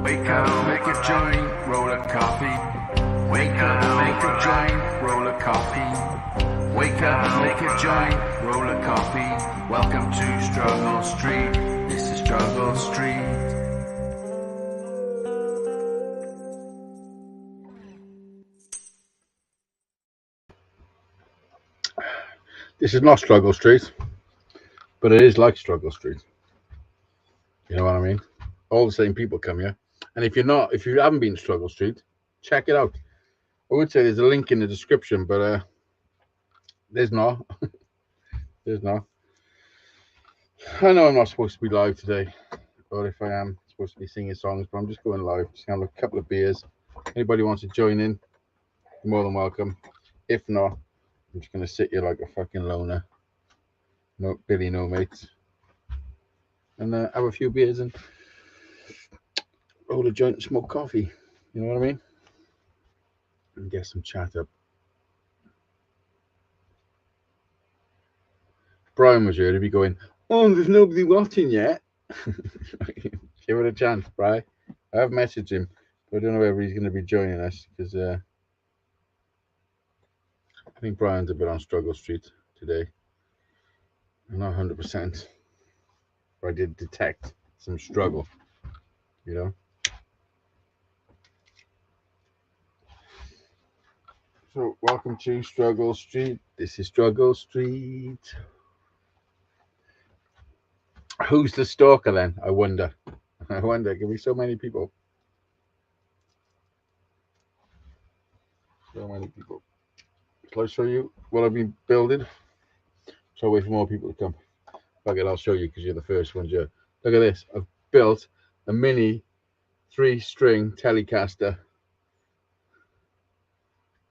Wake up, make a joint, roll a coffee. Wake up, make a joint, roll a coffee. Wake up, make a joint, roll a coffee. Welcome to Struggle Street. This is Struggle Street. This is not Struggle Street, but it is like Struggle Street. You know what I mean? All the same people come here. And if you haven't been to Struggle Street, check it out. I would say there's a link in the description, but there's not. There's not. I know I'm not supposed to be live today, or if I am supposed to be singing songs, but I'm just going live. Just gonna have a couple of beers. Anybody wants to join in, you're more than welcome. If not, I'm just gonna sit here like a fucking loner. No Billy, no mates. And have a few beers and roll a joint and smoke coffee. You know what I mean? And get some chat up. Brian was here to be going, oh, there's nobody watching yet. Give it a chance, Brian. I have messaged him, but I don't know whether he's going to be joining us because I think Brian's a bit on Struggle Street today. I'm not 100%. But I did detect some struggle, you know. So, welcome to Struggle Street. This is Struggle Street. Who's the stalker then? I wonder. I wonder. Can be so many people. So many people. Shall I show you what I've been building? So wait for more people to come. Fuck it, I'll show you because you're the first ones here. Look at this. I've built a mini 3-string Telecaster.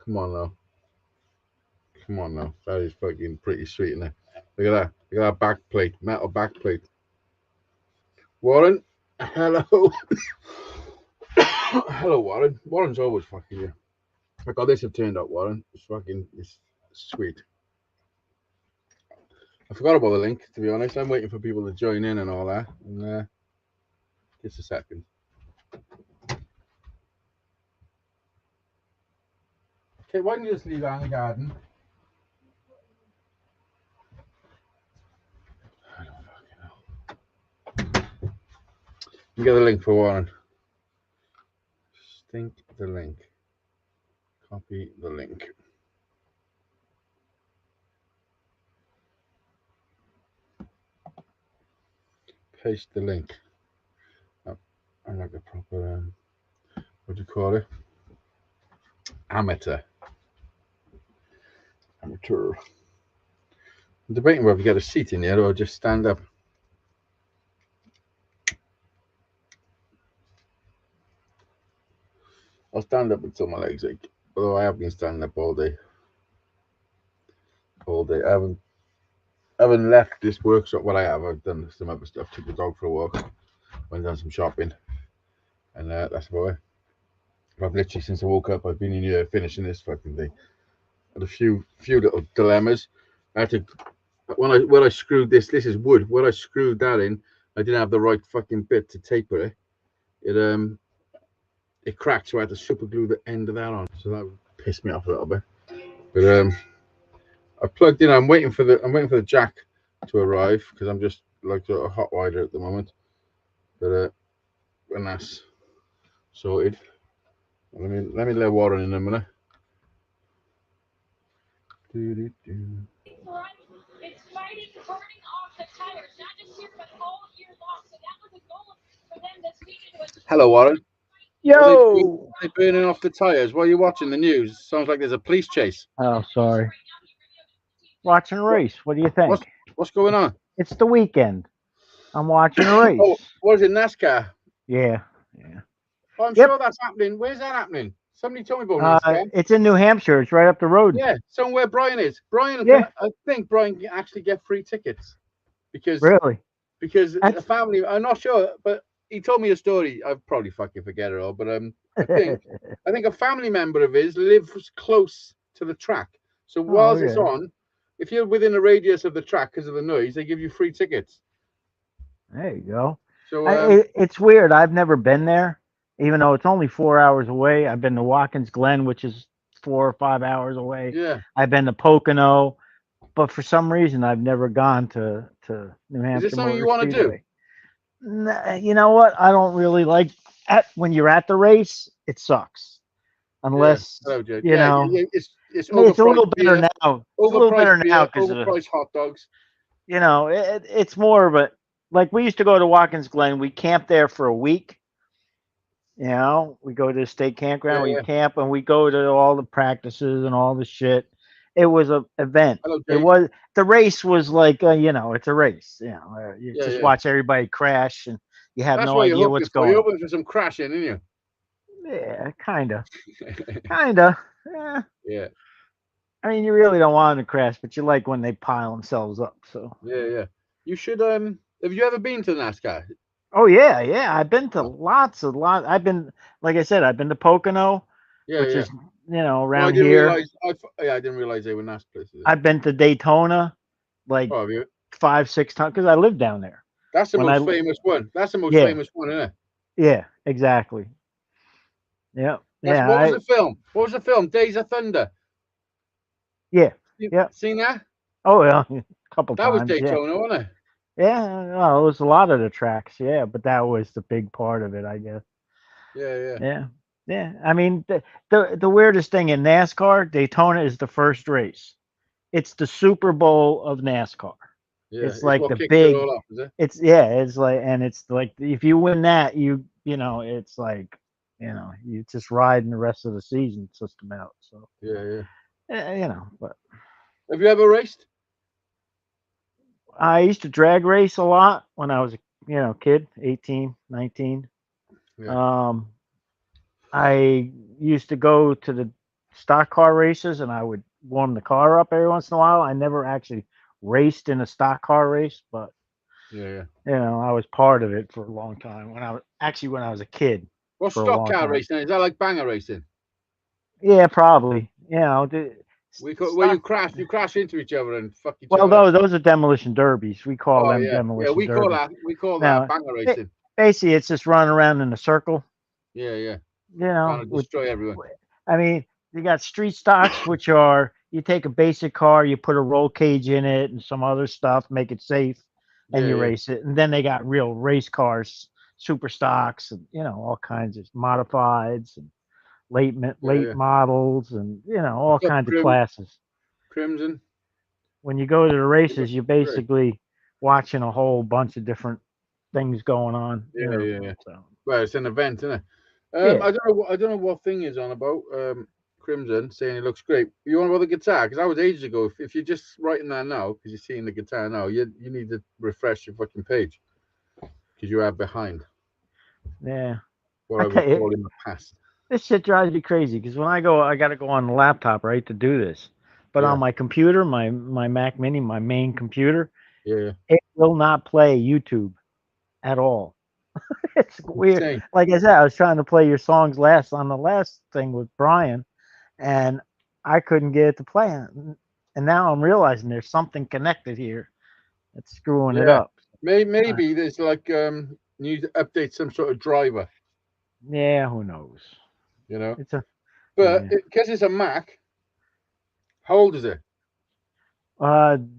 Come on now. Come on now. That is fucking pretty sweet, isn't it? Look at that. Look at that back plate. Metal back plate. Warren. Hello. Hello, Warren. Warren's always fucking here. Look how this have turned out, Warren. It's sweet. I forgot about the link, to be honest. I'm waiting for people to join in and all that. And just a second. Okay, why don't you just leave that in the garden? I don't fucking know. You get the link for Warren. Stink the link. Copy the link. Paste the link. I'm like a proper, what do you call it? Amateur. I'm debating whether to get a seat in here or just stand up. I'll stand up until my legs ache. Although I have been standing up all day. All day. I haven't left this workshop. Well, I have. I've done some other stuff. Took the dog for a walk. Went down some shopping. And that's about it. I've literally, since I woke up, I've been in here finishing this fucking thing. Had a few little dilemmas. I had to, when I screwed this is wood. When I screwed that in, I didn't have the right fucking bit to taper it. It cracked, so I had to super glue the end of that on. So that pissed me off a little bit. But I plugged in. I'm waiting for the jack to arrive because I'm just like a hot wider at the moment. But when that's sorted, let me let Warren in a minute. It's fighting burning off the tires, not just here but all year long. So that was a goal for them this weekend. Hello, Warren. Yo! Are they burning off the tires? While you're watching the news, sounds like there's a police chase. Oh, sorry. Watching a race. What do you think? What's going on? It's the weekend. I'm watching a race. Oh, what is it, NASCAR? Yeah. Oh, I'm sure that's happening. Where's that happening? Somebody told me about NASCAR. It's in New Hampshire. It's right up the road. Yeah, somewhere Brian is. Yeah. I think Brian can actually get free tickets. Because the family, I'm not sure, but he told me a story. I'll probably fucking forget it all, but I think a family member of his lives close to the track. So whilst it's on, if you're within a radius of the track because of the noise, they give you free tickets. There you go. So it's weird. I've never been there, even though it's only 4 hours away. I've been to Watkins Glen, which is 4 or 5 hours away. Yeah. I've been to Pocono, but for some reason I've never gone to New Is this Hampshire something you Motor want to do? Speedway. You know what? I don't really like when you're at the race. It sucks Yeah. unless Hello, Jed. you Yeah, know. it's I mean, it's a overpriced little better beer, now. It's a little better now because overpriced hot dogs. it's more. But like we used to go to Watkins Glen. We camped there for a week. We go to the state campground. Yeah, We yeah. camp and we go to all the practices and all the shit. It was a event. Hello, It Jade. was the race was like it's a race. You Yeah, just yeah. watch everybody crash and you have That's no what you're idea hoping what's for. going You're on. hoping for some crashing, aren't you? Yeah, kinda. Yeah. Yeah, I mean, you really don't want them to crash, but you like when they pile themselves up. So. yeah, yeah. You should. Have you ever been to NASCAR? Oh yeah, yeah. I've been to Oh, lots. I've been, like I said, I've been to Pocono, yeah, which yeah. is No, I around didn't here. realize. Yeah, I didn't realize they were NASCAR places. I've been to Daytona like Oh, have you? 5, 6 times because I lived down there. That's the When most famous one. That's the most yeah, famous one, isn't it? yeah, exactly. Yeah, That's yeah, what was the film? What was the film? Days of Thunder. yeah, yeah. Seen that? Oh yeah, a couple That was times. Yeah, Daytona, wasn't it? yeah. Well, it was a lot of the tracks. Yeah, but that was the big part of it, I guess. Yeah, yeah, Yeah, yeah. I mean, the weirdest thing in NASCAR, Daytona is the first race. It's the Super Bowl of NASCAR. yeah. It's It's like what the kicks it big. all off, is it? It's like, and it's like if you win that, it's like you just riding the rest of the season system out. So Yeah, yeah. but Have you ever raced? I used to drag race a lot when I was a kid, 18, 19. Yeah. Um, I used to go to the stock car races, and I would warm the car up every once in a while. I never actually raced in a stock car race, but Yeah, yeah. I was part of it for a long time when I was a kid What's for a stock long car time. racing? Is that like banger racing? Yeah, probably. Where Stock. you crash into each other and fuck each Well, other up. those are demolition derbies. We call Oh them yeah, yeah. demolition derbies. We call that Now, banger ba- racing. basically, it's just running around in a circle. Yeah, yeah. Trying to With destroy everyone. I mean, you got street stocks, which are you take a basic car, you put a roll cage in it and some other stuff, make it safe, and Yeah, you yeah, race it. And then they got real race cars, super stocks, and all kinds of modifieds and yeah, late yeah. models, and all Got kinds of classes. Crimson. When you go to the They look races, you're great. basically watching a whole bunch of different things going on. Yeah, yeah, yeah. So Well, it's an event, isn't it? yeah. I don't know what thing is on about. Crimson saying it looks great. You want about the guitar? Because that was ages ago. If you're just writing that now, because you're seeing the guitar now, you need to refresh your fucking page because you are behind Yeah. what I I would tell you, call in the past. this shit drives me crazy because when I go, I got to go on the laptop, right, to do this. But Yeah, on my computer, my Mac Mini, my main computer, yeah, it will not play YouTube at all. It's weird. insane. Like I said, I was trying to play your songs last on the last thing with Brian, and I couldn't get it to play. And now I'm realizing there's something connected here that's screwing it Yeah, up. Uh, maybe there's like need to update some sort of driver, yeah, who knows? you know. It's a But yeah. because it's a Mac, how old is it?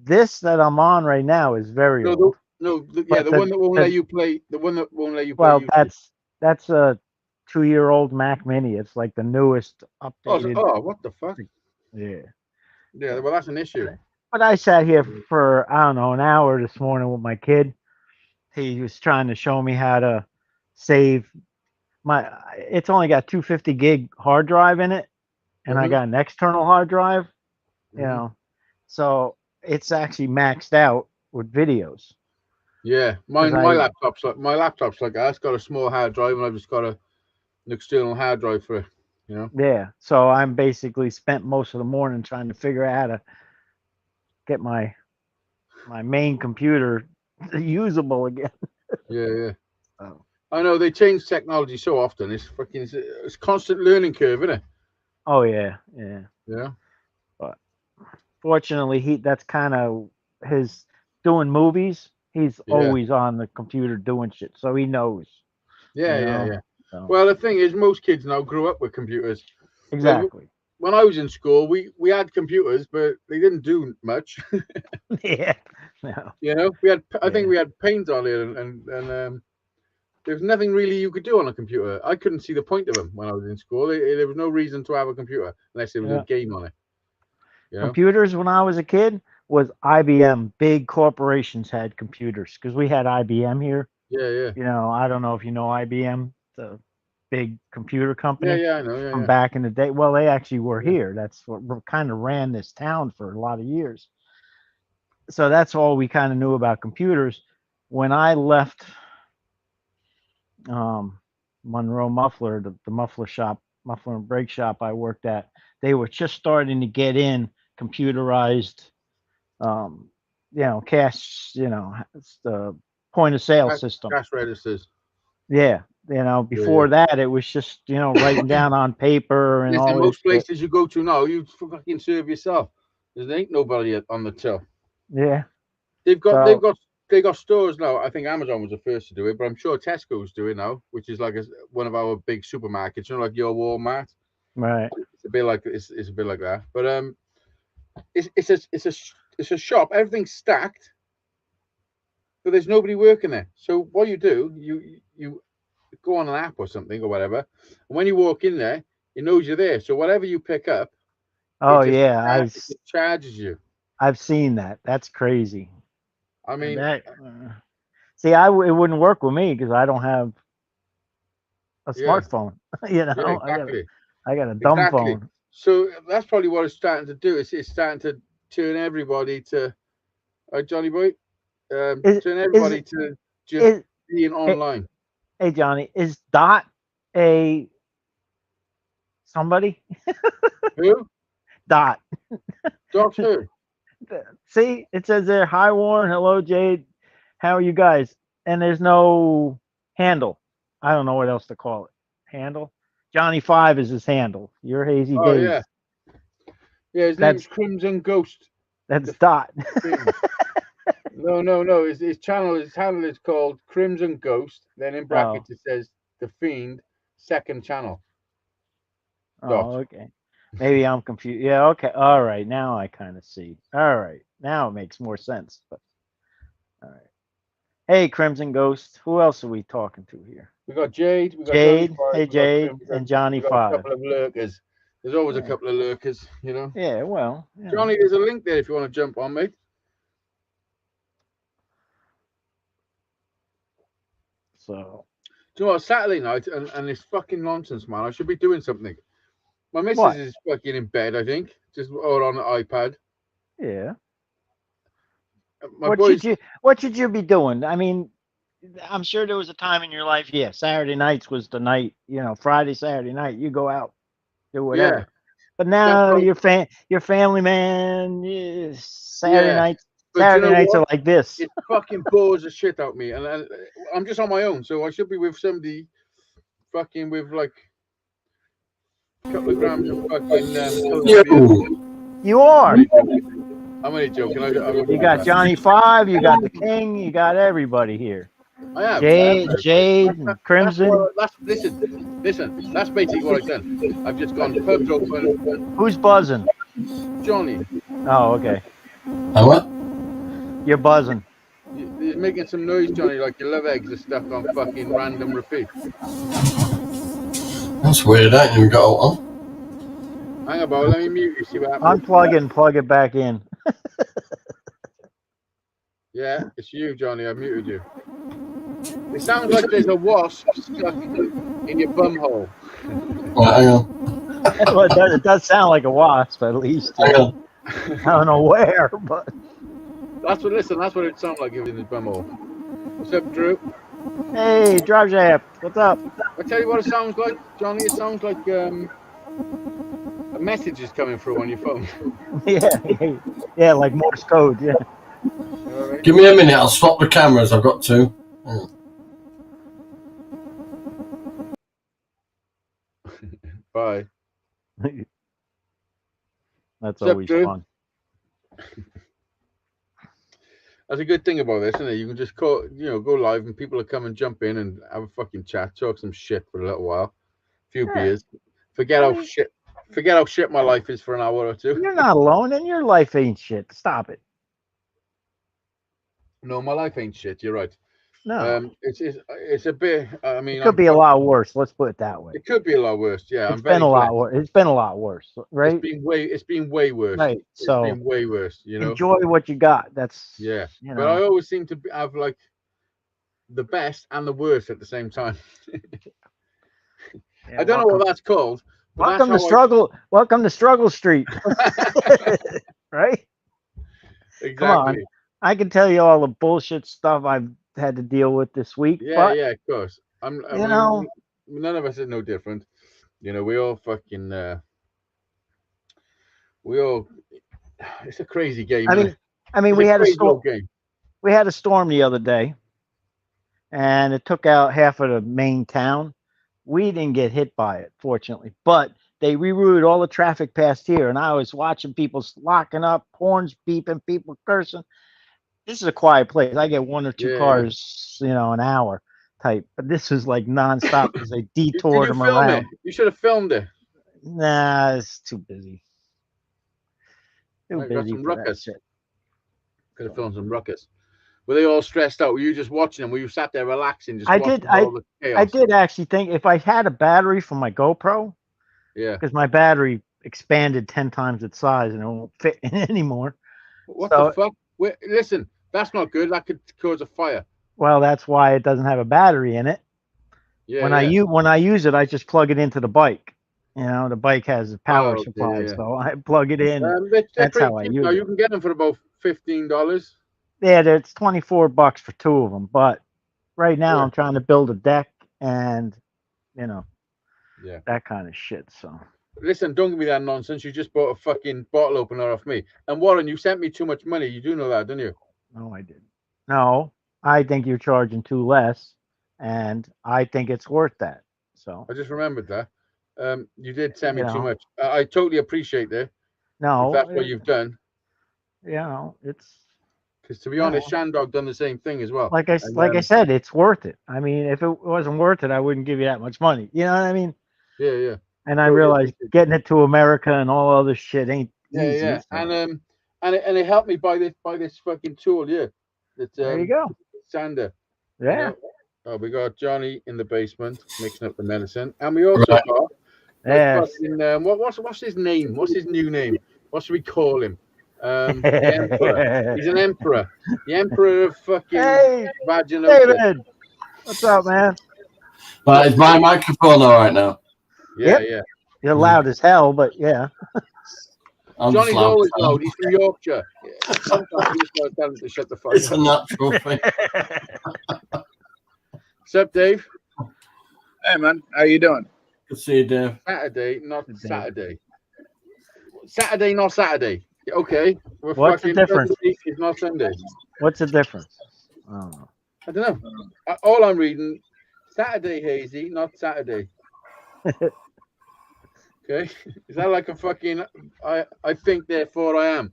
This that I'm on right now is very No, old, yeah, but the one that won't let the you play, the one that won't let you play well, YouTube. that's a 2-year-old Mac Mini. It's like the newest updated. What the fuck? Yeah. Yeah, So, well, that's an issue. but I sat here for I don't know an hour this morning with my kid. He was trying to show me how to save my. It's only got 250 gig hard drive in it, and I Mm-hmm. got an external hard drive. You Mm-hmm. know, so it's actually maxed out with videos. Yeah, Because my laptop's like that. It's got a small hard drive, and I've just got an external hard drive for it. You know. yeah, so I'm basically spent most of the morning trying to figure out how to get my main computer usable again. Yeah, yeah. Oh, I know they change technology so often. It's constant learning curve, isn't it? oh yeah, yeah. Yeah. But fortunately, that's kind of his doing movies. He's Yeah. always on the computer doing shit, so he knows. You Yeah, yeah, know. yeah. So, Well, the thing is, most kids now grew up with computers. exactly. When I was in school, we had computers, but they didn't do much. Yeah. No. You know, we had I think Yeah. we had paint on it, and there's nothing really you could do on a computer. I couldn't see the point of them when I was in school. There was no reason to have a computer unless there was a Yeah. game on it. You know? Computers when I was a kid was IBM. Big corporations had computers because we had IBM here. Yeah, yeah, I don't know if you know IBM, the big computer yeah, company yeah. I know. Yeah, from yeah, back in the day. Well, they actually were yeah. here. That's what kind of ran this town for a lot of years. So that's all we kind of knew about computers. When I left um, Monroe Muffler, the muffler shop, muffler and brake shop I worked at, they were just starting to get in computerized, um, cash, it's the point of sale Cash, system. cash registers. Yeah, Yeah, yeah. before that it was just writing down on paper and Listen, all this most shit. places you go to now, you fucking serve yourself. There ain't nobody on the till. Yeah. They've got they've So got they got stores now. I think Amazon was the first to do it, but I'm sure Tesco's do it now, which is like one of our big supermarkets. Like your Walmart. right. It's a bit like it's a bit like that. But it's a shop. Everything's stacked, but there's nobody working there. So what you do, you go on an app or something or whatever, and when you walk in there, it knows you're there. So whatever you pick up, Oh yeah, it just charges you. I've seen that. That's crazy. I And mean, that see, it wouldn't work with me because I don't have a yeah, smartphone. yeah, I exactly, got a dumb exactly. phone. So that's probably what it's starting to do. It's starting to turn everybody to, Johnny boy, Is turn is everybody to just is being hey, online. hey Johnny, is Dot a somebody? Who? Dot. Doctor? See, it says there, "Hi Warren, hello Jade, how are you guys?" And there's no handle. I don't know what else to call it. Handle. Johnny Five is his handle. Your Hazy Oh Days. yeah, yeah. His name's That's Crimson Ghost. that's The Dot. Fiend. No, no, no. His handle is called Crimson Ghost. Then in Oh, brackets it says the Fiend, second channel. Dot. oh, okay. Maybe I'm confused. Yeah, okay. All right. Now I kind of see. All right. Now it makes more sense. But all right. Hey, Crimson Ghost. Who else are we talking to here? We got Jade. We got Johnny Jade. Five. Hey, We got Jade Crim. and Johnny We got a Five. couple of lurkers. There's always a Yeah. couple of lurkers, you know. Yeah. Well, Johnny, there's a link there if you want to jump on, mate. So Do you know what? Saturday night and this fucking nonsense, man. I should be doing something. My missus what? is fucking in bed, I think, just or on the iPad. Yeah. My boys, What should you be doing? I mean, I'm sure there was a time in your life, yeah, Saturday nights was the night, Friday, Saturday night, you go out, do yeah, whatever. But that's now what, your family man, yeah, yeah. But you Saturday know nights what? are like this. It fucking bores the shit out of me, and I'm just on my own, so I should be with somebody, fucking with like a couple of grams of fucking Colombia. You I'm are. only joking. I'm only joking. I You wouldn't do got that. Johnny Five, you got the King, you got everybody here. I have. Jade and Crimson. Listen. That's basically what I've done. I've just gone pubs open. Who's buzzing? Johnny, Oh, okay. What? You're buzzing. you're making some noise, Johnny, like your love eggs are stuck on fucking random repeat. That's weird, ain't you? We got all on. Hang about, let me mute you, see what happens. Unplug it and plug it back in. Yeah, it's you, Johnny. I muted you. It sounds like there's a wasp stuck in your bum hole. Right, hang on. Well, it does sound like a wasp, at least. Hang on. I don't know where, but That's what it sounded like it was in his bum hole. What's up, Drew? hey, Drive Shaft, what's up? I tell you what it sounds like, Johnny. It sounds like a message is coming through on your phone. Yeah, like Morse code. Yeah. All right. Give me a minute, I'll swap the cameras, I've got two. Hang on. Bye. That's What's up, always Drew? fun. That's a good thing about this, isn't it? You can just go live, and people will come and jump in and have a fucking chat, talk some shit for a little while, a few Yeah. beers, forget how shit my life is for an hour or two. You're not alone, and your life ain't shit. Stop it. No, my life ain't shit. You're right. No, It's a bit. I mean, it could be a lot worse. Let's put it that way. It could be a lot worse. Yeah, I'm It's very been a lot blessed. worse. It's been a lot worse, right? It's been way worse. Right. So It's been way worse. You know. enjoy what you got. That's Yeah. You But I know. always seem to have like the best and the worst at the same time. Yeah, I don't know what that's called. But Welcome to that's how struggle. Welcome to Struggle Street. Right? Exactly. Come on. I can tell you all the bullshit stuff I've had to deal with this week. Yeah, but, yeah, of course. I you mean, know, none of us is no different. You know, we all fucking it's a crazy game. I Isn't mean, it? I mean, It's we a had a crazy storm. old game. We had a storm the other day, and it took out half of the main town. We didn't get hit by it, fortunately, but they rerouted all the traffic past here, and I was watching people locking up, horns beeping, people cursing. This is a quiet place. I get one or two Yeah, cars, an hour type, but this was like nonstop because they Did detoured you them film it? around. You should have filmed it. Nah, it's too busy. Too I got busy some for that ruckus. shit. Could have filmed some ruckus. Were they all stressed out? Were you just watching them? Were you sat there relaxing, just watching all the chaos? I did actually think if I had a battery for my GoPro, Yeah. because my battery expanded 10 times its size and it won't fit in anymore. What So, the fuck? Wait, listen, that's not good. That could cause a fire. well, that's why it doesn't have a battery in it. Yeah. When yeah. I use it, I just plug it into the bike. The bike has a power Oh, supply, yeah. so I plug it in. They're That's pretty how I cheap use now. it. You can get them for about $15. Yeah, it's $24 for two of them. But right now, Yeah. I'm trying to build a deck and Yeah. that kind of shit. So Listen, don't give me that nonsense. You just bought a fucking bottle opener off me. And Warren, you sent me too much money. You do know that, don't you? no, I didn't. No, I think you're charging too less, and I think it's worth that. So I just remembered that. You did send me you too know, much. I totally appreciate that. If no, that's what you've done. it's Because to be honest, Shandog done the same thing as well. like I said, it's worth it. I mean, if it wasn't worth it, I wouldn't give you that much money. You know what I mean? Yeah, yeah. And I Totally realize appreciate getting it to America and all other shit ain't Yeah, easy. yeah. So. And it helped me buy this fucking tool, yeah. That There you go. sander. Yeah. You know? Oh, we got Johnny in the basement mixing up the medicine, and we also got Yes. fucking, what's his name? What's his new name? What should we call him? The Emperor. He's an emperor. The Emperor of fucking Hey, Vaginota. David. What's up, man? Right, is my microphone all right now? Yeah, Yep. yeah. You're loud as hell, but yeah. I'm Johnny's just always loud. He's from Yorkshire. Sometimes you just gotta tell him to shut the fuck It's up. a natural thing. What's up, Dave? Hey, man. How you doing? Good to see you, Dave. Saturday, not Dave. Saturday. Saturday, not Saturday. Okay. We're What's the fucking difference? Sunday is not Sunday. What's the difference? I don't know. I don't know. All I'm reading, Saturday hazy, not Saturday. Okay. Is that like a fucking I think therefore I am?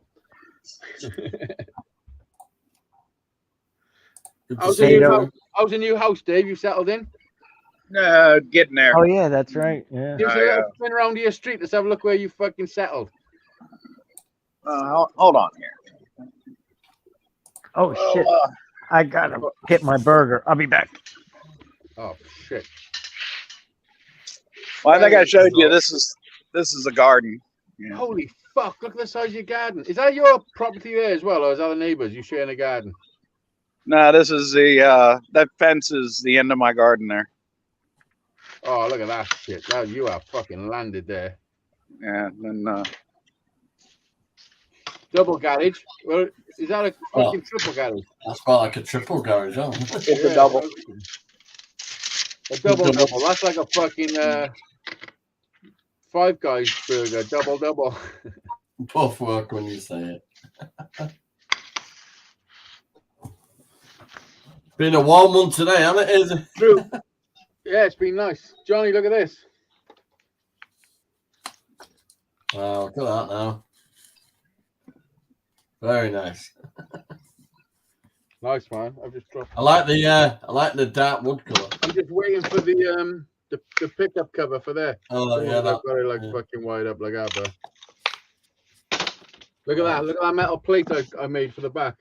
Good to How's see the you. new house, Dave? You settled in? Getting there. Oh yeah, that's right. Yeah. Give us a little spin around your street. Let's have a look where you fucking settled. Hold on here. Oh shit. I gotta hit my burger. I'll be back. Oh shit. Well, I think I showed you. This is a garden. Yeah. Holy fuck, look at the size of your garden. Is that your property there as well, or is that the neighbours? You sharing a garden? No, this is that fence is the end of my garden there. Oh, look at that shit. Now you are fucking landed there. Yeah, then Double garage. Well, is that a fucking triple garage? That's about like a triple garage, huh? it's a double. A double. That's like a fucking Five Guys burger. Double. Both work when you say it. Been a warm one today, hasn't it? Is it? True. Yeah, it's been nice. Johnny, look at this. Wow, look at that now. Very nice. Nice, man. I've just dropped. I like the dark wood colour. I'm just waiting for the pickup cover for there. Oh yeah, I've got it like yeah. fucking wide up like that, bro. Look at that. Look at that metal plate I made for the back.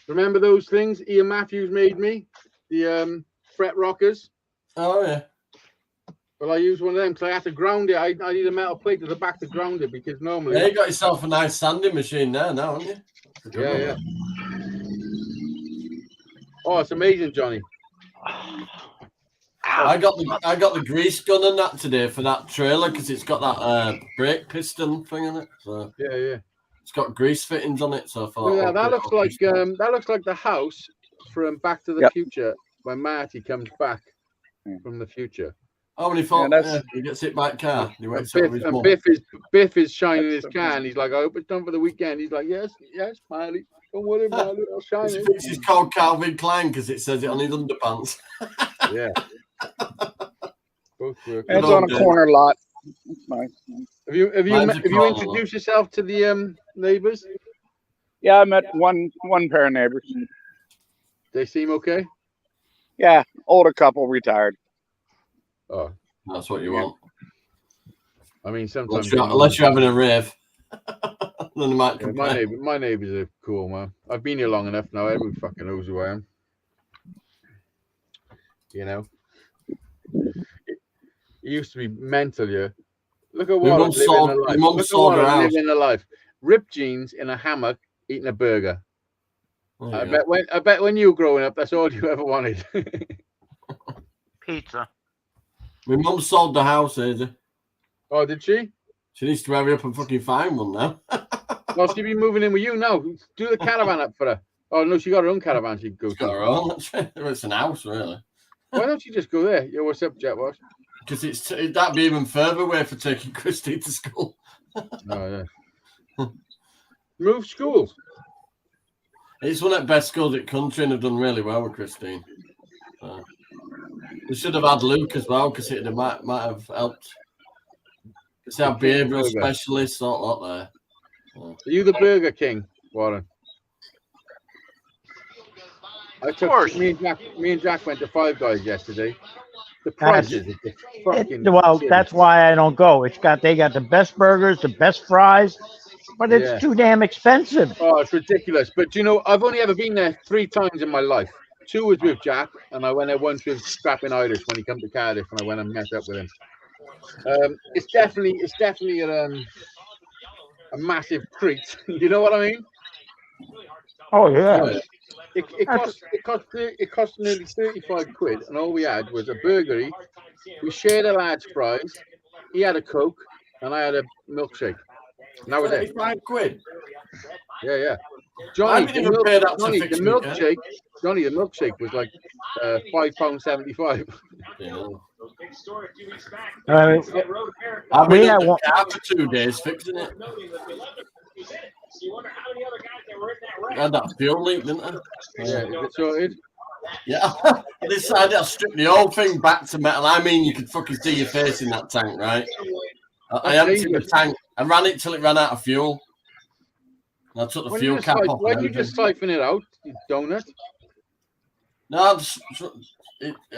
Remember those things Ian Matthews made me? The fret rockers? Oh yeah. Well, I used one of them because I had to ground it. I need a metal plate at the back to ground it because normally... Yeah, you got yourself a nice sanding machine there now, haven't you? Yeah. Oh, it's amazing, Johnny. I got the grease gun and that today for that trailer because it's got that brake piston thing in it. So Yeah. it's got grease fittings on it. So I thought, Yeah, that looks like the house from Back to the Future when Marty comes back from the future. Oh, when he thought he gets hit by a car. He wakes up with his mum. Biff is shining his car, and he's like, "I hope it's done for the weekend." He's like, "Yes, Marty. Don't worry, Marty. I'll shine it." It's called Calvin Klein because it says it on his underpants. Yeah. Both work. It's on a corner lot. It's nice. Have you introduced yourself to the neighbors? Yeah, I met one pair of neighbors. They seem okay. Yeah, older couple, retired. Oh, that's what you want. I mean, sometimes unless you're having a rave, then they might my neighbors are cool, man. I've been here long enough now. Everyone fucking knows who I am. You know, it used to be mental, yeah. Look at what I'm living in a life. Ripped jeans in a hammock, eating a burger. I bet when you were growing up, that's all you ever wanted. Pizza. My mum sold the house, Hazy. Oh, did she? She needs to hurry up and fucking find one now. Well, she'll be moving in with you now. Do the caravan up for her. Oh, no, she got her own caravan she can go to. Got her own. It's an house, really. Why don't you just go there? Yo, what's up, Jet Wash? Because that'd be even further away for taking Christy to school. Oh, yeah. Move schools. It's one of the best schools in the country and have done really well with Christine. They should have had Luke as well because it might have helped. Because they have behavioural specialists, all that there. Are you the Burger King, Warren? Me and Jack went to Five Guys yesterday. The prices are fucking that's why I don't go. They got the best burgers, the best fries, but it's too damn expensive. Oh, it's ridiculous. But you know, I've only ever been there 3 times in my life. 2 was with Jack, and I went there once with Strapping Irish when he came to Cardiff, and I went and met up with him. It's definitely a massive treat. You know what I mean? Oh yeah. It cost nearly 35 quid, and all we had was a burger each. We shared a large fries. He had a Coke, and I had a milkshake. And that was it. 35 quid. Yeah. Johnny, the milkshake was like £5.75. I've been at the car for 2 days fixing it. I had that fuel leak, didn't I? Yeah, is it sorted? Yeah. I decided I'll strip the whole thing back to metal. I mean, you could fucking see your face in that tank, right? I emptied the tank. I ran it till it ran out of fuel. And I took the fuel cap off. Why did you just siphon it out, you donut? No,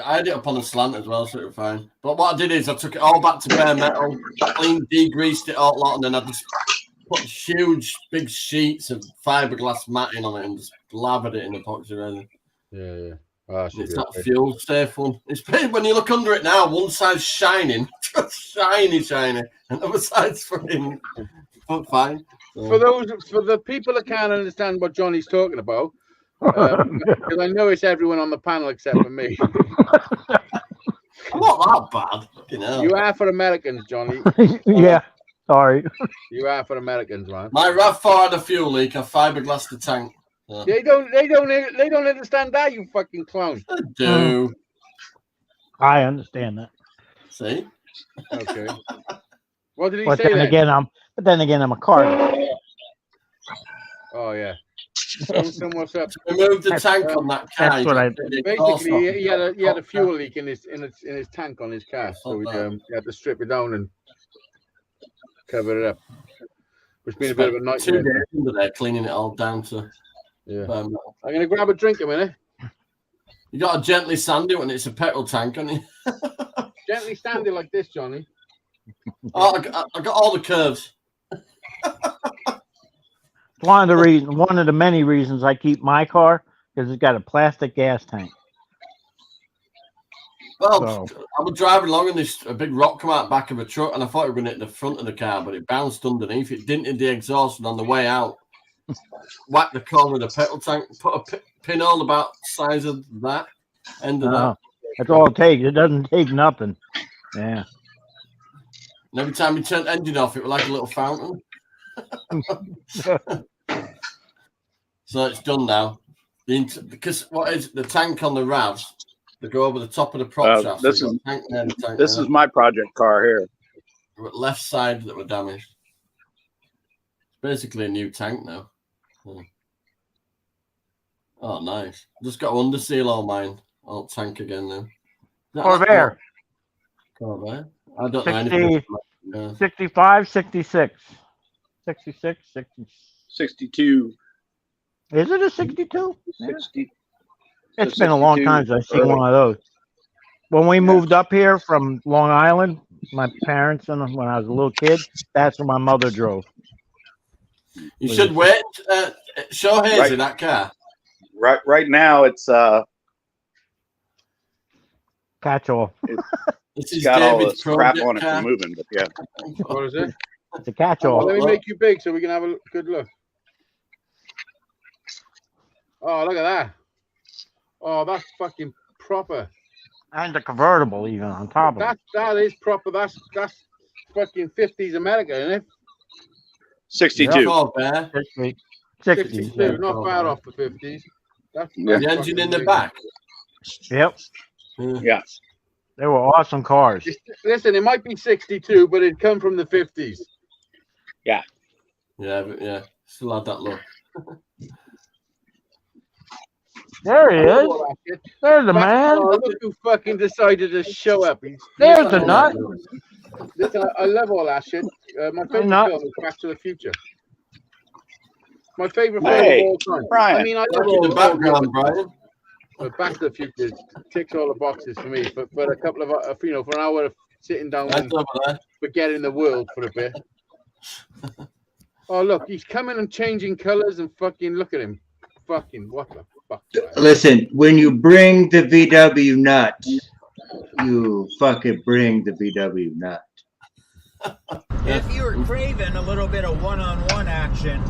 I had it up on a slant as well, so it was fine. But what I did is I took it all back to bare metal, clean, degreased it all lot, and then I just put huge, big sheets of fiberglass matting on it and just lathered it in epoxy resin. Yeah. Oh, it's not fuel safe one. It's when you look under it now, one side's shining, shiny, and the other side's fucking fine. So. For the people that can't understand what Johnny's talking about, because I know it's everyone on the panel except for me. I'm not that bad. You know. You are for Americans, Johnny. Yeah. Sorry. You are for Americans, man. My RAV4 had a fuel leak. I fiberglassed the tank. Yeah. They don't understand that, you fucking clown. I do. I understand that. See? Okay. What did he say then again, I'm a car. Oh yeah. So what's up? Remove the tank on that car. That's what I basically he had a fuel leak in his tank on his car, so he had to strip it down and cover it up. It's been a bit of a nightmare. 2 days under there cleaning it all down to. Yeah. Bare metal. I'm gonna grab a drink a minute. You got to gently sand it when it's a petrol tank, haven't you? Gently stand it like this, Johnny. Oh, I got all the curves. One of the many reasons I keep my car because it's got a plastic gas tank. Well, So. I was driving along and a big rock come out back of a truck, and I thought it was going to hit the front of the car, but it bounced underneath. It dented the exhaust, and on the way out, whacked the car with a petrol tank, put a pinhole about the size of that end of that. That's all it takes. It doesn't take nothing. Yeah. And every time you turned the engine off, it was like a little fountain. So it's done now. Because what is the tank on the RAVs? They go over the top of the prop shaft. This is my project car here. Left side that were damaged. It's basically a new tank now. Oh, nice. Just got to underseal all mine. Old tank again now. Corvair. Corvair. I don't know 60, anything. Yeah. 65, 66. 66, 60. 62. Is it a 62? 60. It's been a long time since I've seen one of those. When we moved up here from Long Island, my parents and when I was a little kid, that's what my mother drove. You should wait. Show Hazy that car. Right now, it's Catch-all. It's got all David's this crap project on it car. for moving, but yeah. What is it? It's a catch-all. Let me make you big so we can have a good look. Oh, look at that. Oh, that's fucking proper. And a convertible even on top of it. That is proper. That's fucking 50s America, isn't it? 62. Corvair. 60. 62, not far off the 50s. That's Yeah. The engine in the back. Yep. Yeah. They were awesome cars. Listen, it might be 62, but it'd come from the 50s. Yeah, but yeah. Still had that look. There he is. There's the man. Oh, look who fucking decided to show up. There's the nut. Listen, I love all that shit. My favorite film is Back to the Future. My favorite film Hey, of all time. Brian. I mean, I Look love in the all background, Brian. but Back to the Future ticks all the boxes for me. For a couple of, for an hour of sitting down That's and over there. forgetting the world for a bit. Oh, look, he's coming and changing colors and fucking look at him. Fucking what the fuck? Listen, when you bring the VW nut, you fucking bring the VW nut. If you were craving a little bit of one-on-one action,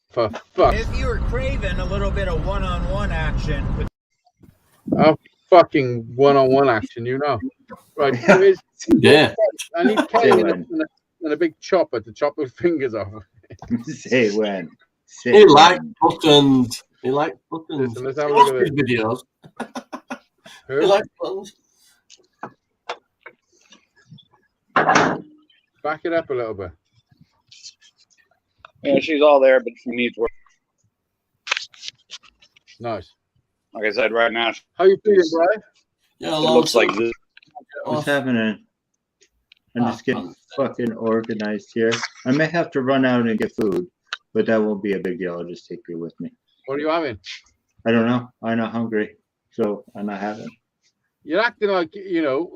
For fuck. if you were craving a little bit of one-on-one action, Oh, fucking one-on-one action, you know. Right, here is. Yeah. I need Kelly and a big chopper to chop his fingers off. Say when. Say He when. liked buttons. He liked buttons. Listen, let's have a look at His it. videos. He Who? liked buttons. Back it up a little bit. Yeah, she's all there, but she needs work. Nice. Like I said, right now, it How you feeling, Brian? Yeah, looks like this. What's happening? I'm just getting fucking organized here. I may have to run out and get food, but that won't be a big deal. I'll just take you with me. What are you having? I don't know. I'm not hungry, so I'm not having. You're acting like,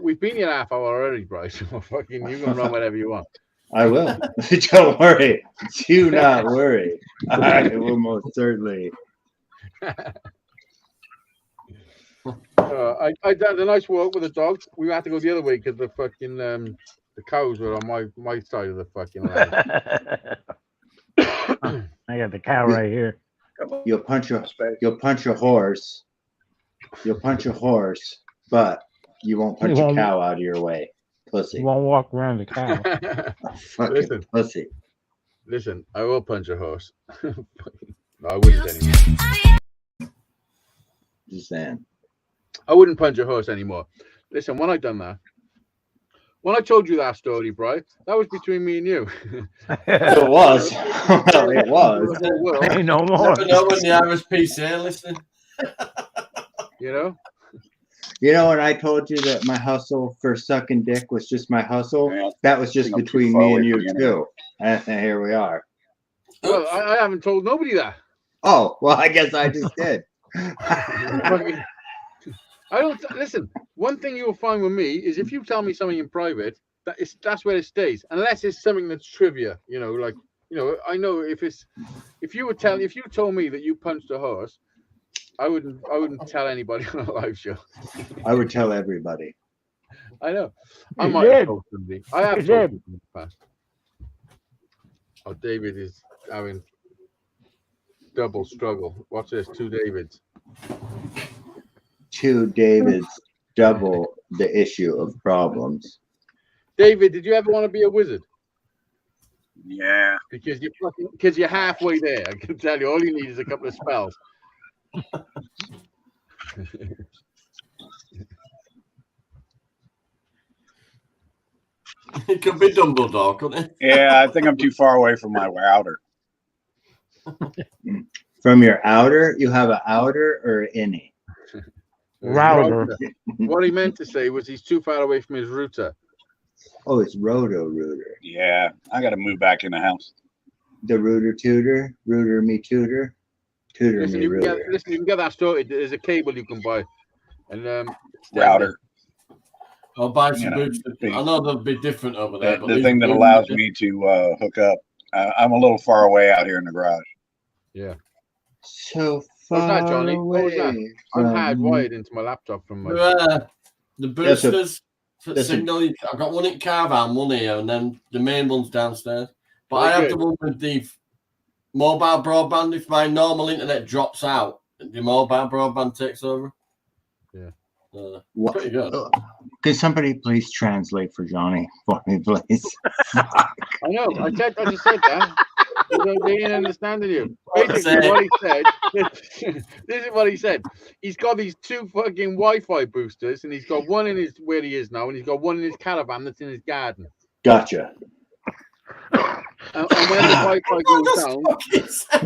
we've been here half hour already, Bryce. So fucking, you can run whatever you want. I will. Don't worry. Do not worry. I will most certainly. I did a nice walk with the dog. We had to go the other way because the fucking the cows were on my side of the fucking line. I got the cow right here. You'll punch a horse. You'll punch a horse, but you won't punch a cow out of your way. Pussy. You won't walk around the cow. Fucking pussy. Listen, I will punch a horse. No, I wouldn't anymore. Just saying. I wouldn't punch a horse anymore. Listen, when I done that, when I told you that story, Brian, that was between me and you. It was. Well, it was. Ain't no more. Never know when the RSPCA listening. You know? You know, when I told you that my hustle for sucking dick was just my hustle, Yeah. that was just I'm too between far me away and you from the too. And here we are. Well, I haven't told nobody that. Oh, well, I guess I just did. Fucking- I don't listen. One thing you'll find with me is if you tell me something in private, that's where it stays, unless it's something that's trivia. You know, like I know if you told me that you punched a horse, I wouldn't tell anybody on a live show. I would tell everybody. I know. I You might have did. told somebody. I have You told did. people in the past. Oh, David is having double struggle. Watch this. 2 Davids. 2 Davids double the issue of problems. David, did you ever want to be a wizard? Yeah. Because you're halfway there. I can tell you. All you need is a couple of spells. It could be Dumbledore, couldn't it? Yeah, I think I'm too far away from my router. From your outer, you have an outer or an innie? Router. What he meant to say was he's too far away from his router. Oh, it's roto-rooter. Yeah, I got to move back in the house. The rooter-tutor, rooter me tutor, tutor Listen, me you rooter. can get that sorted. There's a cable you can buy, and Router. I'll buy some You know, boots. I know they'll be different over there. But The these thing that boots- allows me to hook up. I'm a little far away out here in the garage. Yeah. So What was far that, Johnny? What was that? away I'm from- hardwired into my laptop from my. The boosters for that's a- signal. I've got one in caravan, one here, and then the main one's downstairs. But Very I have good. the one with the mobile broadband. If my normal internet drops out, the mobile broadband takes over. Yeah. What- Pretty good. Can somebody please translate for Johnny for me, please? I know. I just said that. They didn't understand you. Basically, what he said. This is what he said. He's got these 2 fucking Wi-Fi boosters, and he's got one in his where he is now, and he's got one in his caravan that's in his garden. Gotcha. And when the Wi-Fi goes down,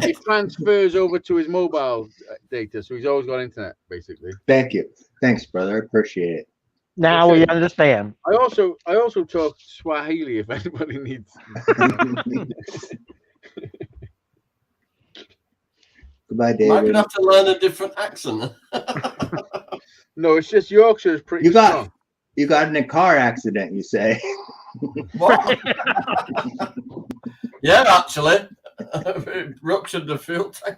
it transfers over to his mobile data, so he's always got internet, basically. Thank you. Thanks, brother. I appreciate it. Now we understand. I also talk Swahili if anybody needs. Goodbye, Might David. have to learn a different accent. No, it's just Yorkshire is pretty strong. You got in a car accident, you say? What? Yeah, actually, it ruptured the fuel tank.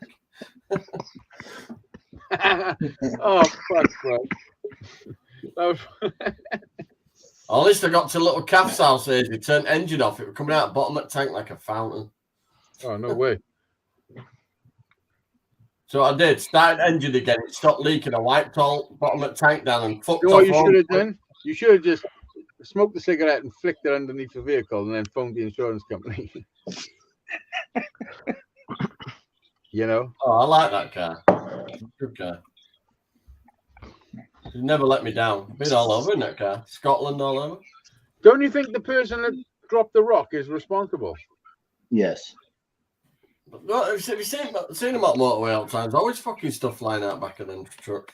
Oh fuck, bro. That was... At least I got to little calf's house here. He turned engine off. It was coming out bottom of the tank like a fountain. Oh no way. So I did. Started engine again. It stopped leaking. I wiped all bottom of the tank down and fucked You know what off you all- should have done? You should have just smoked the cigarette and flicked it underneath the vehicle and then phoned the insurance company. You know? Oh, I like that car. Good car. He's never let me down. Been all over in that car. Scotland all over. Don't you think the person that dropped the rock is responsible? Yes. No, have you seen him on motorway all the time? There's always fucking stuff flying out back of them truck.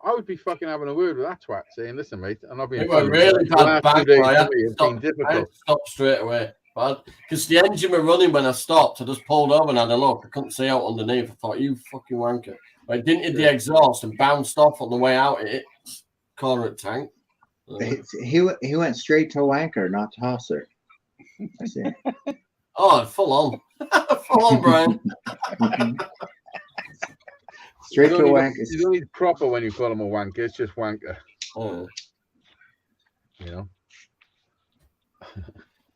I would be fucking having a word with that twat saying, listen, mate, I'm not being It was funny. really The bad last 2 bang. days I had for me to have stop, been I had difficult. to stop straight away. Because the engine were running when I stopped. I just pulled over and had a look. I couldn't see out underneath. I thought, you fucking wanker. But it didn't hit the exhaust and bounced off on the way out. It hit corner of the tank. He went straight to wanker, not to Hosser. I see. Oh, full on. Full on, Brian. Straight to You wanker. don't need proper when you call him a wanker. It's just wanker. Oh. You know?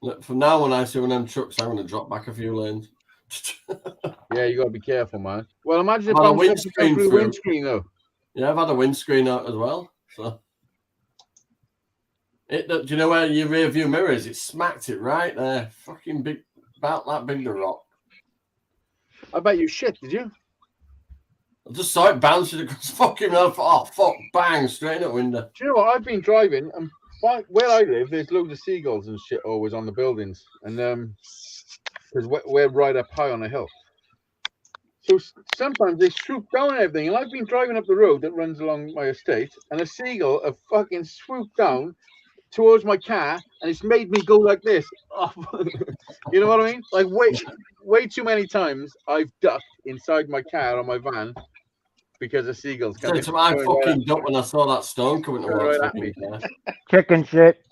Look, from now on, I see one of them trucks, I'm going to drop back a few lanes. Yeah, you got to be careful, man. Well, imagine if Well, I'm the windscreen through through. windscreen, though. Yeah, I've had a windscreen out as well. So, do you know where your rear view mirror is? It smacked it right there. Fucking big, about that big the rock. I bet you shit, did you? I just saw it bouncing across the fucking road. Oh, fuck, bang, straight in the window. Do you know what? I've been driving, and where I live, there's loads of seagulls and shit always on the buildings. And because we're right up high on a hill. So sometimes they swoop down and everything. And I've been driving up the road that runs along my estate, and a seagull have fucking swooped down, towards my car, and it's made me go like this. Oh, you know what I mean? Like way too many times I've ducked inside my car or my van because of seagulls coming. So I fucking ducked when I saw that stone coming towards right at me. me. Chicken shit.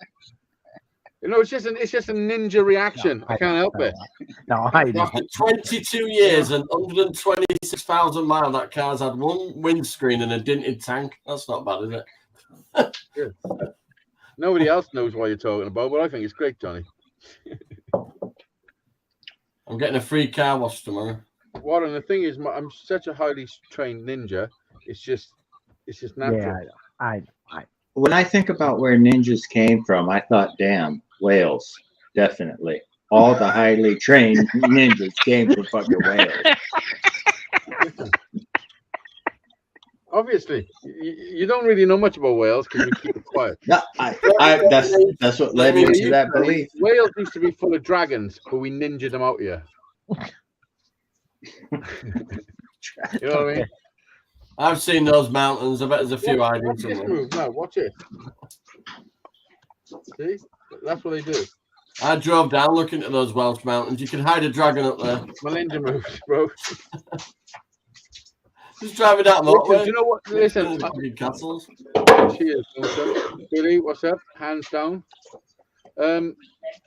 You know, it's just a ninja reaction. I can't help it. No, I don't. After 22 years and 126,000 miles, that car's had one windscreen and a dinted tank. That's not bad, is it? Yeah. Nobody else knows what you're talking about, but I think it's great, Johnny. I'm getting a free car wash tomorrow. Warren, the thing is, I'm such a highly trained ninja. It's just natural. Yeah, I When I think about where ninjas came from, I thought, damn, Wales, definitely. All the highly trained ninjas came from fucking Wales. Obviously, you don't really know much about Wales because you keep it quiet. No, that's what led me to that belief. Wales used to be full of dragons, but we ninjaed them out here. You know what I mean? I've seen those mountains. I bet there's a few hiding This somewhere. move, no, watch it. See, that's what they do. I drove down looking at those Welsh mountains. You can hide a dragon up there. My ninja moves, bro. Just driving out Listen, motorway. do you know what? Listen, Castles. cheers, Billy. What's up? Hands down. Do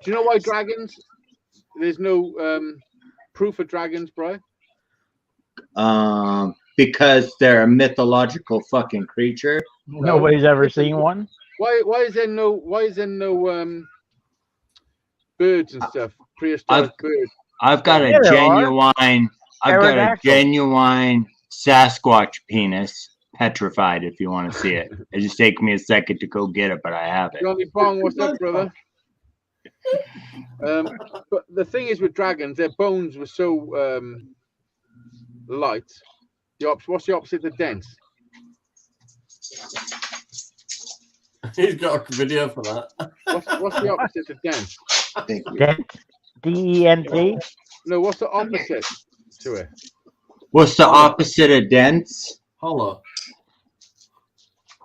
you know why dragons? There's no proof of dragons, Brian. Because they're a mythological fucking creature. nobody's ever seen one. Why is there no birds and stuff? Prehistoric birds. I've got a genuine Sasquatch penis, petrified. If you want to see it, it just take me a second to go get it, but I have it. Johnny Bong, what's up, brother? But the thing is with dragons, their bones were so light. What's the opposite of dense? He's got a video for that. What's the opposite of dense? Dent. D-E-N-T. No, what's the opposite to it? What's the opposite of dense? Hollow.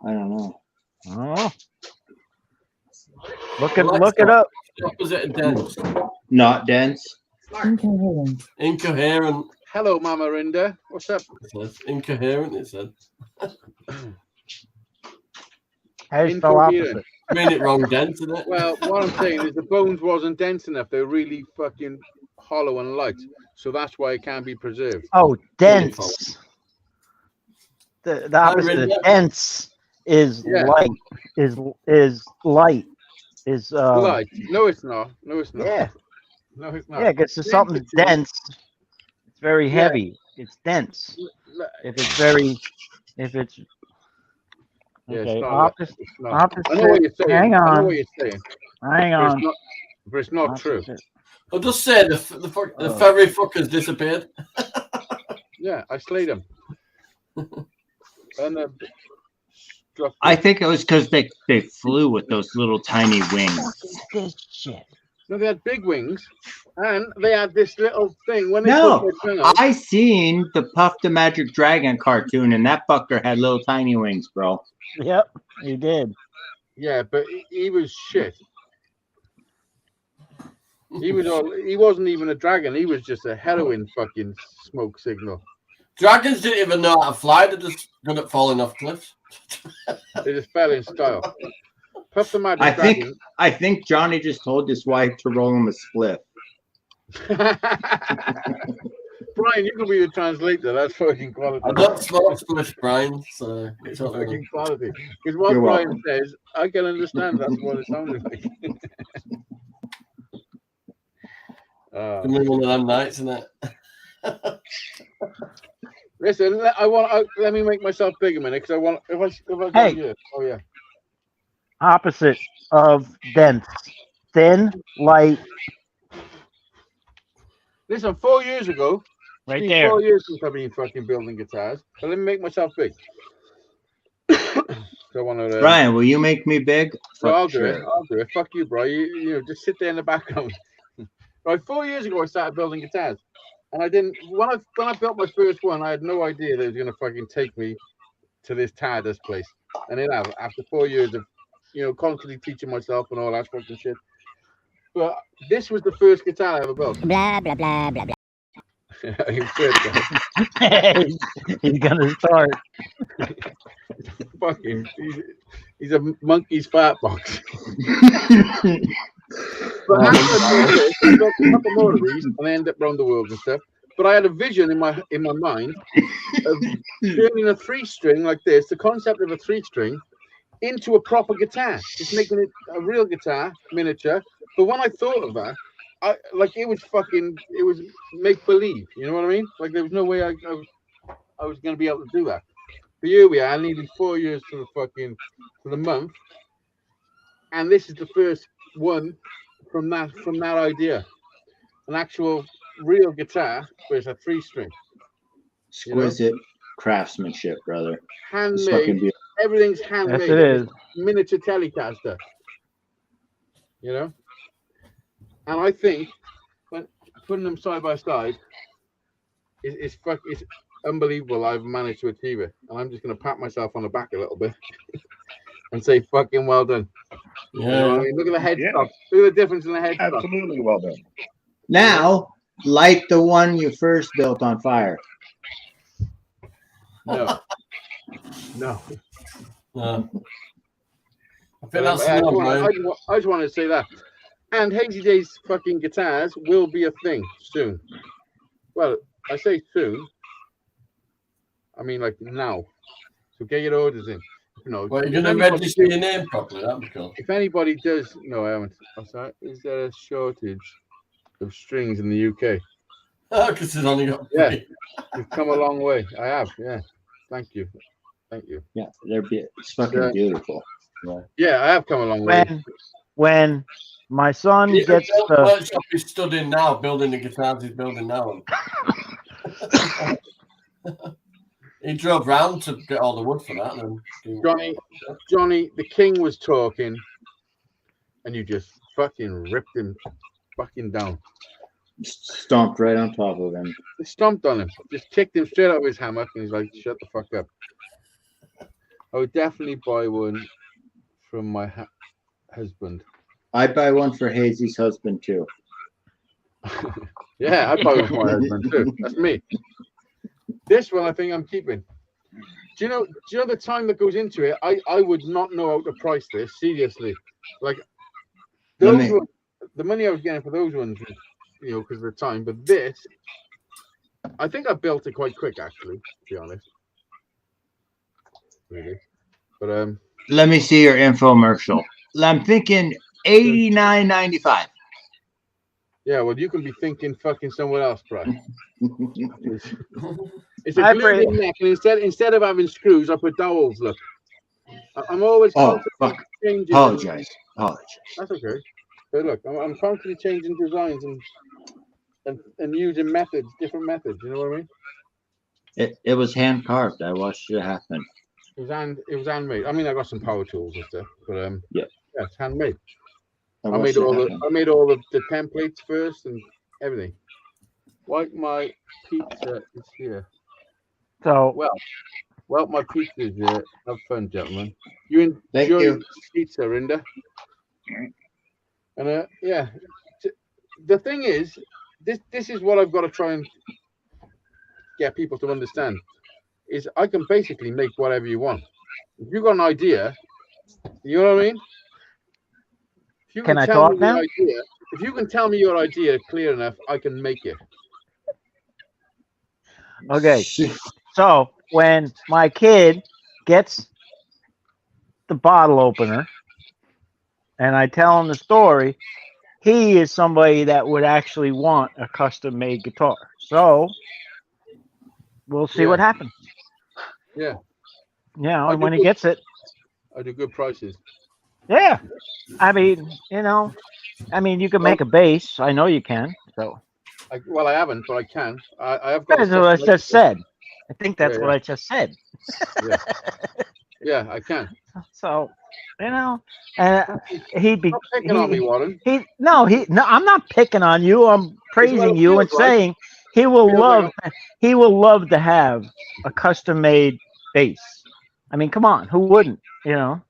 I don't know. Oh. Look it up. Opposite of dense. Not dense. Incoherent. Hello, Mama Rinda. What's up? It says. Incoherent, it said. How do you spell Incoherent. opposite? I mean it wrong, dense, isn't it? Well, what I'm saying is the bones wasn't dense enough. They're really fucking hollow and light. So that's why it can't be preserved. Oh, dense. The opposite of dense is light. Is light. Is light. No, it's not. No, it's not. Yeah. No, it's not. Yeah, because something's dense. It's very heavy. It's dense. If it's Yeah, okay. it's not. Opposite. It's not. Opposite. I know what you're saying. Hang I know on. what you're saying. Hang on. But it's not true. Opposite. I'll just say the furry fuckers disappeared. Yeah, I slayed him. And I think it was because they flew with those little tiny wings. This shit. no, they had big wings, and they had this little thing when they No, put their tongue out. I seen the Puff the Magic Dragon cartoon, and that fucker had little tiny wings, bro. Yep, he did. Yeah, but he was shit. He wasn't even a dragon. He was just a heroin fucking smoke signal. Dragons didn't even know how to fly. They're just good at falling off cliffs. They just fell in style. Puff the Magic Dragon. I think Johnny just told his wife to roll him a split. Brian, you can be the translator. That's fucking quality. I don't smoke splish, Brian, so it's not Fucking really. quality. Because what You're Brian welcome. says, I can understand. That's what it sounded like. It's gonna be one of them nights, isn't it? Listen, let me make myself big a minute because I want if I Hey. go here. Oh yeah. Opposite of dense. Thin, light. Listen, 4 years ago, Right it's been there. 4 years since I've been fucking building guitars. So let me make myself big. So I want to. Brian, will you make me big? So I'll do Sure. it. I'll do it. Fuck you, bro. You know, just sit there in the background. Right, 4 years ago, I started building guitars, and I didn't. When I built my first one, I had no idea that it was gonna fucking take me to this TARDIS place, and it has. After 4 years of constantly teaching myself and all that fucking shit. But this was the first guitar I ever built. Blah, blah, blah, blah, blah. You swear to God. He's gonna start. Fucking, he's a monkey's fat box. But after I built a couple more of these, and I ended up around the world and stuff. But I had a vision in my mind of turning a 3-string like this, the concept of a 3-string, into a proper guitar, just making it a real guitar, miniature. But when I thought of that, it was make believe. You know what I mean? Like there was no way I was going to be able to do that. But here we are, nearly 4 years to the month, and this is the first one from that idea, an actual real guitar, but it's a 3-string. Exquisite craftsmanship, brother. It's fucking Handmade. beautiful. Everything's handmade. Yes, it is. Miniature Telecaster. And I think when putting them side by side, it's unbelievable. I've managed to achieve it, and I'm just going to pat myself on the back a little bit and say, "Fucking well done." Yeah. You know what I mean? Look at the headstock. Yeah. Look at the difference in the headstock. Absolutely well done. Now, light the one you first built on fire. No. I But, think that's I enough, just man. wanted to say that. And Hazeydaze fucking guitars will be a thing soon. Well, I say soon. I mean, like now. So get your orders in. Well, you're going to register your name properly. That'd be cool. If anybody does, no, I haven't. I'm sorry. Is there a shortage of strings in the UK? Oh, because it's only got 3. Yeah, you've come a long way. I have. Yeah, thank you. Yeah, it's fucking beautiful. Yeah, I have come a long way. When my son He's gets the the workshop he's stood in now, building the guitars he's building now. He drove round to get all the wood for that. And Johnny, the king was talking, and you just fucking ripped him fucking down. Stomped right on top of him. Just stomped on him. Just kicked him straight out of his hammock, and he's like, "Shut the fuck up." I would definitely buy one from my husband. I'd buy one for Hazy's husband too. Yeah, I'd buy one for my husband too. That's me. This one I think I'm keeping. Do you know the time that goes into it? I would not know how to price this, seriously. Like those ones, the money I was getting for those ones was, because of the time. But this, I think I built it quite quick, actually, to be honest. Really. But let me see your infomercial. I'm thinking $89.95. Yeah, well, you can be thinking fucking somewhere else, bro. It's a glued neck, and instead of having screws, I put dowels. Look, I'm always fuck. Changing. Apologize. That's okay. But look, I'm constantly changing designs and using methods, different methods. You know what I mean? It was hand carved. I watched it happen. It was handmade. I mean, I got some power tools and stuff, but yeah, it's handmade. I made all the templates first and everything. Like my pizza is here. So well, my pizza is here. Have fun, gentlemen. You Thank enjoy you. pizza, Rinda. And yeah, the thing is, this is what I've got to try and get people to understand. Is I can basically make whatever you want. If you've got an idea, you know what I mean? If you Can I talk now? If you can tell me your idea clear enough, I can make it. Okay. So when my kid gets the bottle opener and I tell him the story, he is somebody that would actually want a custom made guitar. So we'll see what happens. Yeah. Yeah, and when he gets it. I do good prices. Yeah. I mean, you can make a bass. I know you can. So. I haven't, but I can. I have got. That's what I just said. I think that's what I just said. Yeah, I can. So, and he'd be Stop picking on me, Warren. No, I'm not picking on you. I'm praising you and saying he will love to have a custom made bass. I mean, come on, who wouldn't? Yeah.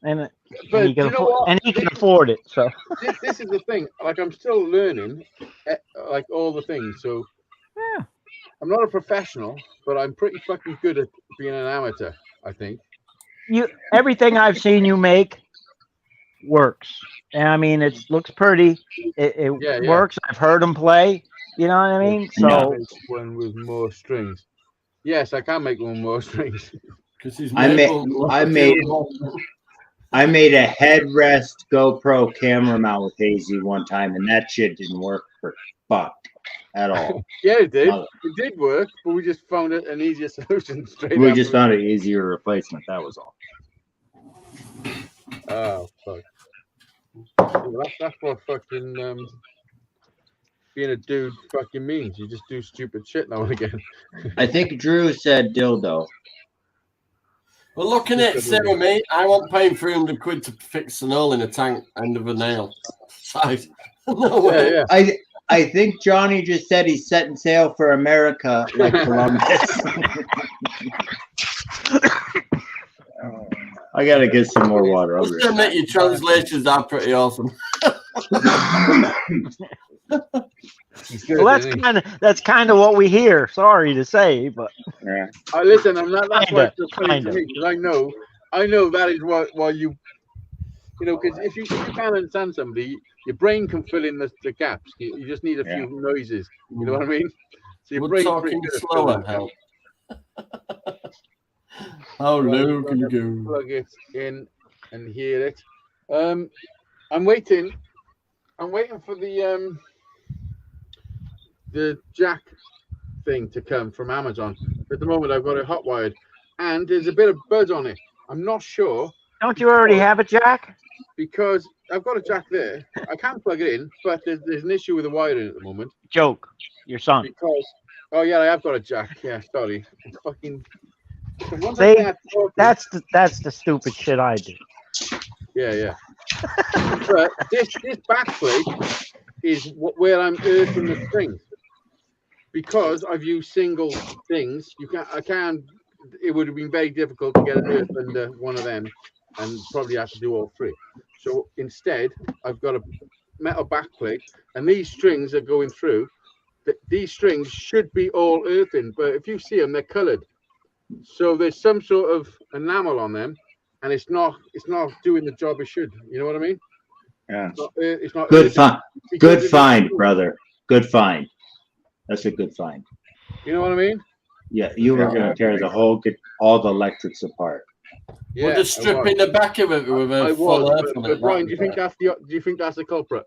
and But he can you know what? and he can afford it. So This is the thing. Like I'm still learning, like all the things. So yeah, I'm not a professional, but I'm pretty fucking good at being an amateur. I think. everything I've seen you make works, and I mean it looks pretty. It Yeah, yeah. works. I've heard him play. You know what I mean? So Make one with more strings. Yes, I can make one with more strings. Because he's I made a headrest GoPro camera mount with Hazy one time, and that shit didn't work for fuck at all. Yeah, it did. Mother. It did work, but we just found it an easier solution straight We after. just found an easier replacement. That was all. Oh fuck! Well, that's what fucking being a dude fucking means. You just do stupid shit now and again. I think Drew said dildo. Well, looking at Sarah, mate, I want paying £300 to fix an hole in a tank end of a nail. Side. No way. Yeah. I think Johnny just said he's setting sail for America like Columbus. I gotta get some more water. I'll still admit your translations are pretty awesome. well, that's kind of what we hear. Sorry to say, but yeah. Listen, I'm not. That's why it's so funny to me, because I know that is why you know, because if you can't understand somebody, your brain can fill in the gaps. You just need a few noises. You know what I mean? So your brain's pretty good at slower. How low can you go? Plug it in and hear it. I'm waiting for the jack thing to come from Amazon. At the moment, I've got it hot wired, and there's a bit of buzz on it. I'm not sure. Don't you already have a jack? Because I've got a jack there. I can plug it in, but there's an issue with the wiring at the moment. Joke, your son. Because I have got a jack. Yeah, sorry. Fucking. See, that's the stupid shit I do. Yeah. But this back plate is where I'm earthing the strings. Because I've used single things, it would have been very difficult to get an earth under one of them, and probably have to do all three. So instead, I've got a metal back plate, and these strings are going through. These strings should be all earthen, but if you see them, they're coloured. So there's some sort of enamel on them, and it's not doing the job it should. You know what I mean? Yeah. It's not good find. Good find, brother. Good find. That's a good find. You know what I mean? Yeah, you were going to tear all the electrics apart. Yeah, we're just stripping the back of it with a full earth on it. Brian, do you think that's the culprit?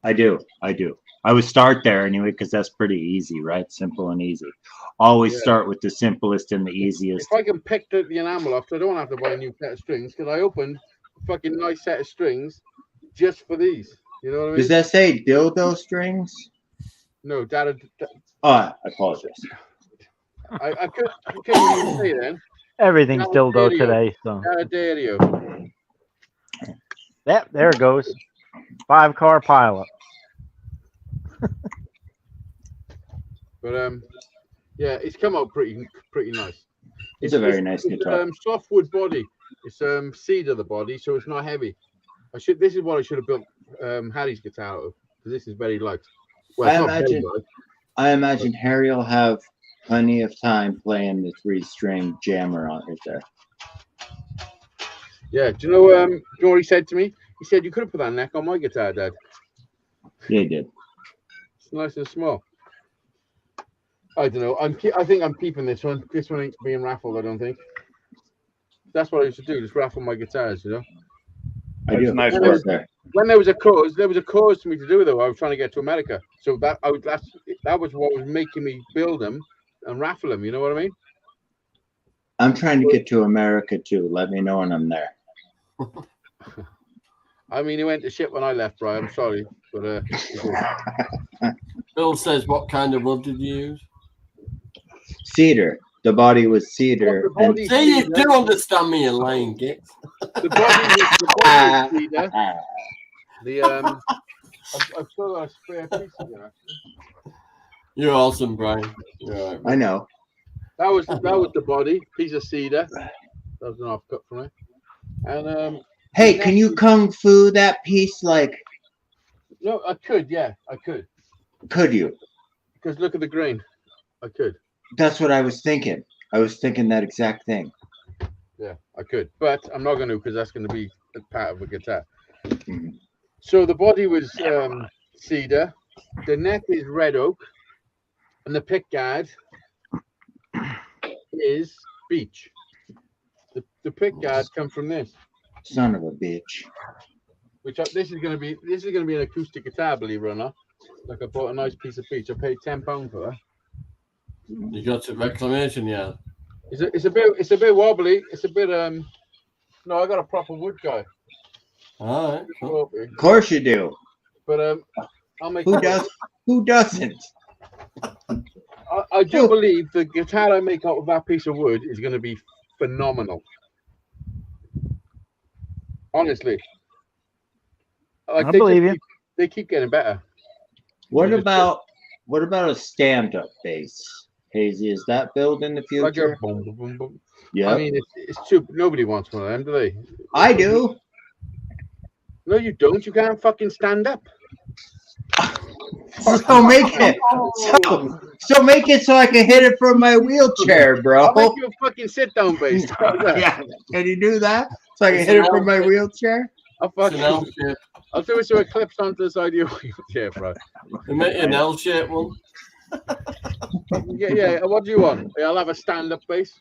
I do. I would start there anyway, because that's pretty easy, right? Simple and easy. Always start with the simplest and the easiest. If I can pick the enamel off, so I don't want to have to buy a new set of strings, because I opened a fucking nice set of strings just for these. You know what I mean? Does that say dildo strings? No, Dad. Oh, I apologize. I couldn't even say then. Everything's dildo today, so. Saterday. Yep, there it goes. 5-car pilot. But yeah, it's come out pretty nice. It's a very nice guitar. Softwood body. It's cedar the body, so it's not heavy. This is what I should have built Harry's guitar out of, because this is very light. Well, I imagine Harry will have plenty of time playing the 3-string jammer on right there. Yeah, do you know what he said to me? He said, "You could have put that neck on my guitar, Dad." Yeah, he did. It's nice and small. I don't know. I think I'm keeping this one. This one ain't being raffled, I don't think. That's what I used to do, just raffle my guitars, you know. I do. Nice work there. When there was a cause to me to do, though. I was trying to get to America, so that was what was making me build them and raffle them. You know what I mean? I'm trying to get to America too. Let me know when I'm there. I mean, he went to shit when I left, Brian. I'm sorry, but Bill says, "What kind of wood did you use?" Cedar. The body was cedar. See, you do understand me, you lying git. The body was cedar. I've still got a spare piece of it. You're awesome, Brian. You're right, I know. That was the body, piece of cedar. That was an half cut from it. And Hey, can you kung fu that piece? Like, No, I could. Yeah, I could. could you? Because look at the grain. I could. That's what I was thinking. I was thinking that exact thing. Yeah, I could. But I'm not going to because that's going to be a part of a guitar. Mhm. So the body was cedar. The neck is red oak. And the pick guard is beech. The pick guard come from this. Son of a bitch. This is going to be an acoustic guitar, believe it or not. Like I bought a nice piece of beech. I paid £10 for that. You got it reclamation, yeah. It's a bit wobbly. It's a bit No, I got a proper wood guy. All right. Cool. Of course you do. But I'll make. Who does? Who doesn't? I do believe the guitar I make out of that piece of wood is going to be phenomenal. Honestly, I believe you. They keep getting better. What about a stand-up bass? Hazy, is that built in the Like future? a boom, boom, boom, boom. Yeah, I mean, it's too. Nobody wants one of them, do they? I do. No, you don't. You can't fucking stand up. So make it. So make it so I can hit it from my wheelchair, bro. I'll make you a fucking sit down bass. Yeah, can you do that? So I can hit it from my wheelchair? I'll do it so it clips onto the side of your wheelchair, bro. You make an L-shaped one. Yeah. What do you want? Yeah, I'll have a stand-up bass.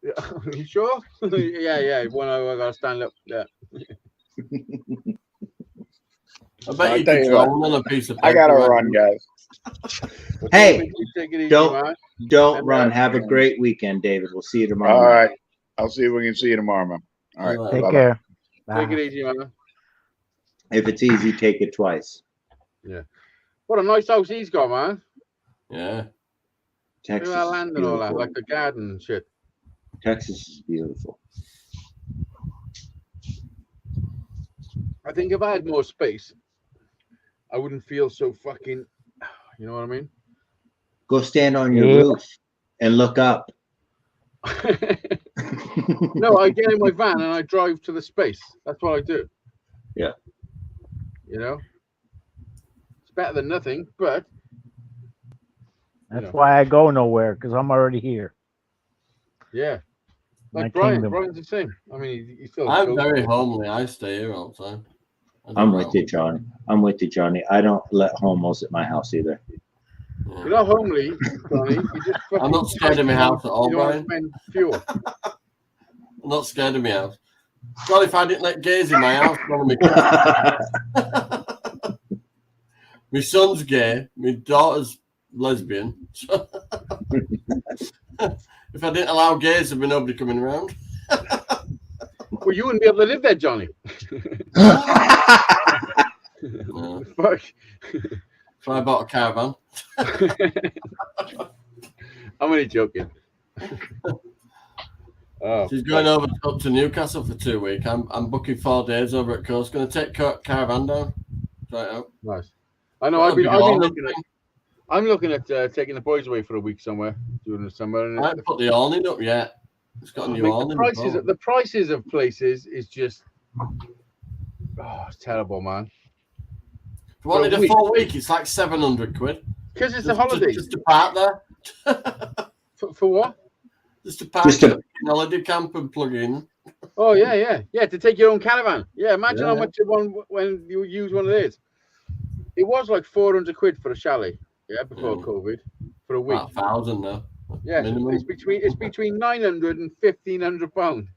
Yeah. You sure? yeah. When I got to stand up. Yeah. I bet you could draw one on a piece of paper. I gotta run, guys. Hey, take it easy, don't man. run. Have a great weekend, David. We'll see you tomorrow. All right. I'll see if we can see you tomorrow, man. All right. Take Bye-bye. care. Take Bye. it easy, man. If it's easy, take it twice. Yeah. What a nice house he's got, man. Yeah. Texas Look at that is land and all that, beautiful. like the garden and shit. Texas is beautiful. I think if I had more space, I wouldn't feel so fucking. You know what I mean? Go stand on your Yeah. roof and look up. No, I get in my van and I drive to the space. That's what I do. Yeah. You know, it's better than nothing, but That's know. why I go nowhere, because I'm already here. yeah. My Like Brian, kingdom. Brian's the same. I mean, he still. I'm goes- very homely. I stay here all the time. I'm with you, Johnny. I'm with you, Johnny. I don't let homos at my house either. You're not homely, Johnny. You just I'm not scared of my house at all, you don't want to Brian. spend fuel. I'm not scared of my house. Well, if I didn't let gays in my house, one of my kids. My son's gay. My daughter's lesbian. So if I didn't allow gays, there'd be nobody coming around. Well, you wouldn't be able to live there, Johnny. No. Fuck. So I bought a caravan. I'm only joking. Oh, She's going over up to Newcastle for 2 weeks. I'm booking 4 days over at coast. Going to take caravan down. Try it out. nice. I know. That'll I've been be all looking at. I'm looking at taking the boys away for a week somewhere during the summer. And I haven't put the awning up yet. It's got a new awning. the prices of places is just it's terrible, man. If you wanted for a a week. full week, it's like 700 quid. Because it's a holiday. Just to park there. For what? Just to park Just to- at the holiday camp and plug in. Oh yeah. To take your own caravan. Yeah, imagine how Yeah. much it won when you use one of these. It was like 400 quid for a chalet. Yeah, before COVID for a week. About 1,000 now. Yeah, minimum. it's between 900 and 1,500 pounds.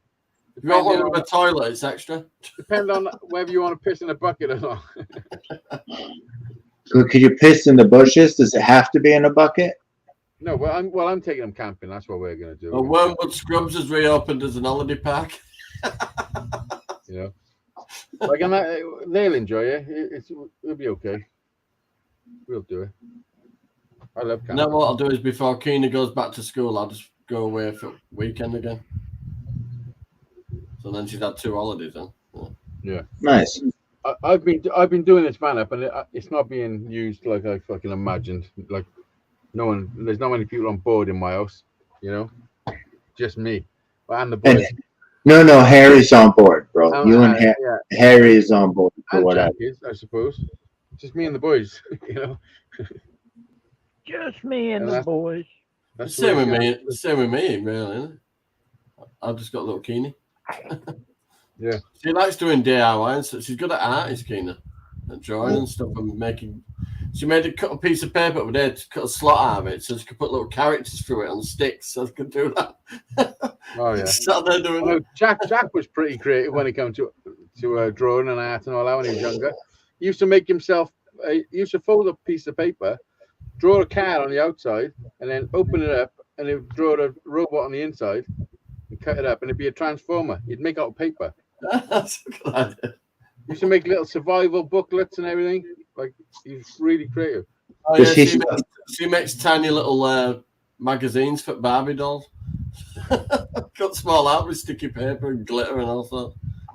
If you want one with a toilet, it's extra. Depend on whether you want to piss in a bucket or not. Could you piss in the bushes? Does it have to be in a bucket? No, I'm taking them camping. That's what we're gonna do. Well, Wormwood Scrubs has reopened as an holiday park. You know, like they'll enjoy it. It'll be okay. We'll do it. I love camping. Now what I'll do is before Keena goes back to school, I'll just go away for weekend again. So then she's had 2 holidays then. Yeah. Nice. I've been doing this van up, and it's not being used like I fucking imagined. Like there's not many people on board in my house. You know, just me and the boys. No, Harry's on board, bro. You and yeah, Harry is on board for and whatever. Jack is, I suppose. Just me and the boys, you know. Just me and And the that's- boys. That's Same the with way me. it goes. Same with me, really. Isn't it? I've just got a little Keeney. Yeah. She likes doing DIY, and so she's good at art, is Keena. At drawing and stuff and making. She made a cut a piece of paper with her to cut a slot out of it so she could put little characters through it on sticks so she could do that. Oh yeah. Sat there doing Well, it. Jack was pretty creative when it came to drawing and art and all that when he was younger. He used to make himself. He used to fold a piece of paper, draw a car on the outside, and then open it up, and he'd draw a robot on the inside, and cut it up, and it'd be a transformer. He'd make out of paper. That's a good idea. He used to make little survival booklets and everything. Like he's really creative. Oh, Does yeah, he- she makes tiny little magazines for Barbie dolls. Cut small out with sticky paper and glitter and all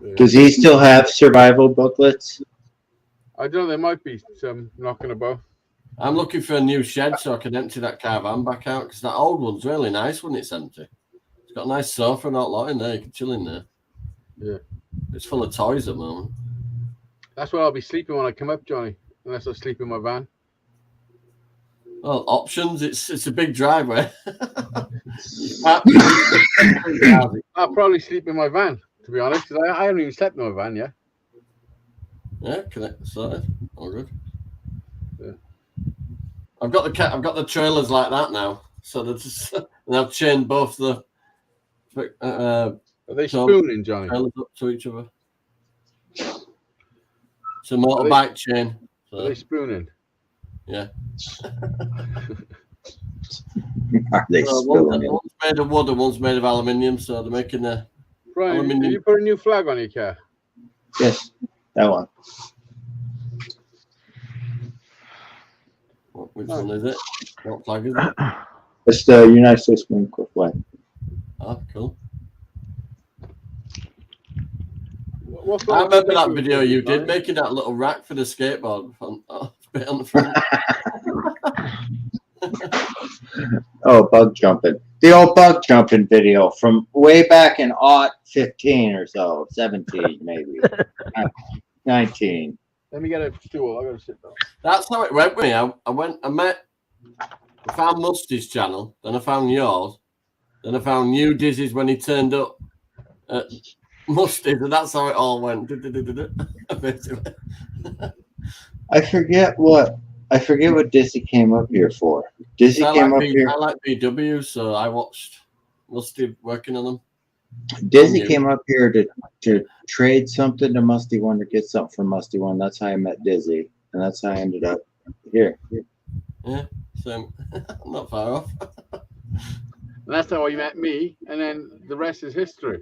that. Does he still have survival booklets? I don't know. There might be some knocking about. I'm looking for a new shed so I can empty that caravan back out because that old one's really nice when it's empty. It's got a nice sofa and all lot in there. You can chill in there. Yeah. It's full of toys at the moment. That's where I'll be sleeping when I come up, Johnny. Unless I sleep in my van. Well, options. It's a big driveway. I'll probably sleep in my van, to be honest, because I haven't even slept in my van yet. Yeah, connect sorted. All good. Yeah. I've got the trailers like that now, so they're just and I've chained both the Are they So- spooning, Johnny? trailers up to each other. It's a motorbike chain. Are So, they spooning? yeah. Are they So spilling it? one's made of wood and one's made of aluminium, so they're making a Brian, Aluminium. did you put a new flag on your car? Yes, that one. which one is it? What flag is it? It's the United States Marine Corps flag. Oh, cool. What I flag remember did that you video put, you did Brian? making that little rack for the skateboard on the front. Oh, bug jumping. The old bug jumping video from way back in 15 or so, 17 maybe, 19. Let me get a stool. I gotta sit down. That's how it went with me. I found Musty's channel, then I found yours, then I found New Dizzy's when he turned up at Musty's, and that's how it all went. Basically. I forget what Dizzy came up here for. Dizzy I came up like, here. I like BW, so I watched Musty working on them. Dizzy you. came up here to trade something to Musty One, to get something from Musty One. That's how I met Dizzy, and that's how I ended up here. Yeah, so I'm not far off. And that's how you met me, and then the rest is history.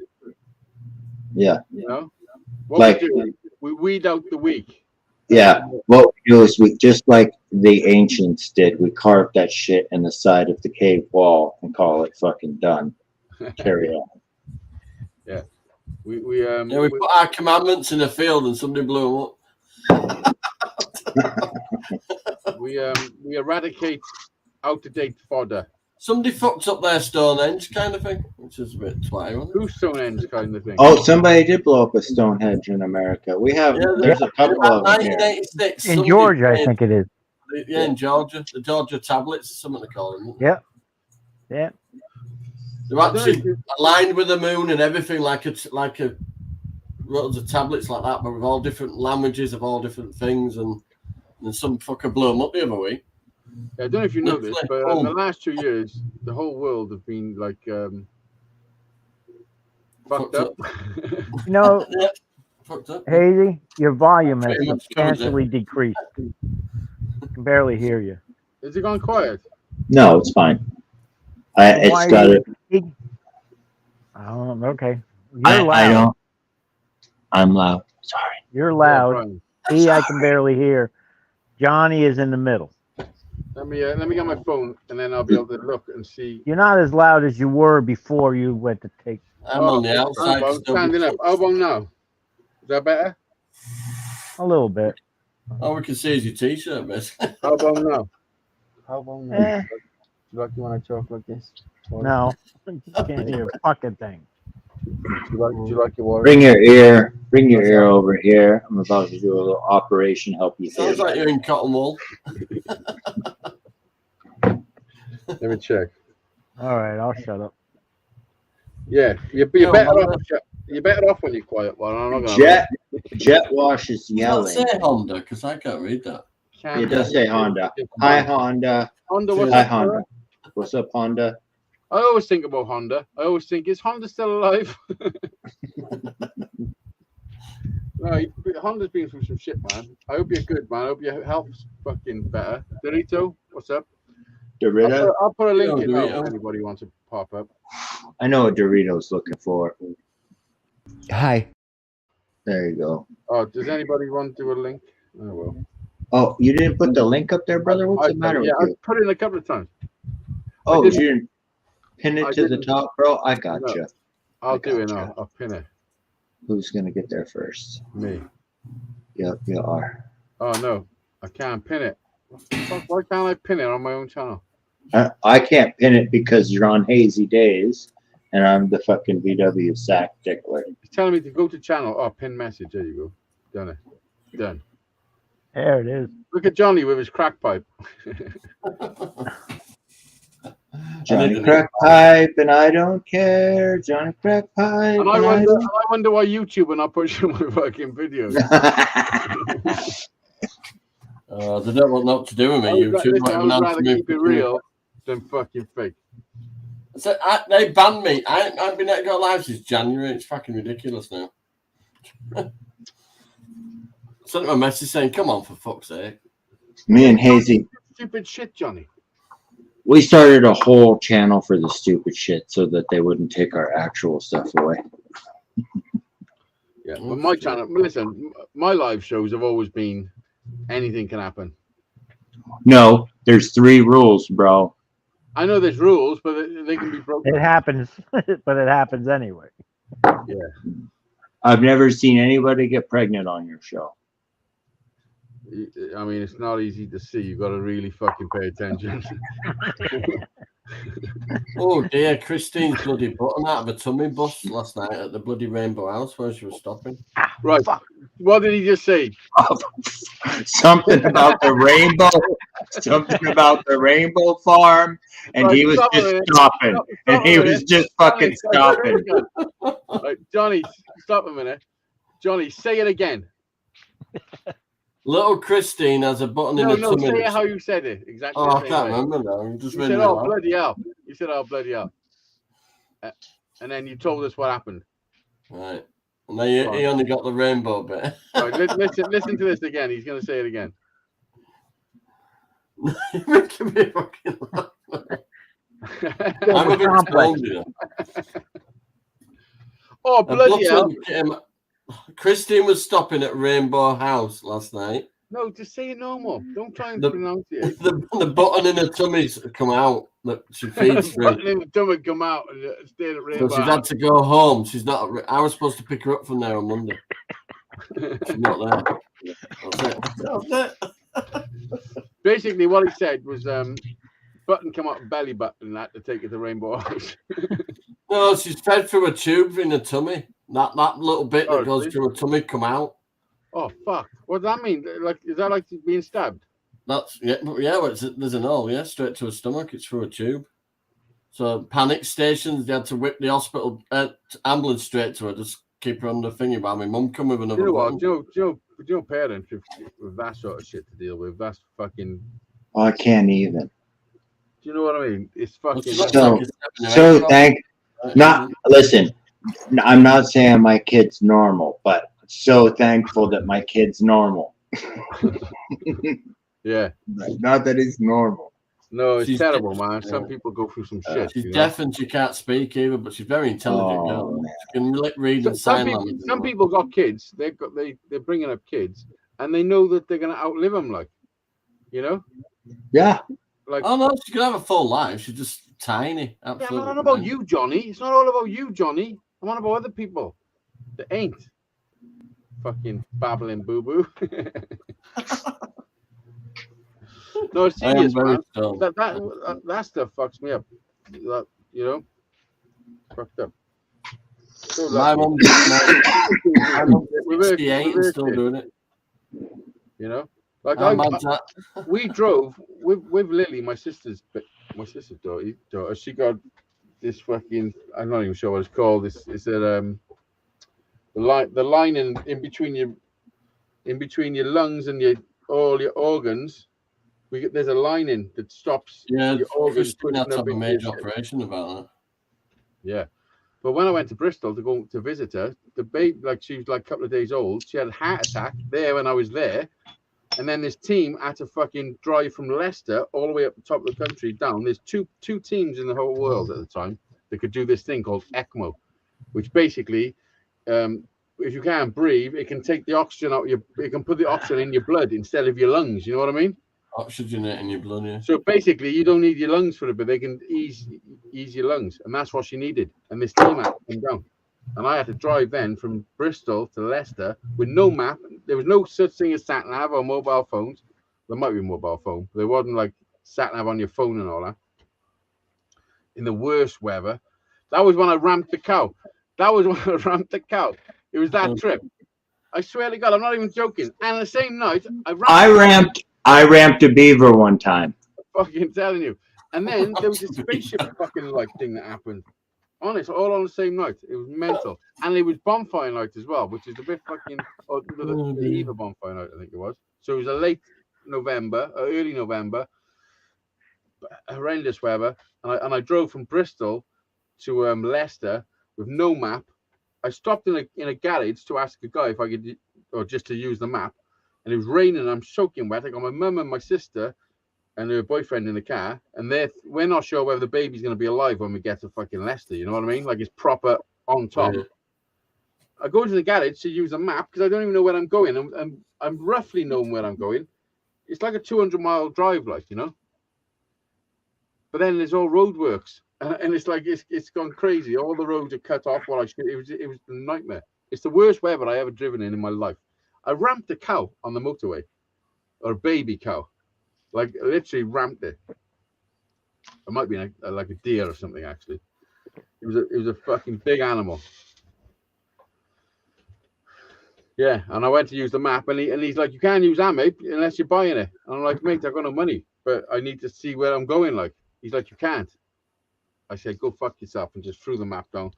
Yeah, You know, what Like- we do, we weed out the weak. yeah. What we do is we, just like the ancients did, we carved that shit in the side of the cave wall and call it fucking done. Carry on. We Yeah, we put our commandments in a field and somebody blew them up. we eradicate out of date fodder. Somebody fucked up their Stonehenge kind of thing, which is a bit twatty, wasn't it? Who's Stonehenge kind of thing? Oh, somebody did blow up a Stonehenge in America. We have. Yeah, There's a couple of them here. 1986. In somebody Georgia, I made- think it is. Yeah, in Georgia. The Georgia tablets, is something they call them. Yeah. Yeah. They're actually aligned with the moon and everything, like a loads of tablets like that, but with all different languages of all different things, and some fucker blew them up the other week. I don't know if you know this, but in the Oh. last 2 years, the whole world have been like fucked up. You know, Yeah, fucked up. Hazy, your volume has Pretty much covers it. substantially decreased. I can barely hear you. Is it gone quiet? No, it's fine. Why It's are got you- it. Okay. You're loud. I don't. I'm loud. Sorry. You're Yeah, loud. Brian. See, I can barely hear. Johnny is in the middle. Let me get my phone, and then I'll be able to look and see. You're not as loud as you were before you went to take. I'm on the outside. I'm standing up. How about now? Is that better? A little bit. All we can see is your t-shirt, basically. How about now? How about now? Eh, Like you want to talk like this? no, you can't hear a fucking thing. Do you like your water? Bring your ear over here. I'm about to do a little operation. Help you hear. Sounds like you're in cotton wool. Let me check. All right, I'll shut up. Yeah, you're better off. You're better off when you're quiet. Well, I'm not gonna. Jet Wash is Does that yelling. say Honda? Because I can't read that. It does say Honda. Hi, Honda. Honda, what's Hi, up, Honda. Honda? What's up, Honda? I always think about Honda. I always think, is Honda still alive? No, Honda's been through some shit, man. I hope you're good, man. I hope your health's fucking better. Dorito, what's up? Dorito? I'll put a link in Dorito. now if anybody wants to pop up. I know what Dorito's looking for. Hi. There you go. Oh, does anybody want to do a link? Oh, well. Oh, you didn't put the link up there, brother? What's the matter with I you? put it in a couple of times. Oh, you didn't- didn't pin it I to the didn't- top, bro? I got No. you. I'll do it gotcha. now. I'll pin it. Who's going to get there first? Me. Yep, you are. Oh, no. I can't pin it. Fuck, why can't I pin it on my own channel? I can't pin it because you're on Hazeydaze, and I'm the fucking VW sack tickler. It's telling me to go to channel. Oh, pin message. There you go. Done it. Done. There it is. Look at Johnny with his crack pipe. Johnny Crack Pipe, and I don't care. Johnny Crack Pipe. And I wonder why YouTube are not pushing my fucking videos. They don't want not to do with me, YouTube. I would rather keep it real than fucking fake. So, they banned me. I ain't been able to go live since January. It's fucking ridiculous now. Sent him a message saying, come on, for fuck's sake. Me and Hazy, Stupid shit, Johnny. we started a whole channel for the stupid shit so that they wouldn't take our actual stuff away. Yeah, but my channel, listen, my live shows have always been anything can happen. No, there's 3 rules, bro. I know there's rules, but they can be broken. It happens, but it happens anyway. Yeah. I've never seen anybody get pregnant on your show. I mean, it's not easy to see. You've got to really fucking pay attention. Oh dear, Christine's bloody button out of a tummy bus last night at the bloody Rainbow House where she was stopping. Right. What did he just say? Something about the rainbow, something about the rainbow farm, and Right, he was stop just it. stopping, Stop and he a was minute. just fucking Johnny, stopping. Right, Johnny, stop a minute. Johnny, say it again. Little Christine has a button in No, the no, tummy. say it how you said it. Exactly. Oh, the I same can't way. remember now. I'm just You reading said, it oh, out. bloody hell. You said, oh, bloody hell. And then you told us what happened. Right. And then he only got the rainbow bit. Right, listen to this again. He's going to say it again. You're making me fucking laugh. I'm a bit stoned, you know. Oh, And bloody hell. Christine was stopping at Rainbow House last night. No, just say it normal. Don't try and The- pronounce it. The button in her tummy's come out that she feeds through. Button in the tummy come out and stay at So Rainbow. she's had to go home. She's not. I was supposed to pick her up from there on Monday. She's not there. That's it. Basically, what he said was button come out belly button and had to take it to Rainbow House. No, she's fed through a tube in her tummy. That little bit that goes really? through her tummy come out. Oh, fuck. What does that mean? Like, is that like being stabbed? That's well, there's an hole, straight to her stomach. It's through a tube. So panic stations, they had to whip the hospital ambulance straight to her, just keep her on the thingy. But my mum come with another You know button. what? Joe parents with that sort of shit to deal with. That's fucking. Oh, I can't even. Do you know what I mean? It's fucking. Listen, I'm not saying my kid's normal, but so thankful that my kid's normal. Yeah. Not that he's normal. No, it's She's terrible, deaf, man. Some yeah. people go through some shit. She's you know? deaf and she can't speak either, but she's very intelligent. Girl. man. She can read and Some sign people, language. some people got kids. They're bringing up kids, and they know that they're gonna outlive them. Like, you know, Yeah. like. Oh no, she can have a full life. She's just tiny. Yeah, Absolutely. I'm not about tiny. you, Johnny. It's not all about you, Johnny. I'm on about other people that ain't fucking babbling boo boo. No, it's I am serious, very man. stoned. That stuff fucks me up. That, you know, fucked up. So My lucky. mum's We're 68 and still doing it. You know, like we drove with Lily, my sister's daughter. She got this fucking, I'm not even sure what it's called. It's the line in between your lungs and all your organs. There's a lining that stops your organs pushing up have a into major your operation about that. Yeah. But when I went to Bristol to go to visit her, the baby, like she was like a couple of days old, she had a heart attack there when I was there. And then this team had to fucking drive from Leicester all the way up the top of the country down. There's two teams in the whole world at the time that could do this thing called ECMO, which basically, if you can't breathe, it can take the oxygen out it can put the oxygen in your blood instead of your lungs. You know what I mean? Oxygenate in your blood, yeah. So basically, you don't need your lungs for it, but they can ease your lungs, and that's what she needed. And this team had to come down, and I had to drive then from Bristol to Leicester with no map. There was no such thing as sat nav or mobile phones. There might be a mobile phone, but there wasn't like sat nav on your phone and all that. In the worst weather, that was when I ramped the cow. It was that trip. I swear to God, I'm not even joking. And the same night, I ramped a beaver one time. I'm fucking telling you. And then there was this spaceship fucking like thing that happened. Honest, all on the same night. It was mental. And it was bonfire night as well, which is a bit fucking the eve of bonfire night, I think it was. So it was a late November, early November, horrendous weather. And I drove from Bristol to Leicester with no map. I stopped in a garage to ask a guy if I could, or just to use the map. And it was raining and I'm soaking wet. I got my mum and my sister and her boyfriend in the car. And we're not sure whether the baby's going to be alive when we get to fucking Leicester. You know what I mean? Like it's proper on top. Yeah. I go into the garage to use a map because I don't even know where I'm going. I'm roughly knowing where I'm going. It's like a 200-mile drive, like, you know. But then there's all roadworks. And it's like, it's gone crazy. All the roads are cut off. It was a nightmare. It's the worst weather I ever driven in my life. I ramped a cow on the motorway, or a baby cow, like literally ramped it. It might be like a deer or something. Actually, it was a fucking big animal. Yeah, and I went to use the map, and he's like, "You can't use that, mate, unless you're buying it." And I'm like, "Mate, I've got no money, but I need to see where I'm going." Like, he's like, "You can't." I said, "Go fuck yourself," and just threw the map down,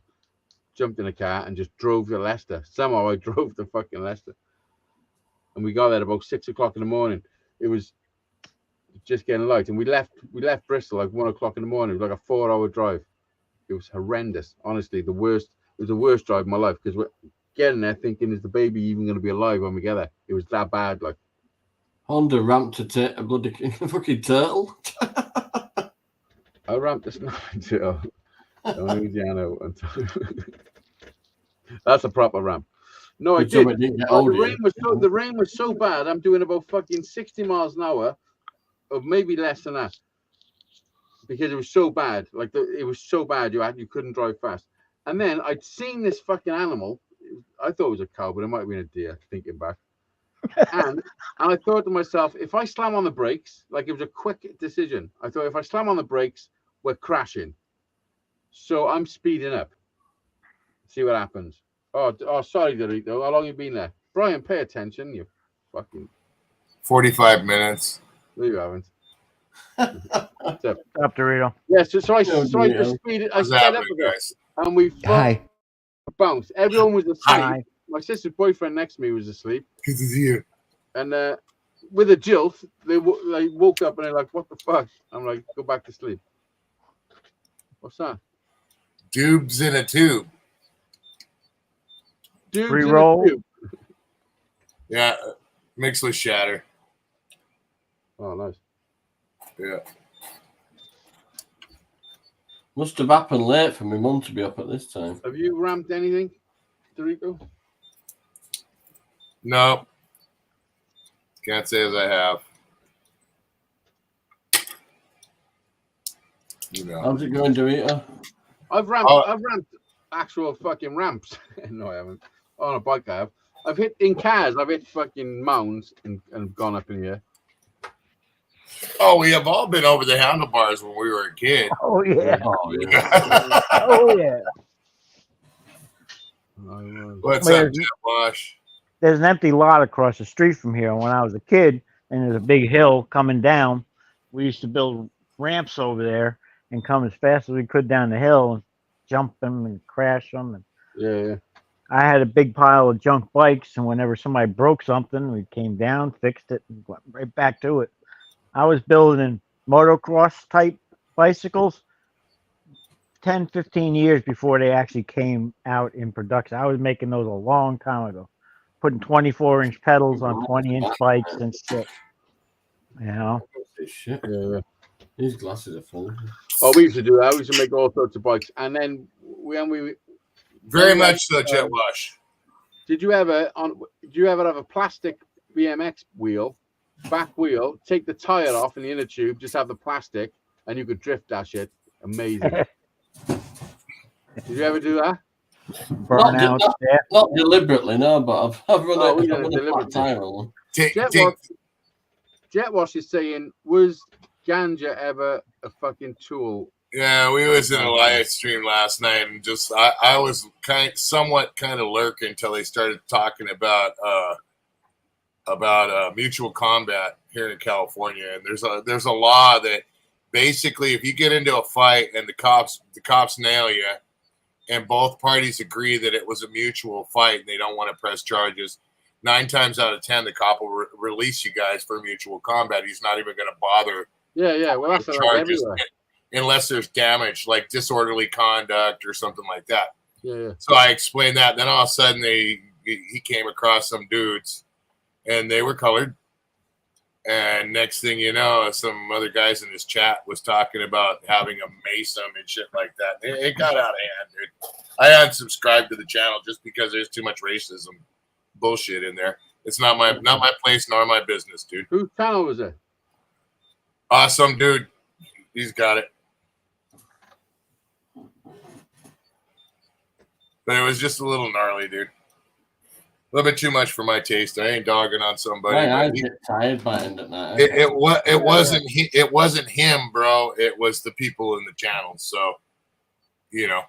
jumped in a car, and just drove to Leicester. Somehow I drove to fucking Leicester. And we got there about 6 o'clock in the morning. It was just getting light, and we left Bristol like 1 o'clock in the morning. It was like a 4-hour drive. It was horrendous. Honestly, it was the worst drive of my life because we're getting there thinking, is the baby even going to be alive when we get there? It was that bad. Like Honda ramped a bloody fucking turtle. I ramped a snapping turtle. That's a proper ramp. No, I did. The rain was so bad. I'm doing about fucking 60 miles an hour, or maybe less than that, because it was so bad. Like it was so bad, you couldn't drive fast. And then I'd seen this fucking animal. I thought it was a cow, but it might have been a deer. Thinking back, and I thought to myself, if I slam on the brakes, like it was a quick decision. I thought if I slam on the brakes, we're crashing. So I'm speeding up. See what happens. Oh, sorry, Dorito. How long you been there? Brian, pay attention. You fucking 45 minutes. No, you haven't. Stop, Dorito. Yeah, so I just speeded. I sped up a bit, and we bounced. Everyone was asleep. Hi. My sister's boyfriend next to me was asleep. Because it's you. And with a jilt, they woke up and they're like, "What the fuck?" I'm like, "Go back to sleep." What's that? Dubes in a tube. Re-roll. Yeah, mixed with shatter. Oh, nice. Yeah. Must have happened late for my mum to be up at this time. Have you ramped anything, Dorico? No. Can't say as I have. You know. How's it going, Dorito? I've ramped actual fucking ramps. No, I haven't. On a bike, I have. I've hit in cars. I've hit fucking mounds and gone up in here. Oh, we have all been over the handlebars when we were a kid. Oh yeah. Oh yeah. Oh yeah. What's Well, up, Jet Wash? There's an empty lot across the street from here. When I was a kid, and there's a big hill coming down, we used to build ramps over there and come as fast as we could down the hill and jump them and crash them. And Yeah. I had a big pile of junk bikes, and whenever somebody broke something, we came down, fixed it, and went right back to it. I was building motocross type bicycles 10, 15 years before they actually came out in production. I was making those a long time ago, putting 24-inch pedals on 20-inch bikes and shit. You know? Shit. Yeah. These glasses are full. Oh, we used to do that. We used to make all sorts of bikes. And then when we Very much so, Jet Wash. did you ever have a plastic BMX wheel, back wheel, take the tire off in the inner tube, just have the plastic, and you could drift that shit? Amazing. Did you ever do that? Burnout. Not deliberately, no, but I've run we a did it flat tire on one. Jet Wash is saying, was ganja ever a fucking tool? Yeah, we was in a live stream last night, and just I was somewhat lurking until they started talking about mutual combat here in California. And there's a law that basically, if you get into a fight and the cops nail you, and both parties agree that it was a mutual fight and they don't want to press charges, 9 times out of 10 the cop will release you guys for mutual combat. He's not even going to bother. Yeah. Well, that's like everywhere. Unless there's damage, like disorderly conduct or something like that. Yeah. So I explained that. Then all of a sudden, he came across some dudes, and they were colored. And next thing you know, some other guys in his chat was talking about having a mace and shit like that. It got out of hand, dude. I unsubscribed to the channel just because there's too much racism bullshit in there. It's not my place nor my business, dude. Whose channel was it? Some dude. He's got it. But it was just a little gnarly, dude. A little bit too much for my taste. I ain't dogging on somebody. I get tired by end at night. It wasn't him, bro. It was the people in the channel. So, you know.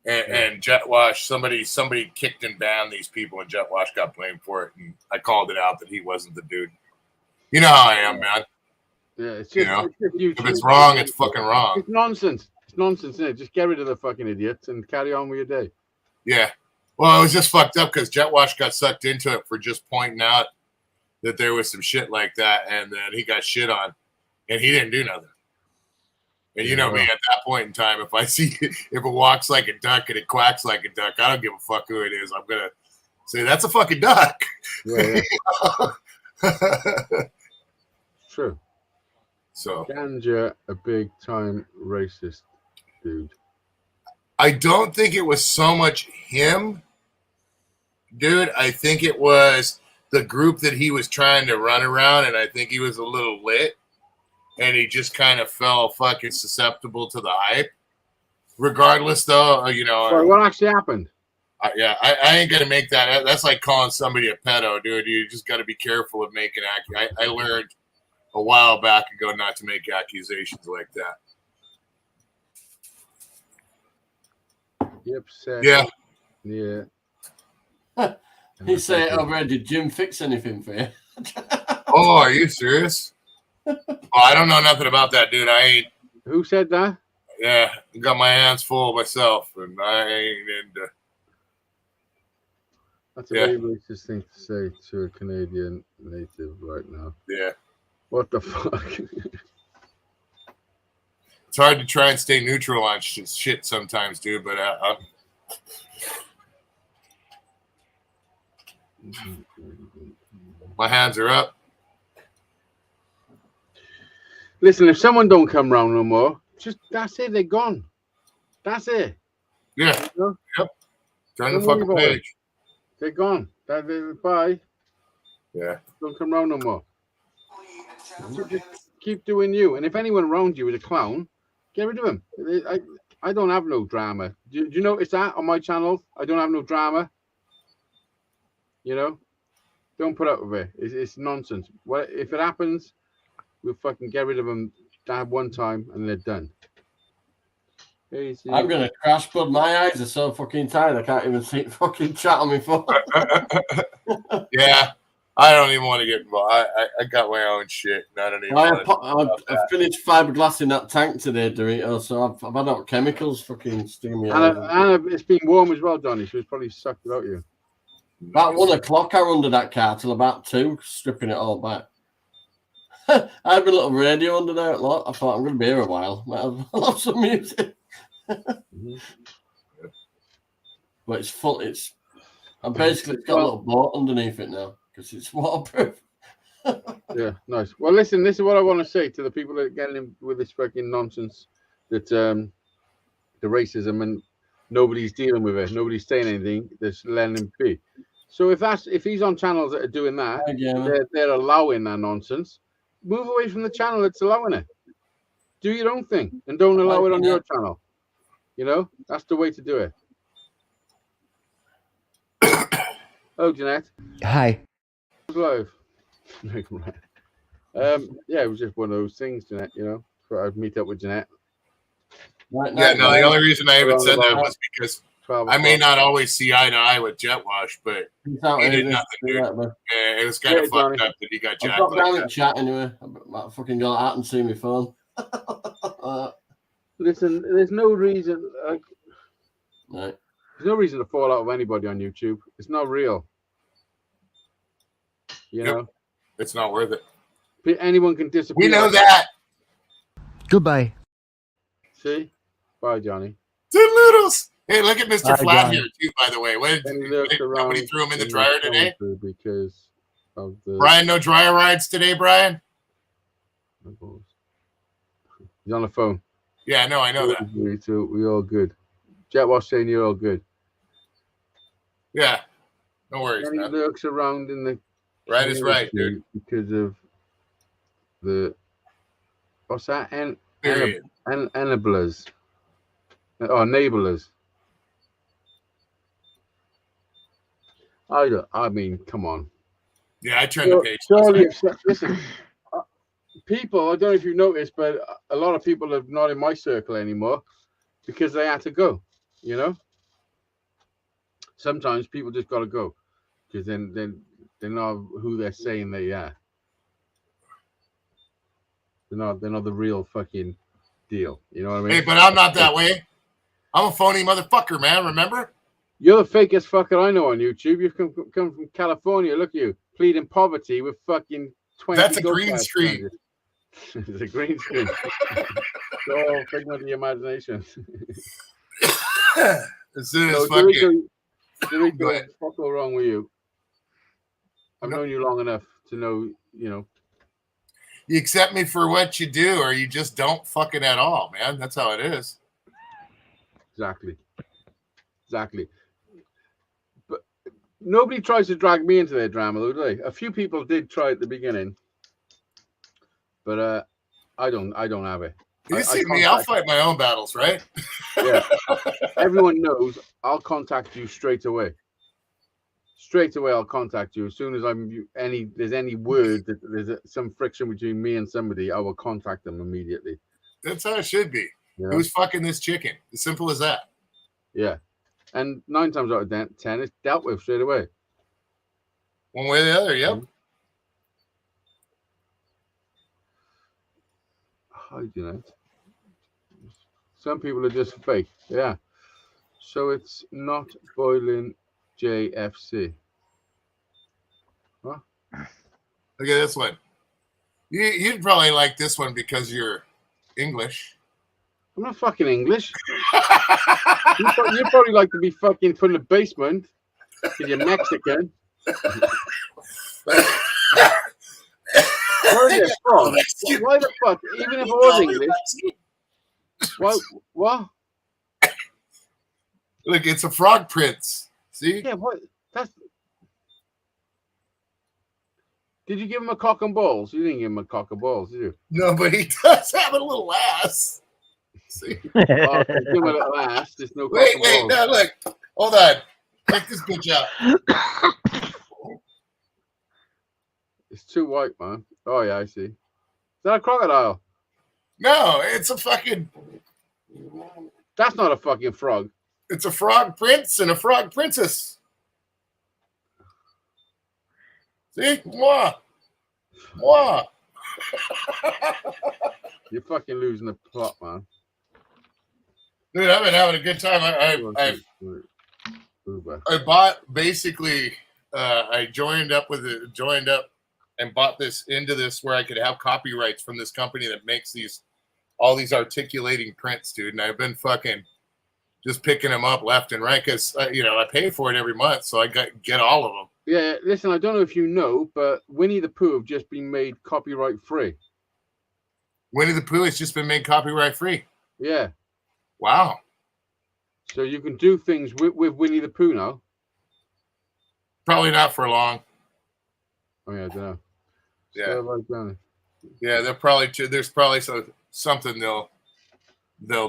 And Jet Wash, somebody kicked and banned these people, and Jet Wash got blamed for it. And I called it out that he wasn't the dude. You know how I am, man. Yeah, it's just, you know, if it's wrong, it's fucking wrong. It's nonsense. It's nonsense, isn't it? Just get rid of the fucking idiots and carry on with your day. Yeah. Well, it was just fucked up because Jet Wash got sucked into it for just pointing out that there was some shit like that, and then he got shit on, and he didn't do nothing. And you know me, at that point in time, if I see if it walks like a duck and it quacks like a duck, I don't give a fuck who it is. I'm gonna say that's a fucking duck. Yeah. True. So Ganja, a big time racist dude. I don't think it was so much him, dude. I think it was the group that he was trying to run around, and I think he was a little lit, and he just kind of fell fucking susceptible to the hype. Regardless, though, you know. Sorry, what actually happened? I ain't gonna make that. That's like calling somebody a pedo, dude. You just got to be careful of making. I learned a while back ago not to make accusations like that. Yep. Yeah. He said, "Oh, man, did Jim fix anything for you?" Oh, are you serious? Oh, I don't know nothing about that, dude. I ain't. Who said that? Yeah, I got my hands full myself, and I ain't into. That's a very racist thing to say to a Canadian native right now. Yeah. What the fuck? It's hard to try and stay neutral on shit sometimes, dude, but my hands are up. Listen, if someone don't come round no more, just that's it. They're gone. That's it. Yeah. You know? Yep. Turn the fucking page. They're gone. Bye. Yeah. Don't come round no more. Just keep doing you. And if anyone around you is a clown, get rid of him. I don't have no drama. Do you notice that on my channel? I don't have no drama. You know? Don't put up with it. It's nonsense. Well, if it happens, we'll fucking get rid of them that one time and they're done. Hazy. I'm gonna crash, but my eyes are so fucking tired I can't even see fucking chat on my phone. Yeah, I don't even want to get involved. I got my own shit. And I don't even want to. I've finished fiberglass in that tank today, Dorito, so I've had out chemicals fucking stinging me out. And it's been warm as well, Johnny, so it's probably sucked it out you. About 1 o'clock I were under that car till about 2, stripping it all back. I had my little radio under there a lot. I thought I'm going to be here a while. Might have love some music. But it's full. It's basically got a little boat underneath it now because it's waterproof. Yeah, nice. Well, listen, this is what I want to say to the people that are getting in with this fucking nonsense that the racism and nobody's dealing with it, nobody's saying anything, just letting him be. So if he's on channels that are doing that, they're allowing that nonsense. Move away from the channel that's allowing it. Do your own thing and don't allow it on your channel. You know, that's the way to do it. Oh, Jeanette. Hi. Live. Yeah, it was just one of those things, Jeanette. You know, thought I'd meet up with Jeanette. Yeah, no, the only reason I even said that was because I may not always see eye to eye with Jet Wash, but he did nothing, dude. It was kind of fucked up that he got jacked. I've got down at chat anyway. I fucking got out and see my phone. Listen, there's no reason. Right. There's no reason to fall out with anybody on YouTube. It's not real. You know, it's not worth it. Anyone can disappear. We know that. Goodbye. See? Bye, Johnny. Toodaloodles. Hey, look at Mr. Hi, Flat Johnny. here, too, by the way. Nobody threw him in the dryer today? Because of the... Brian, no dryer rides today, Brian? He's on the phone. Yeah, no, I know that. We're all good. Jet Wash saying you're all good. Yeah. No worries, and he man. lurks around in the... Right is right, dude. Because of the... What's that? Period. Enablers. Oh, enablers. I mean, come on. Yeah, I turned the page. Surely, listen, people, I don't know if you've noticed, but a lot of people are not in my circle anymore because they had to go, you know? Sometimes people just got to go because then they're not who they're saying they are. They're not the real fucking deal. You know what I mean? Hey, but I'm not that way. I'm a phony motherfucker, man. Remember? You're the fakest fucker I know on YouTube. You come from California. Look at you, pleading poverty with fucking 20. That's a green screen. It's a green screen. It's all figment of the imagination. As soon as fucking... Dorico, what's all wrong with you? I've known you long enough to know, you know. You accept me for what you do, or you just don't fucking at all, man. That's how it is. Exactly. But nobody tries to drag me into their drama, though, do they? A few people did try at the beginning, but I don't have it. You see me, I'll fight my own battles, right? Yeah. Everyone knows I'll contact you straight away. Straight away, I'll contact you as soon as there's any word that there's some friction between me and somebody. I will contact them immediately. That's how it should be. Yeah. Who's fucking this chicken? As simple as that. Yeah, and 9 times out of 10, it's dealt with straight away. One way or the other. Yep. How do you know? Some people are just fake. Yeah. So it's not boiling JFC. Huh? Look at this one. You'd probably like this one because you're English. I'm not fucking English. you probably like to be fucking put in the basement because you're Mexican. Where is it from? Why the fuck? Even if it was English. What? Look, it's a frog prince. See? Yeah, what? Did you give him a cock and balls? You didn't give him a cock and balls, did you? No, but he does have a little ass. See? Oh, give him a little ass. There's no wait, balls. no, look. Hold on. Check this bitch out. It's too white, man. Oh, yeah, I see. Is that a crocodile? No, it's a fucking... That's not a fucking frog. It's a frog prince and a frog princess. See? Mwah. Mwah. You're fucking losing the plot, man. Dude, I've been having a good time. I bought basically. I joined up and bought this into this where I could have copyrights from this company that makes all these articulating prints, dude. And I've been fucking just picking them up left and right because I pay for it every month, so I get all of them. Yeah, listen, I don't know if you know, but Winnie the Pooh have just been made copyright free. Winnie the Pooh has just been made copyright free. Yeah. Wow. So you can do things with Winnie the Pooh now. Probably not for long. Oh yeah, I don't know. Yeah. So, yeah, there's probably something they'll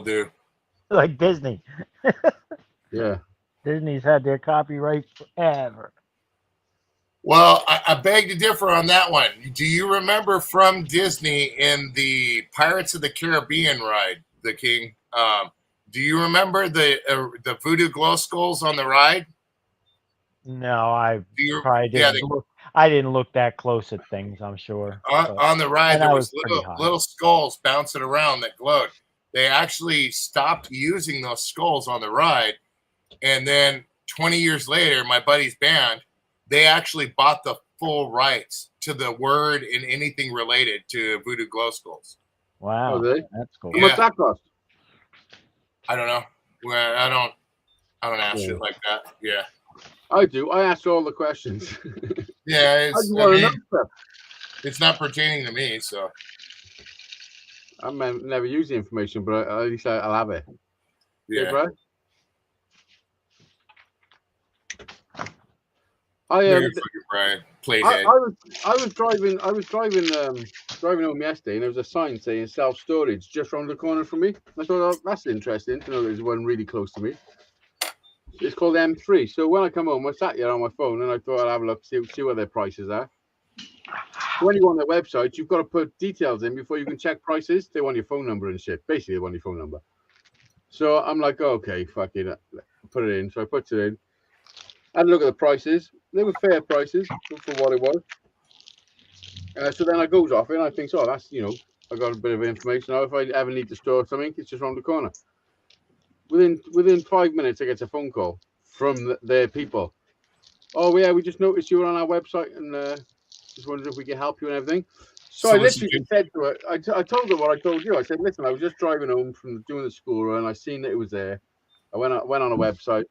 do. Like Disney. Yeah. Disney's had their copyright forever. Well, I beg to differ on that one. Do you remember from Disney in the Pirates of the Caribbean ride, the King? Do you remember the voodoo glow skulls on the ride? No, I probably didn't. I didn't look that close at things, I'm sure. On the ride, there was little skulls bouncing around that glowed. They actually stopped using those skulls on the ride. And then 20 years later, my buddy's band, they actually bought the full rights to the word and anything related to voodoo glow skulls. Wow. Oh, really? That's cool. How much that cost? I don't know. Well, I don't ask shit like that. Yeah. I do. I ask all the questions. Yeah, it's not pertaining to me, so. I may never use the information, but at least I'll have it. Yeah. Okay, bro? Brian. I was driving home yesterday, and there was a sign saying self-storage just around the corner from me. I thought, oh, that's interesting to know there's one really close to me. It's called M3. So when I come home, I sat here on my phone, and I thought I'd have a look, see what their prices are. When you go on their website, you've got to put details in before you can check prices. They want your phone number and shit. Basically, they want your phone number. So I'm like, oh, okay, fuck it, put it in. So I put it in. I had a look at the prices. They were fair prices for what it was. So then I goes off it, and I think, so that's, I got a bit of information. Now, if I ever need to store something, it's just around the corner. Within 5 minutes, I get a phone call from their people. Oh, yeah, we just noticed you were on our website, and just wondering if we can help you and everything. So I literally said to her, I told her what I told you. I said, listen, I was just driving home from doing the school run. I seen that it was there. I went on a website,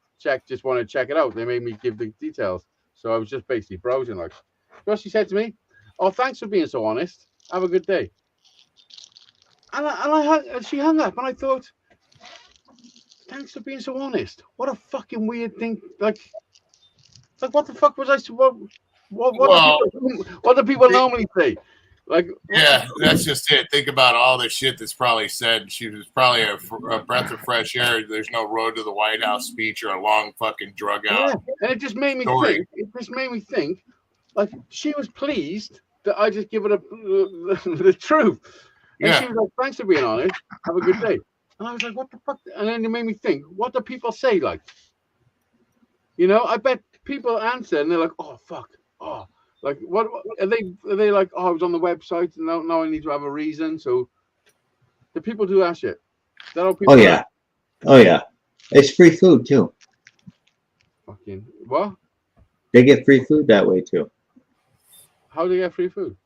just wanted to check it out. They made me give the details. So I was just basically browsing. Like, what she said to me, oh, thanks for being so honest. Have a good day. And she hung up, and I thought, thanks for being so honest. What a fucking weird thing. Like what the fuck was I? What do people normally say? Like, yeah, that's just it. Think about all the shit that's probably said. She was probably a breath of fresh air. There's no road to the White House speech or a long fucking drug out. Yeah, and it just made me think. It just made me think. Like, she was pleased that I just give her the truth. And she was like, thanks for being honest. Have a good day. And I was like, what the fuck? And then it made me think, what do people say? Like, I bet people answer and they're like, oh, fuck. Oh, like, what are they like? Oh, I was on the website and now I need to have a reason. So the people do that shit. Oh, yeah. Oh, yeah. It's free food, too. Fucking what? They get free food that way, too. How do they get free food?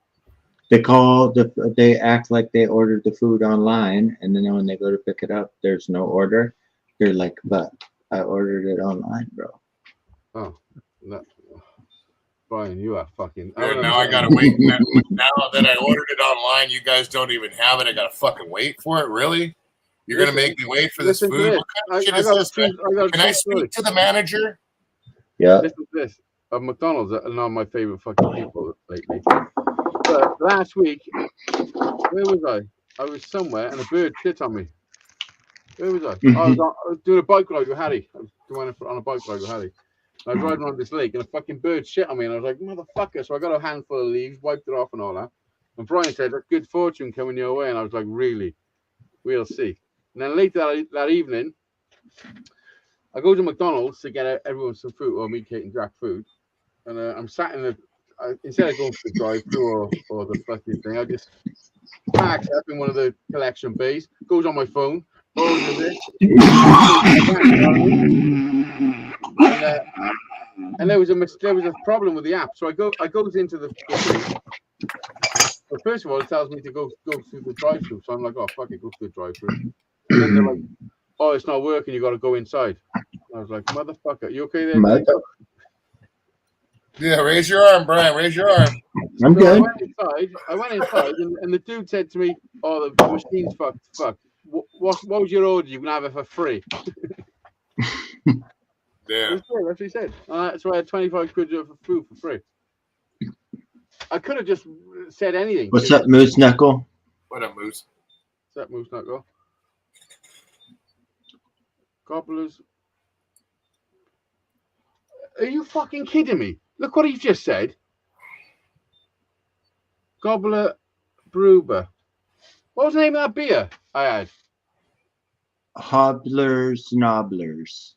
They act like they ordered the food online, and then when they go to pick it up, there's no order. They're like, but I ordered it online, bro. Oh, no. Brian, you are fucking. Now I gotta wait. Now that I ordered it online, you guys don't even have it. I gotta fucking wait for it. Really? You're gonna make me wait for this food? What kind of shit is this? Can I speak to the manager? Yeah. Listen to this. McDonald's are not my favorite fucking people lately. But last week, where was I? I was somewhere and a bird shit on me. Where was I? I was doing a bike ride with Harry. I was doing on a bike ride with Harry. I was riding around this lake and a fucking bird shit on me, and I was like, motherfucker. So I got a handful of leaves, wiped it off and all that. And Brian said, good fortune coming your way. And I was like, really? We'll see. And then later that evening, I go to McDonald's to get everyone some food, or me, Kate, and Jack food, and I'm sat in the. Instead of going to the drive-through or the fucking thing, I just parks up in one of the collection bays. Goes on my phone. Orders it. And there was a problem with the app. So I goes into the thing. Well, first of all, it tells me to go through the drive-through. So I'm like, oh fuck it, go through the drive-through. And then they're like, oh, it's not working. You got to go inside. I was like, motherfucker, you okay there? Yeah, raise your arm, Brian. Raise your arm. I'm good. I went inside, and the dude said to me, "Oh, the machine's fucked. What was your order? You can have it for free." Yeah, that's what he said. So I had 25 quid of food for free. I could have just said anything. What's up, Moose Knuckle? What up, Moose? What's up, Moose Knuckle? Gobblers. Are you fucking kidding me? Look what he just said. Gobbler Brewer. What was the name of that beer I had? Hobblers Nobblers.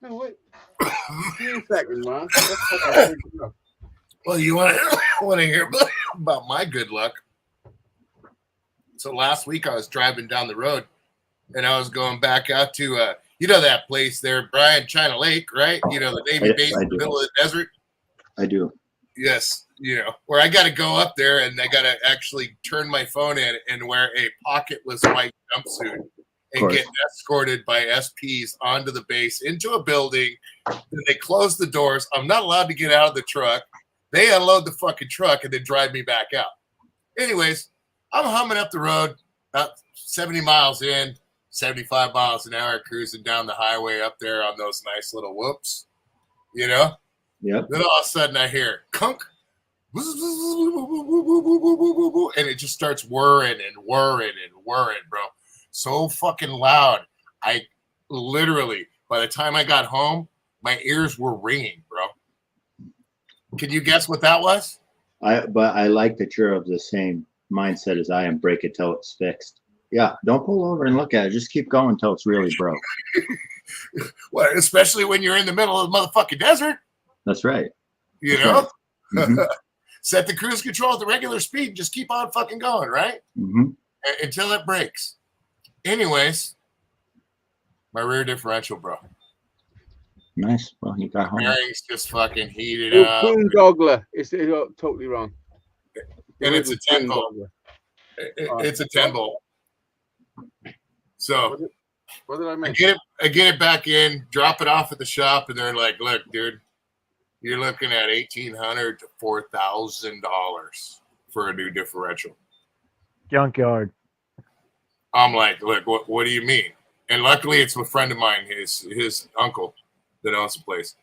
No, wait. Give me a second, man. Well, you want to hear about my good luck? So last week I was driving down the road, and I was going back out to you know that place there, Brian, China Lake, right? You know, the Navy base in the middle of the desert. I do. Yes, you know, where I got to go up there and I got to actually turn my phone in and wear a pocketless white jumpsuit and get escorted by SPs onto the base into a building. Then they close the doors. I'm not allowed to get out of the truck. They unload the fucking truck and then drive me back out. Anyways, I'm humming up the road, about 70 miles in, 75 miles an hour, cruising down the highway up there on those nice little whoops, you know? Yep. Then all of a sudden I hear kunk, and it just starts whirring, bro. So fucking loud. I literally, by the time I got home, my ears were ringing, bro. Can you guess what that was? But I like that you're of the same mindset as I am. Break it till it's fixed. Yeah, don't pull over and look at it. Just keep going until it's really broke. Well, especially when you're in the middle of the motherfucking desert. That's right. You know? Right. Mm-hmm. Set the cruise control at the regular speed and just keep on fucking going, right? Mm-hmm. Until it breaks. Anyways, my rear differential, bro. Nice. Well, you got home. Bearings just fucking heated up. Boondogler. It's totally wrong. And it's a 10 volt. It's a 10 volt. So what did I make? I get it back in, drop it off at the shop, and they're like, "Look, dude, you're looking at $1,800 to $4,000 for a new differential." Junkyard. I'm like, "Look, what do you mean?" And luckily, it's a friend of mine, his uncle, that owns the place.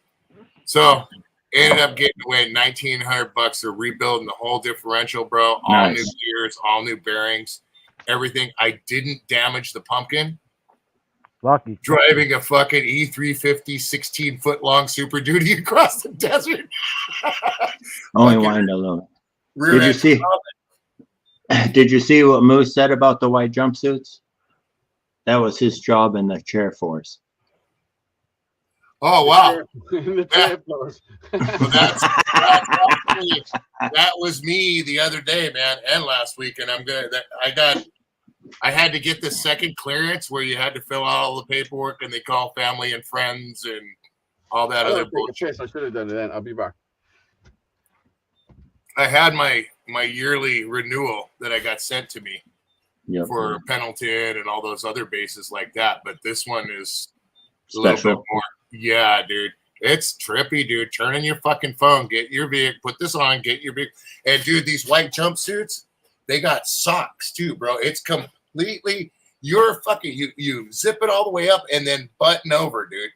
So ended up getting away $1,900 for rebuilding the whole differential, bro. All new gears, all new bearings, everything. I didn't damage the pumpkin. Lucky. Driving a fucking E350 16-foot long Super Duty across the desert. Only wind alone. Did you see what Moose said about the white jumpsuits? That was his job in the chair force. Oh wow! That was me the other day, man, and last week, and I had to get the second clearance where you had to fill out all the paperwork and they call family and friends and all that other bullshit. I should have done it then. I'll be back. I had my yearly renewal that I got sent to me for Pendleton and all those other bases like that, but this one is a little bit more. Yeah, dude. It's trippy, dude. Turn in your fucking phone, get your vehicle, put this on, get your vehicle. And dude, these white jumpsuits, they got socks too, bro. It's completely you're fucking you zip it all the way up and then button over, dude.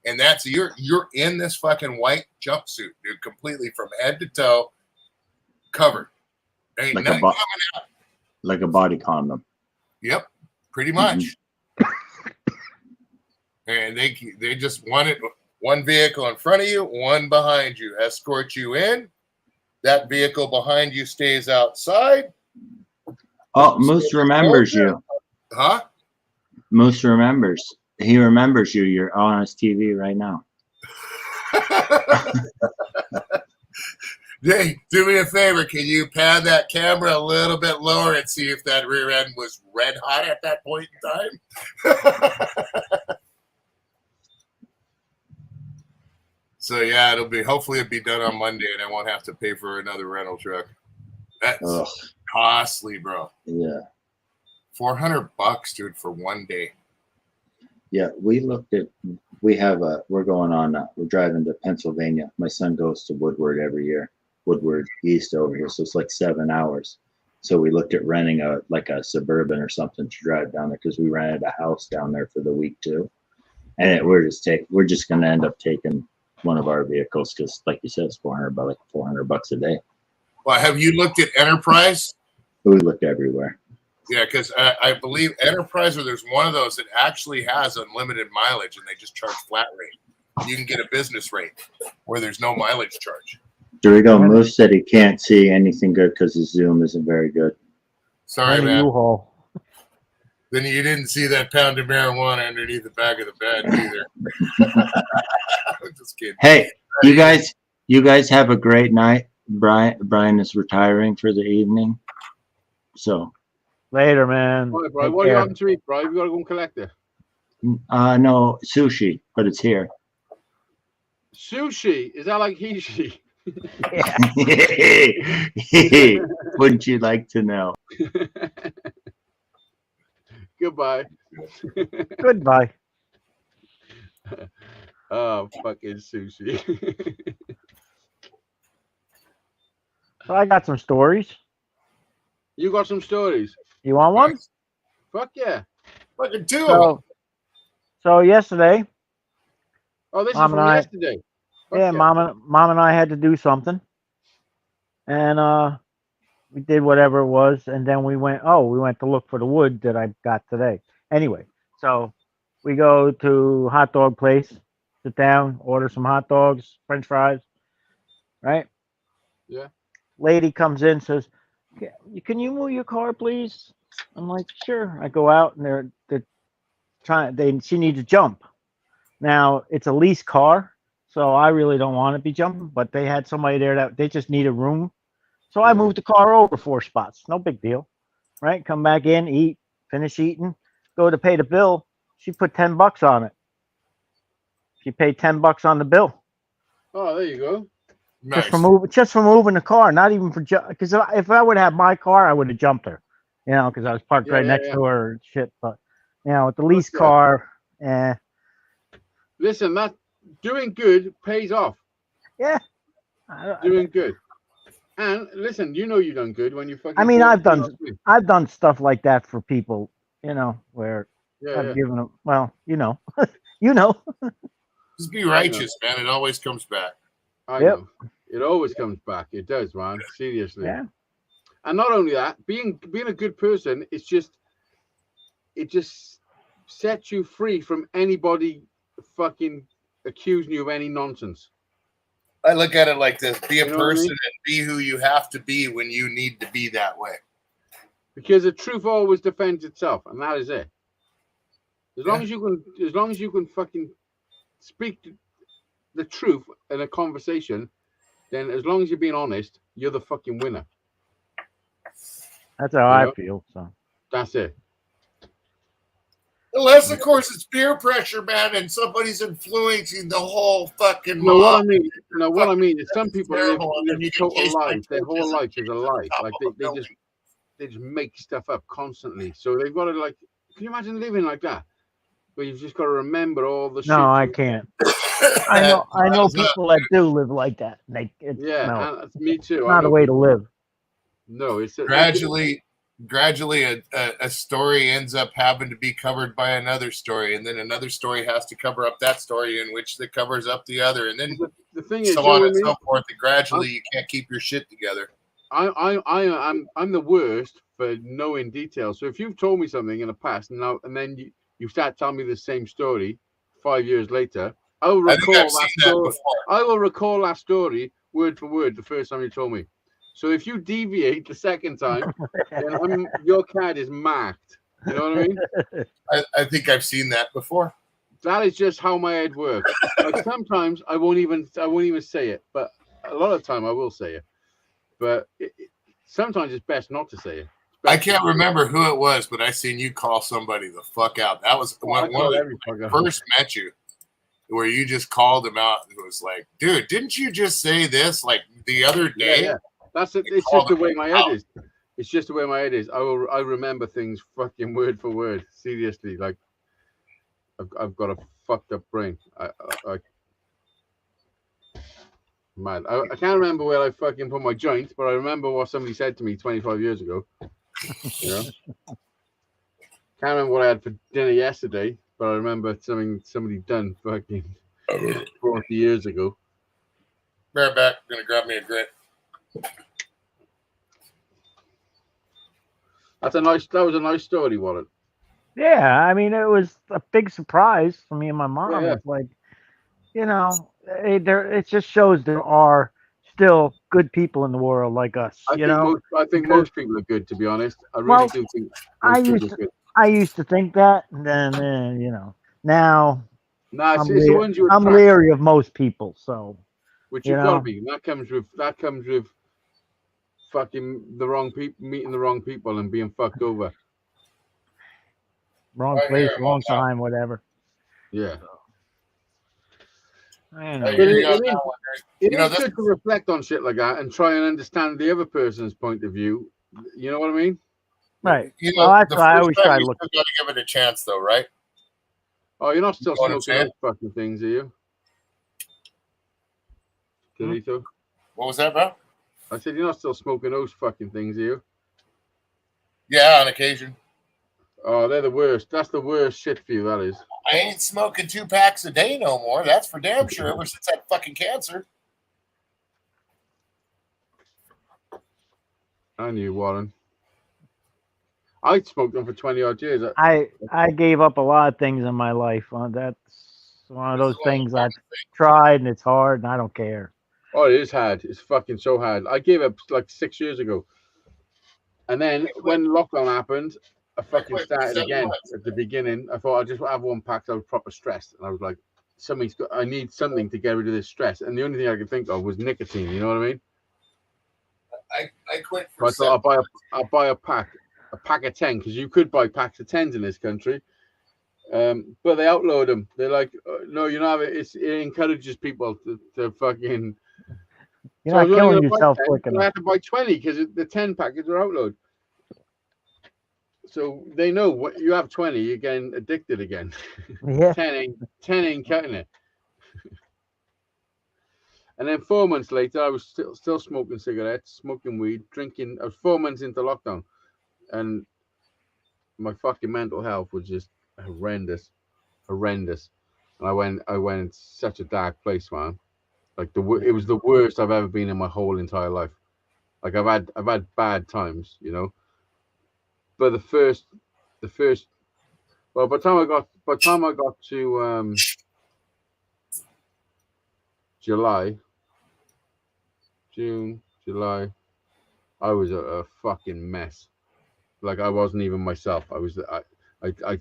And that's you're in this fucking white jumpsuit, dude, completely from head to toe, covered. Ain't nothing coming out. Like a body condom. Yep, pretty much. And they just wanted one vehicle in front of you, one behind you, escort you in. That vehicle behind you stays outside. Oh, Moose remembers you. Huh? Moose remembers. He remembers you. You're on his TV right now. Hey, do me a favor. Can you pan that camera a little bit lower and see if that rear end was red hot at that point in time? So yeah, hopefully it'll be done on Monday, and I won't have to pay for another rental truck. That's costly, bro. Yeah. $400, dude, for one day. Yeah, we looked at. We're going on. We're driving to Pennsylvania. My son goes to Woodward every year. Woodward East over here, so it's like 7 hours. So we looked at renting a Suburban or something to drive down there because we rented a house down there for the week too. And we're just going to end up taking one of our vehicles because, like you said, it's $400 a day. Well, have you looked at Enterprise? We looked everywhere. Yeah, because I believe Enterprise, or there's one of those that actually has unlimited mileage, and they just charge flat rate. You can get a business rate where there's no mileage charge. Dorigo Moose said he can't see anything good because his Zoom isn't very good. Sorry, man. U-Haul. Then you didn't see that pound of marijuana underneath the back of the bed either. Just kidding. Hey, you guys have a great night. Brian is retiring for the evening. So later, man. All right, Brian, what are you having to eat, Brian? You got to go and collect it. No, sushi, but it's here. Sushi? Is that like he-she? Wouldn't you like to know? Goodbye. Goodbye. Oh, fucking sushi. So I got some stories. You got some stories? You want one? Fuck yeah. Fucking two. So yesterday. Oh, this is from yesterday. Yeah, Mom and I had to do something, and we did whatever it was, and then we went to look for the wood that I got today. Anyway, so we go to hot dog place, sit down, order some hot dogs, French fries, right? Yeah. Lady comes in, says, "Can you move your car, please?" I'm like, "Sure." I go out, and they're trying. She needs to jump. Now it's a lease car. So I really don't want to be jumping, but they had somebody there that they just needed room. So I moved the car over 4 spots. No big deal, right? Come back in, eat, finish eating, go to pay the bill. She put $10 on it. She paid $10 on the bill. Oh, there you go. Nice. Just for moving the car, not even for because if I would have my car, I would have jumped her, because I was parked right next to her and shit. But with the lease car, Listen, that. Doing good pays off. Yeah. Doing good. And listen, you've done good when you fucking. I mean, I've done stuff like that for people, where I've given them. Well, you know. Just be righteous, man. It always comes back. I know. It always comes back. It does, man. Seriously. Yeah. And not only that, being a good person, it just sets you free from anybody fucking accusing you of any nonsense. I look at it like this: be a person and be who you have to be when you need to be that way. Because the truth always defends itself, and that is it. As long as you can fucking speak the truth in a conversation, then as long as you're being honest, you're the fucking winner. That's how I feel. So that's it. Unless, of course, it's peer pressure, man, and somebody's influencing the whole fucking. What I mean is some people live total lives. Their whole life is a lie. Like they just make stuff up constantly. So they've got to can you imagine living like that? Where you've just got to remember all the shit. No, I can't. I know people that do live like that. Me too. It's not a way to live. No, it's gradually a story ends up having to be covered by another story, and then another story has to cover up that story in which that covers up the other, and then the thing is, so on and so forth. And gradually, you can't keep your shit together. I'm the worst for knowing details. So if you've told me something in the past, and then you start telling me the same story 5 years later, I will recall that story. I will recall that story word for word the first time you told me. So if you deviate the second time, then your card is marked. You know what I mean? I think I've seen that before. that is just how my head works. Like sometimes I won't even say it, but a lot of the time I will say it. But sometimes it's best not to say it. I can't remember who it was, but I seen you call somebody the fuck out. That was when I first met you, where you just called him out and was like, dude, didn't you just say this like the other day? Yeah. That's it. It's just the way my head is. It's just the way my head is. I remember things fucking word for word. Seriously, like I've got a fucked up brain. Man, I can't remember where I fucking put my joint, but I remember what somebody said to me 25 years ago. You know, can't remember what I had for dinner yesterday, but I remember something somebody done fucking 40 years ago. Bear back, gonna grab me a grit. That was a nice story, wasn't it? Yeah, I mean, it was a big surprise for me and my mom. Yeah. It's like, you know, it just shows there are still good people in the world like us. I think most people are good, to be honest. I really do think most people are good. I used to think that, and then now I'm leery of most people. So, which you've got to be. That comes with fucking the wrong people, meeting the wrong people, and being fucked over. Wrong place, wrong time, whatever. Yeah. I know. It is good to reflect on shit like that and try and understand the other person's point of view. You know what I mean? Right. That's why I always try to look. You got to give it a chance, though, right? Oh, you're not still smoking those fucking things, are you? Delito? What was that, bro? I said you're not still smoking those fucking things, are you? Yeah, on occasion. Oh, they're the worst. That's the worst shit for you, that is. I ain't smoking 2 packs a day no more. That's for damn sure. Ever since that fucking cancer. I knew, Warren. I smoked them for 20 odd years. I gave up a lot of things in my life. That's one of those things I've tried, and it's hard, and I don't care. Oh, it is hard. It's fucking so hard. I gave up like 6 years ago. And then when lockdown happened, I fucking started again at the beginning. I thought I'd just have 1 pack. So I was proper stressed. And I was like, I need something to get rid of this stress. And the only thing I could think of was nicotine. You know what I mean? I quit for so I thought I'll buy a pack of 10, because you could buy packs of 10s in this country. But they outlawed them. They're like, no, you know, it encourages people to fucking. You're not killing yourself quick enough. I had to buy 20 because the 10 packets are outlawed. So they know what you have 20, you're getting addicted again. Yeah. 10 ain't cutting it. And then 4 months later, I was still smoking cigarettes, smoking weed, drinking. I was 4 months into lockdown, and my fucking mental health was just horrendous. And I went in such a dark place, man. Like it was the worst I've ever been in my whole entire life. Like I've had bad times, you know. But the first, well, by the time I got to June, July, I was a fucking mess. Like I wasn't even myself. I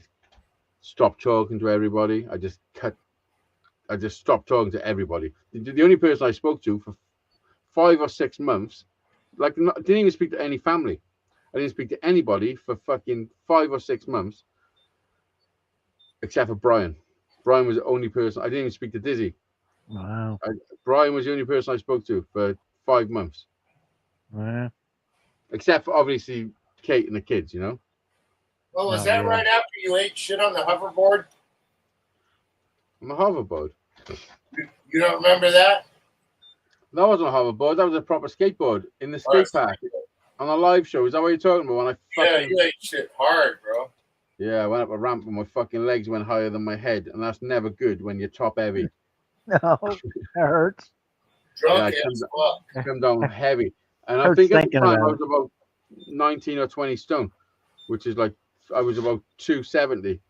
stopped talking to everybody. I just stopped talking to everybody. The only person I spoke to for 5 or 6 months, didn't even speak to any family. I didn't speak to anybody for fucking 5 or 6 months, except for Brian. Brian was the only person. I didn't even speak to Dizzy. Wow. Brian was the only person I spoke to for 5 months. Wow. Except for obviously Kate and the kids, you know. Well, was that right after you ate shit on the hoverboard? On the hoverboard. You don't remember that? That wasn't a hoverboard. That was a proper skateboard in the skate park on a live show. Is that what you're talking about? You ate shit hard, bro. Yeah, I went up a ramp and my fucking legs went higher than my head, and that's never good when you're top heavy. No, it hurts. Drunk as fuck. I come down heavy, and I think at the time I was about 19 or 20 stone, which is like I was about 270.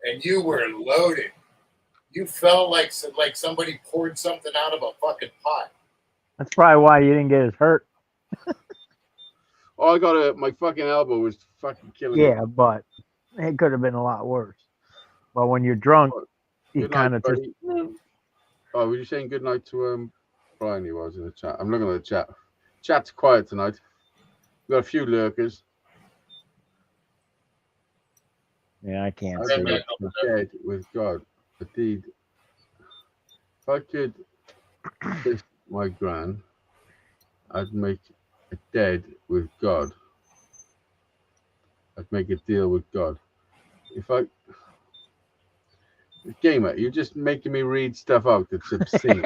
And you were loaded. You felt like somebody poured something out of a fucking pot. That's probably why you didn't get as hurt. Oh, my fucking elbow was fucking killing me. Yeah, but It could have been a lot worse. But when you're drunk, you Good kind night, of just. buddy. Oh, were you saying good night to Brian? He was in the chat. I'm looking at the chat. Chat's quiet tonight. We've got a few lurkers. Yeah, I can't I'd see make it. a dead with God. Indeed, if I could kiss my gran, I'd make a dead with God. I'd make a deal with God. If I Gamer, you're just making me read stuff out that's obscene.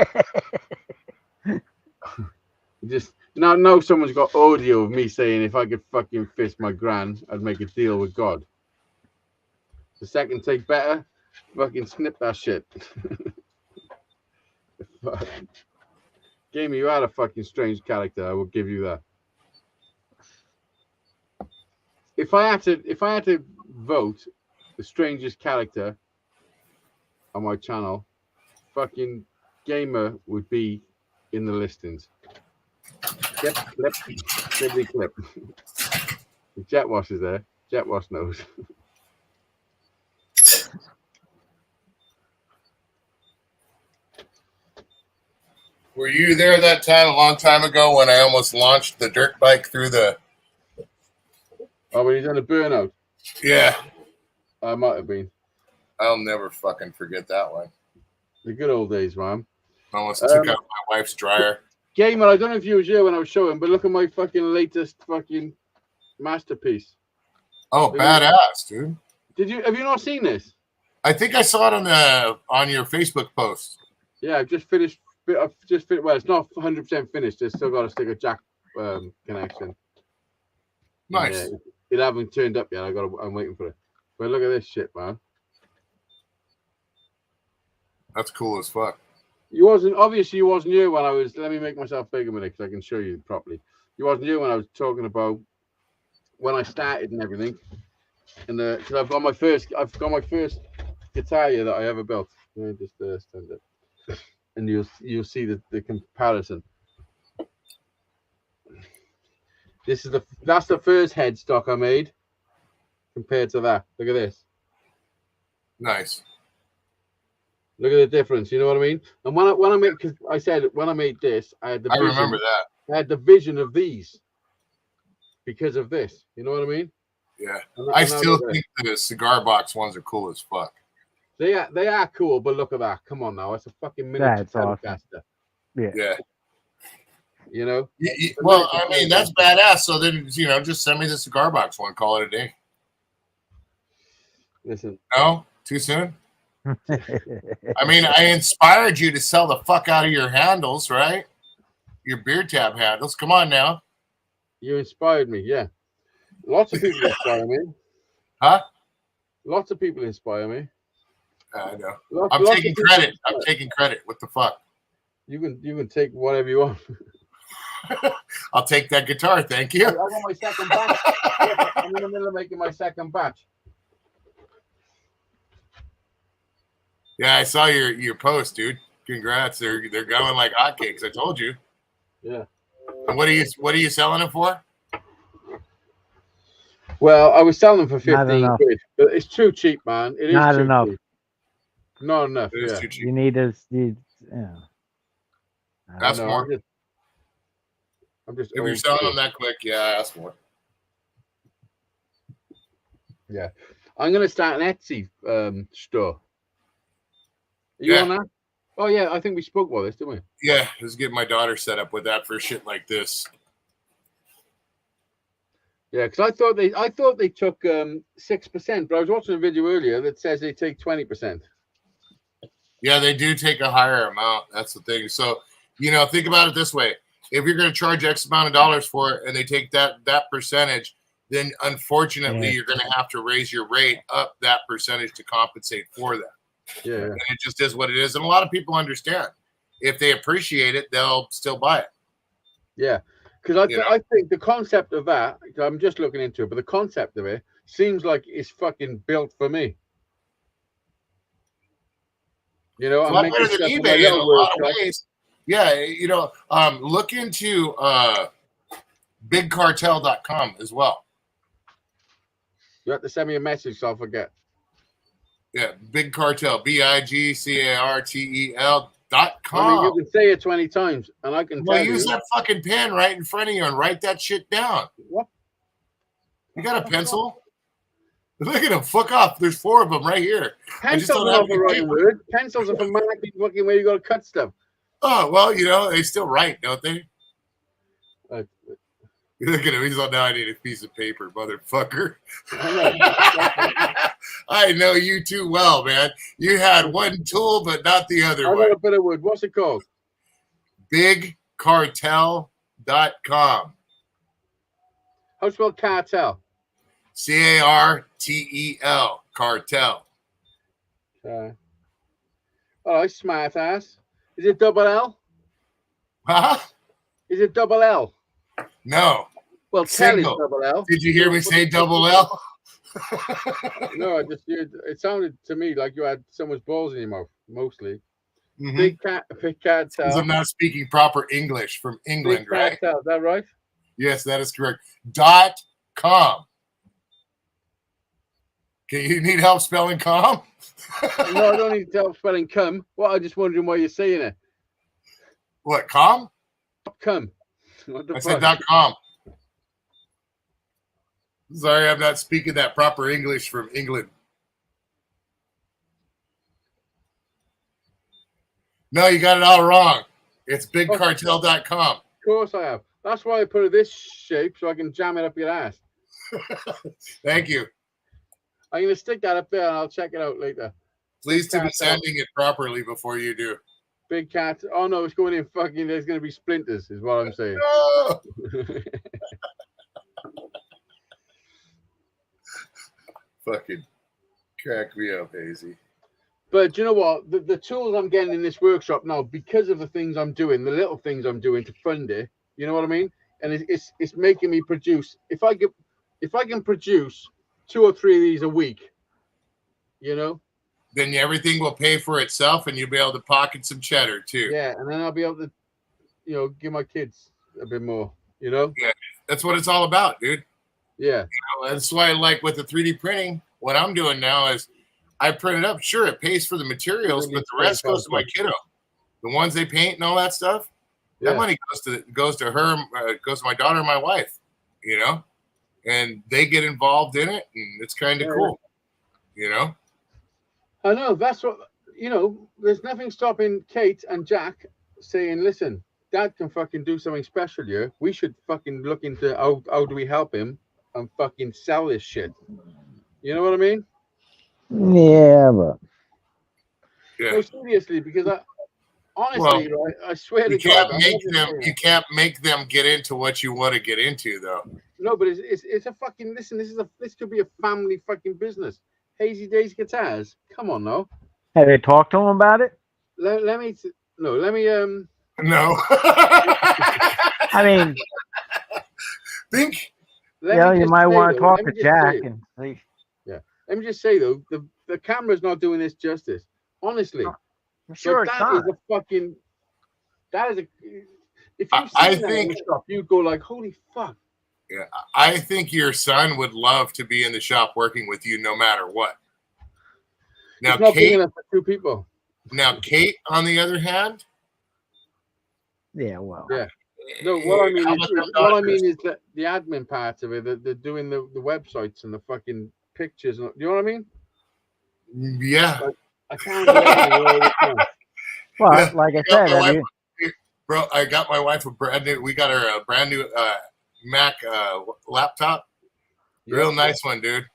Just now someone's got audio of me saying if I could fucking fist my gran, I'd make a deal with God. The second take better, fucking snip that shit. Gamer, you had a fucking strange character, I will give you that. If I had to vote the strangest character on my channel, fucking Gamer would be in the listings. Get clip, clippity clip. The Jet Wash is there. Jet Wash knows. Were you there that time a long time ago when I almost launched the dirt bike through the? Oh, when he's on a burnout. Yeah, I might have been. I'll never fucking forget that one. The good old days, man. I almost took out my wife's dryer. Gamer, I don't know if you was here when I was showing, but look at my fucking latest fucking masterpiece. Oh, badass, dude. Have you not seen this? I think I saw it on your Facebook post. Yeah, I've just finished. Well, it's not 100% finished. It's still got to stick a jack connection. Nice. It haven't turned up yet. I'm waiting for it. But look at this shit, man. That's cool as fuck. You wasn't here when I was. Let me make myself big a minute because I can show you properly. You wasn't here when I was talking about when I started and everything. And because I've got my first guitar here that I ever built. Let me just stand it, and you'll see the comparison. That's the first headstock I made compared to that. Look at this. Nice. Look at the difference. You know what I mean? And when I made, because I said when I made this, I had the vision. I remember that. I had the vision of these because of this. You know what I mean? Yeah. I still think the cigar box ones are cool as fuck. They are cool, but look at that. Come on now. It's a fucking miniature Telecaster. Awesome. Yeah. You know? Well, I mean, that's badass. So then, just send me the cigar box one. Call it a day. Listen. No? Too soon? I mean, I inspired you to sell the fuck out of your handles, right? Your beer tab handles. Come on now. You inspired me, yeah. Lots of people inspire me. Huh? Lots of people inspire me. I know. I'm taking credit. I'm taking credit. What the fuck? You can take whatever you want. I'll take that guitar. Thank you. I got my second batch. I'm in the middle of making my second batch. Yeah, I saw your post, dude. Congrats. They're going like hotcakes. I told you. Yeah. And what are you selling it for? Well, I was selling them for 15 quid, but it's too cheap, man. It is not too enough. Cheap. Not enough. It is too cheap. You need this. Yeah. Ask more. I'm just. If you're selling them that quick, yeah, ask more. Yeah, I'm gonna start an Etsy store. Are you on that? Oh yeah, I think we spoke about this, didn't we? Yeah, let's get my daughter set up with that for shit like this. Yeah, because I thought they took 6%, but I was watching a video earlier that says they take 20%. Yeah, they do take a higher amount. That's the thing. So, think about it this way: if you're going to charge X amount of dollars for it, and they take that percentage, then unfortunately you're going to have to raise your rate up that percentage to compensate for that. Yeah, and it just is what it is, and a lot of people understand. If they appreciate it, they'll still buy it. Yeah. Because I think the concept of that, I'm just looking into it, but the concept of it seems like it's fucking built for me. I'm making better than eBay in a lot of ways. Yeah, look into bigcartel.com as well. You have to send me a message so I'll forget. Yeah, Big Cartel, BIGCARTEL.com. I mean, you can say it 20 times, and I can Well, tell use you. that fucking pen right in front of you and write that shit down. What? You got a pencil? Look at them. Fuck off. There's 4 of them right here. Pencils are not the right word. Pencils are for marking fucking where you got to cut stuff. Oh, well, you know, they still write, don't they? Uh, Look at him. He's all, now I need a piece of paper, motherfucker. I know you too well, man. You had one tool, but not the other I one. got a bit of wood. What's it called? BigCartel.com. How do you spell cartel? CARTEL. Cartel. All right, smart ass. Is it double L? Huh? Is it double L? No. Well, tell is double L. Did you hear me say double L? No, I just it sounded to me like you had someone's balls in your mouth, mostly. Mm-hmm. Big cartel. Because I'm not speaking proper English from England, Big right? cartel, is that right? Yes, that is correct. .com. Okay, you need help spelling com? No, I don't need help spelling cum. Well, I'm just wondering why you're saying it. What, com? Cum. What the I fuck? said .com. Sorry, I'm not speaking that proper English from England. No, you got it all wrong. It's bigcartel.com. Of course I have. That's why I put it this shape so I can jam it up your ass. Thank you. I'm going to stick that up there and I'll check it out later. Please to be sending it properly before you do. Big cat. Oh no, it's going in fucking. There's going to be splinters, is what I'm saying. No! Fucking crack me up, Hazy. But do you know what? The tools I'm getting in this workshop now, because of the things I'm doing, the little things I'm doing to fund it, you know what I mean? And it's making me produce. If I can produce 2 or 3 of these a week, you know, then everything will pay for itself, and you'll be able to pocket some cheddar too. Yeah, and then I'll be able to, you know, give my kids a bit more. You know. Yeah, that's what it's all about, dude. Yeah. You know, that's why, like with the 3D printing, what I'm doing now is I print it up. Sure, it pays for the materials, but the rest goes to my kiddo. The ones they paint and all that stuff. Yeah. That money goes to her, goes to my daughter and my wife. You know, and they get involved in it, and it's kind of cool. You know. I know. That's what, you know. There's nothing stopping Kate and Jack saying, "Listen, Dad can fucking do something special here. We should fucking look into how do we help him and fucking sell this shit." You know what I mean? Yeah, but No, seriously, because honestly, right, I swear to God, you can't make them get into what you want to get into, though. No, but it's a fucking listen. This could be a family fucking business. Hazeydaze guitars. Come on, now. Have they talked to him about it? Let me. No. I mean, think. You might want to talk to Jack and see. Yeah. Let me just say though, the camera's not doing this justice. Honestly, I'm sure it's not. That is a. If you see that in the shop, you go like, "Holy fuck!" Yeah, I think your son would love to be in the shop working with you, no matter what. Now, it's not Kate, big enough for 2 people. Now, Kate, on the other hand, yeah, well, yeah. No, what I mean is that the admin part of it, they're doing the websites and the fucking pictures. And, you know what I mean? Yeah. Like, I can't do everything all the time. Well, like I said, bro, I got my wife a brand new. We got her a brand new Mac laptop. Real nice one, dude.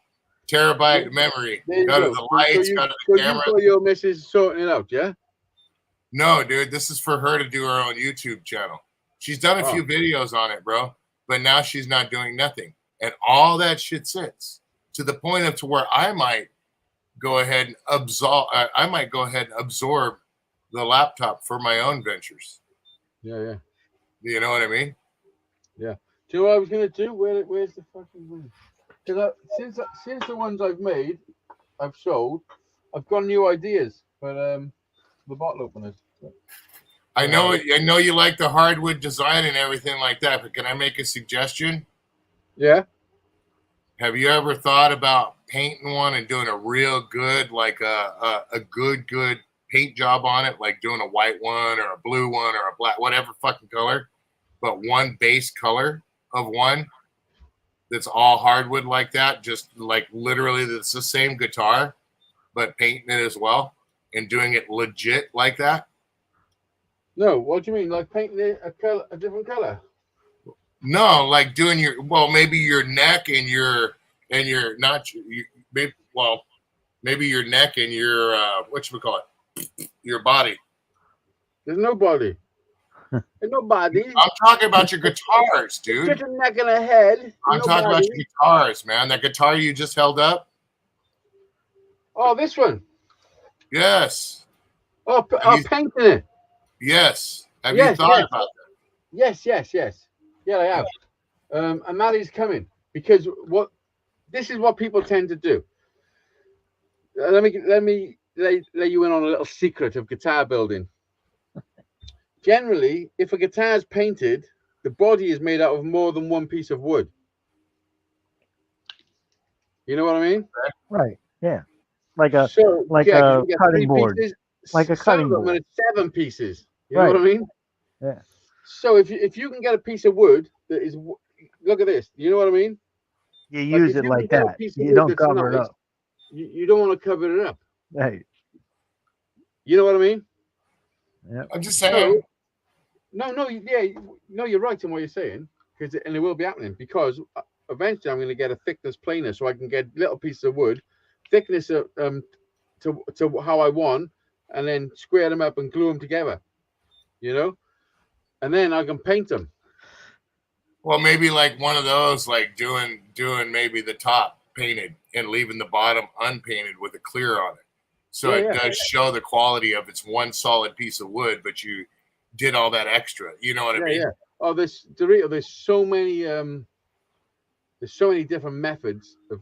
Terabyte memory. Got her the lights. Got her the camera. So your missus sorting it out, yeah? No, dude. This is for her to do her own YouTube channel. She's done a few videos on it, bro. But now she's not doing nothing, and all that shit sits to the point of to where I might go ahead and absorb. I might go ahead and absorb the laptop for my own ventures. Yeah. You know what I mean? Yeah. Do you know what I was gonna do? Where's the fucking one? Because since the ones I've made, I've sold, I've got new ideas for the bottle openers. I know you like the hardwood design and everything like that, but can I make a suggestion? Yeah. have you ever thought about painting one and doing a real good, like a good paint job on it, like doing a white one or a blue one or a black, whatever fucking color, but one base color of one that's all hardwood like that, just like literally that's the same guitar, but painting it as well and doing it legit like that? No, what do you mean? Like painting it a different color? No, like doing maybe your neck and your not maybe your neck and your your body. There's no body. There's no body. I'm talking about your guitars, dude. Just a neck and a head. I'm talking about your guitars, man. That guitar you just held up. Oh, this one. Yes. Oh, painting it. Yes. Have you thought about that? Yes. Yeah, I have. And that is coming because this is what people tend to do. Let me let you in on a little secret of guitar building. Generally, if a guitar is painted, the body is made out of more than one piece of wood. You know what I mean? Right. Yeah. Like a a cutting board. Pieces, like a cutting board. It's 7 pieces. You know what I mean? Yeah. So if you can get a piece of wood that is, look at this. You know what I mean? You use it like that. You don't cover it up. You don't want to cover it up. Right. You know what I mean? Yeah. I'm just saying. You're right in what you're saying, and it will be happening because eventually I'm going to get a thickness planer so I can get little pieces of wood, thickness to how I want, and then square them up and glue them together. You know, and then I can paint them. Well, maybe like one of those, like doing maybe the top painted and leaving the bottom unpainted with a clear on it. So it does show the quality of it's one solid piece of wood, but you did all that extra. You know what I mean? Yeah. Oh, there's so many different methods of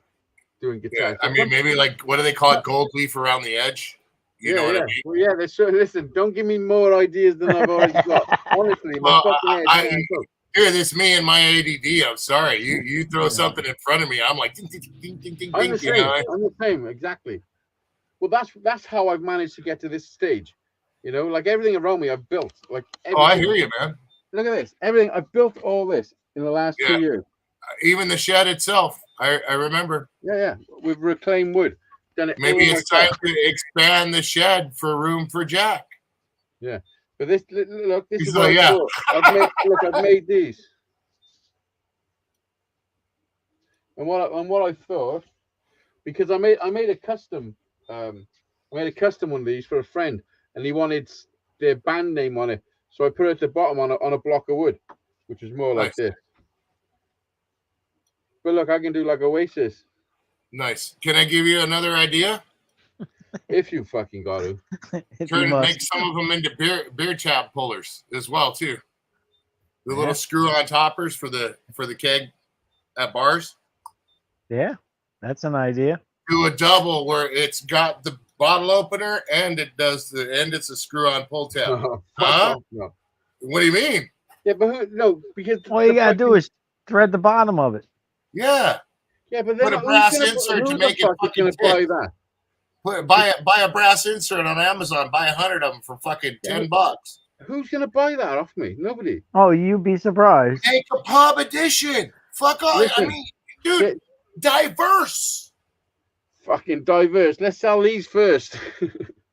doing guitar. Yeah, I mean, maybe like what do they call it? Gold leaf around the edge. You know what I mean? Well, yeah. Listen, don't give me more ideas than I've already got. Honestly, here, this me and my ADD. I'm sorry. You throw something in front of me, I'm like, ding, ding, ding, ding, ding, I'm the ding. same. I'm the same, exactly. Well, that's how I've managed to get to this stage. You know, like everything around me, I've built. Like I hear you, man. Look at this. Everything I've built all this in the last 2 years. Even the shed itself, I remember. Yeah. With reclaimed wood. Done it. Maybe it's time to expand the shed for room for Jack. Yeah, but this look. This is what I've made these. And what I thought, because I made a custom. I made a custom one of these for a friend, and he wanted their band name on it, so I put it at the bottom on a block of wood, which is more like this. But look, I can do like Oasis. Nice. Can I give you another idea? If you fucking got to. Make some of them into beer tap pullers as well too. The little screw-on toppers for the keg at bars. Yeah, that's an idea. Do a double where it's got the bottle opener and it's a screw-on pull tab. No. What do you mean? Yeah, but because all you gotta do is thread the bottom of it. Yeah. Yeah, but then put a brass insert to make it fucking buy that. Buy a brass insert on Amazon. Buy 100 of them for fucking $10. Who's gonna buy that off me? Nobody. Oh, you'd be surprised. Make a pub edition. Fuck off. Listen, I mean, dude, diverse. Fucking diverse. Let's sell these first.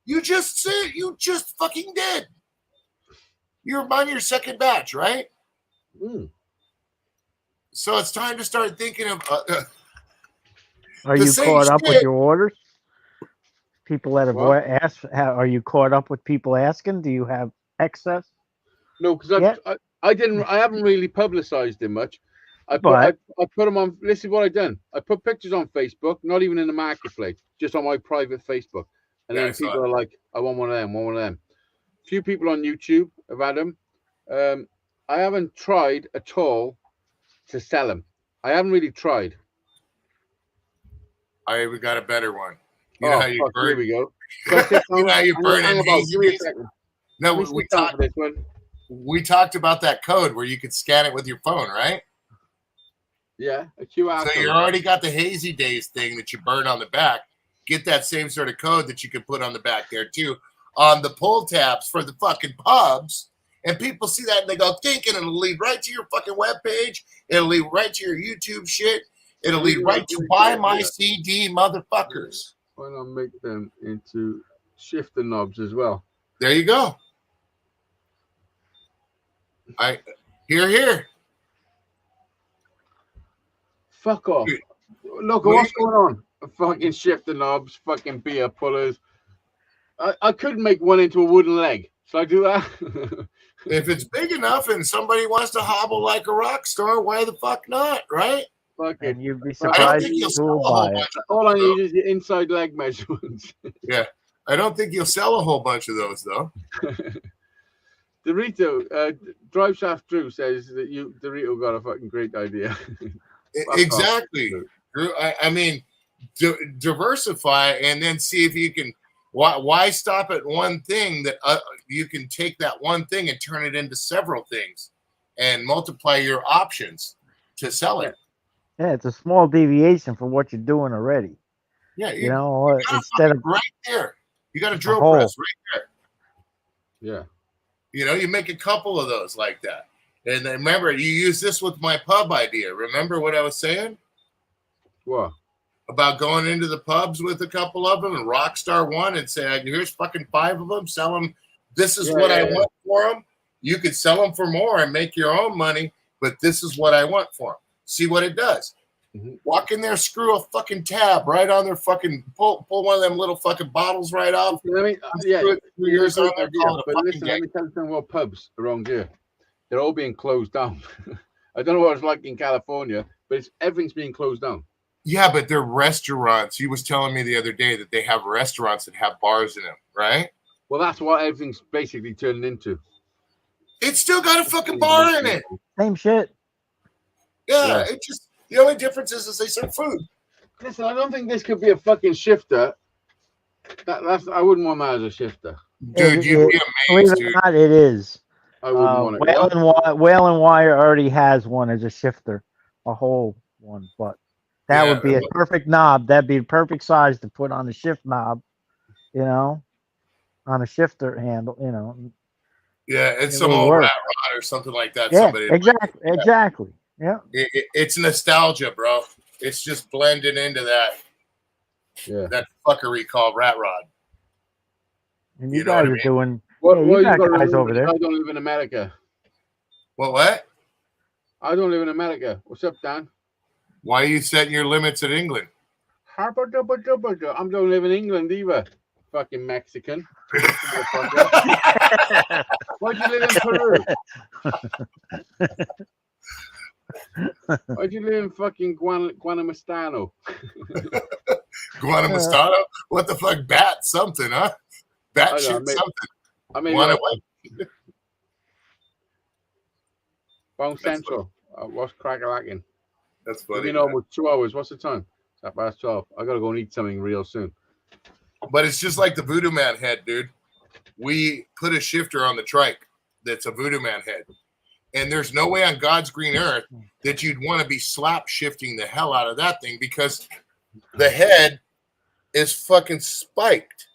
You just fucking did. You're on your second batch, right? So it's time to start thinking of. Are you caught up with your orders? People that have asked, are you caught up with people asking? Do you have excess? No, because I haven't really publicized it much. I put them on. This is what I've done. I put pictures on Facebook, not even in the marketplace, just on my private Facebook. And then people are like, I want one of them, A few people on YouTube have had them. I haven't tried at all to sell them. I haven't really tried. We got a better one. You know how you burn? Here we go. You know how you burn it? Give me a second. No, we talked about that code where you could scan it with your phone, right? Yeah, a QR So code. you already got the Hazeydaze thing that you burn on the back. Get that same sort of code that you can put on the back there too, on the pull tabs for the fucking pubs. And people see that and they go, think, and it'll lead right to your fucking webpage. It'll lead right to your YouTube shit. It'll lead right to buy my CD, motherfuckers. Why not make them into shifter knobs as well? There you go. Here. Fuck off. Look, what's going on? Fucking shifter knobs, fucking beer pullers. I could make one into a wooden leg. Shall I do that? If it's big enough and somebody wants to hobble like a rock star, why the fuck not, right? Fuck it. And you'd be I don't surprised think you'll who sell will a whole buy it. bunch of All I those, need is the inside leg measurements. Yeah, I don't think you'll sell a whole bunch of those though. Dorito, Drive Shaft Drew says that Dorito got a fucking great idea. Exactly. Drew, I mean, diversify and then see if you can. Why stop at one thing that you can take that one thing and turn it into several things and multiply your options to sell it. Yeah, it's a small deviation from what you're doing already. Yeah, You know, instead of right there, you got a drill hole. press right there. Yeah. You know, you make a couple of those like that. And then remember, you use this with my pub idea. Remember what I was saying? What? About going into the pubs with a couple of them and Rockstar one and say, here's fucking 5 of them, sell them. This is what I want for them. You could sell them for more and make your own money, but this is what I want for them. See what it does. Mm-hmm. Walk in there, screw a fucking tab right on their fucking, pull one of them little fucking bottles right off. Let me, yeah, yours on there, call it a but fucking listen, let gig. me tell you something about pubs around here. They're all being closed down. I don't know what it's like in California, but everything's being closed down. Yeah, but they're restaurants. He was telling me the other day that they have restaurants that have bars in them, right? Well, that's what everything's basically turning into. It's still got a fucking bar in it. same shit. Yeah, it just, the only difference is they serve food. Listen, I don't think this could be a fucking shifter. That's I wouldn't want that as a shifter. Dude, you'd be Believe amazed, it or dude. not, it is. I wouldn't want it. Whale and Wire already has one as a shifter, a whole one, but that would be a perfect knob. That'd be a perfect size to put on the shift knob, you know, on a shifter handle, you know. Yeah, it's some old rat rod or something like that. Yeah, Somebody exactly. Yeah. It's nostalgia, bro. It's just blended into that fuckery called rat rod. And you guys are doing. What you got you guys over there. I don't live in America. What? I don't live in America. What's up, Dan? Why are you setting your limits at England? I don't live in England either. Fucking Mexican. Why'd you live in Peru? Why'd you live in fucking Guanamastano? Guanamastano? What the fuck? Bat something, huh? Bat shit something. I mean, Bone Central. What's crack-a-lacking? That's funny. You know, with 2 hours. What's the time? It's 12:30. I gotta go and eat something real soon. But it's just like the Voodoo Man head, dude. We put a shifter on the trike that's a Voodoo Man head. And there's no way on God's green earth that you'd want to be slap shifting the hell out of that thing because the head is fucking spiked.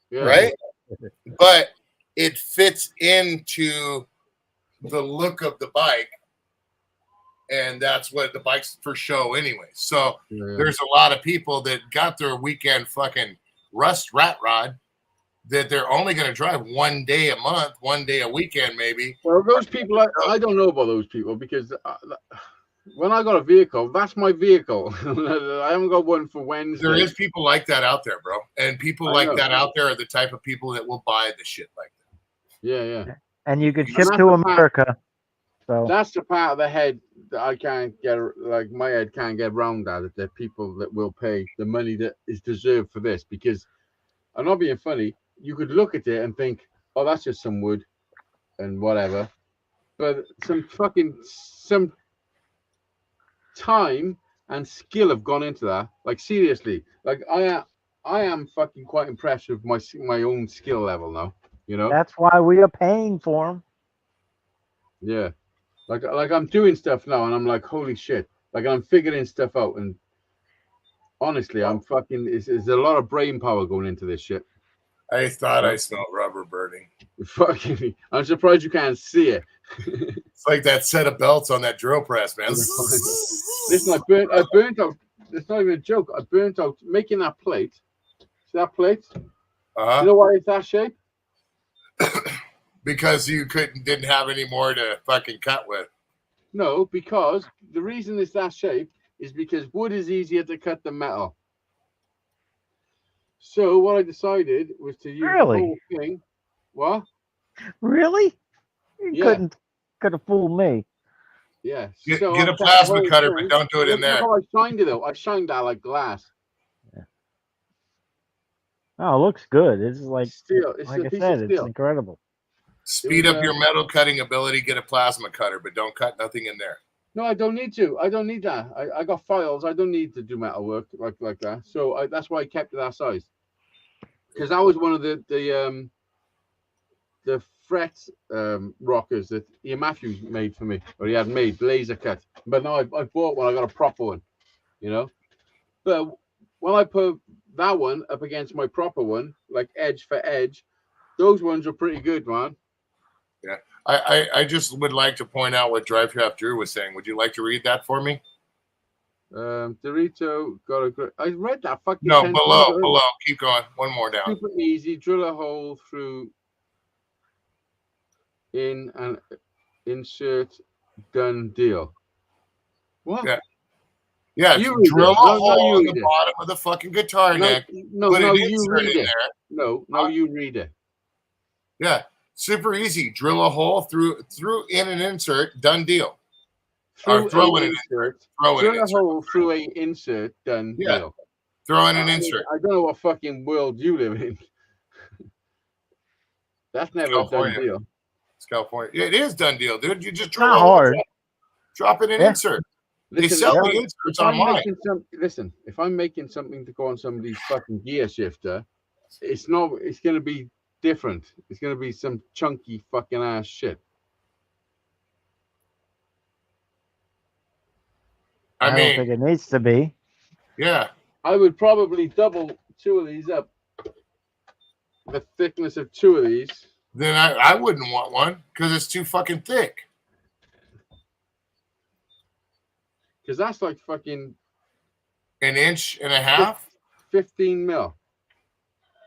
Yeah. Right? But it fits into the look of the bike. And that's what the bike's for show anyway. So there's a lot of people that got their weekend fucking rust rat rod that they're only going to drive 1 day a month, 1 day a weekend, maybe. Well, those people, I don't know about those people because when I got a vehicle, that's my vehicle. I haven't got one for Wednesday. There is people like that out there, bro. And people like that out there are the type of people that will buy the shit like that. Yeah. And you can ship to America. So that's the part of the head that I can't get, like my head can't get around that. There are people that will pay the money that is deserved for this because I'm not being funny. You could look at it and think, oh, that's just some wood and whatever. But some time and skill have gone into that. Like seriously, like I am fucking quite impressed with my own skill level now. You know, that's why we are paying for them. Yeah, like I'm doing stuff now, and I'm like, holy shit, Like I'm figuring stuff out, and honestly, I'm fucking. There's a lot of brain power going into this shit. I thought I smelled rubber burning. Fucking, I'm surprised you can't see it. It's like that set of belts on that drill press, man. Listen, I burnt out. It's not even a joke. I burnt out making that plate. See that plate? You know why it's that shape? Because you didn't have any more to fucking cut with. No, because the reason it's that shape is because wood is easier to cut than metal. So what I decided was to use the whole thing. What? Really? You could have fooled me. Yeah. Get a plasma cutter, but don't do it in there. I shined it though. I shined that like glass. Yeah. Oh, it looks good. It's like steel. It's like I said, it's incredible. Speed up your metal cutting ability. Get a plasma cutter, but don't cut nothing in there. No, I don't need to. I don't need that. I got files. I don't need to do metal work like that. So that's why I kept it that size. Because that was one of the fret rockers that Ian Matthews made for me, or he had made laser cut. But now I bought one. I got a proper one, you know. But when I put that one up against my proper one, like edge for edge, those ones are pretty good, man. Yeah, I just would like to point out what Drive Shaft Drew was saying. Would you like to read that for me? Dorito got a great. I read that fucking. No, below. Keep going. One more down. Super easy. Drill a hole through. In and insert. Done deal. What? Yeah. You drill a hole in the bottom of the fucking guitar neck. No, you read it. No, you read it. Yeah. Super easy. Drill a hole through in an insert. Done deal. Or throw in an insert. Drill a hole through a insert. Done deal. Throw in an insert. I don't know what fucking world you live in. That's never a done deal. It's California. Yeah, it is done deal, dude. You just drill a hole. Drop it in insert. They sell the inserts online. Listen, if I'm making something to go on somebody's fucking gear shifter, it's going to be different. It's going to be some chunky fucking ass shit. I don't think it needs to be. Yeah. I would probably double two of these up. The thickness of two of these. Then I wouldn't want one because it's too fucking thick. Because that's like fucking... An inch and a half? 15 mil.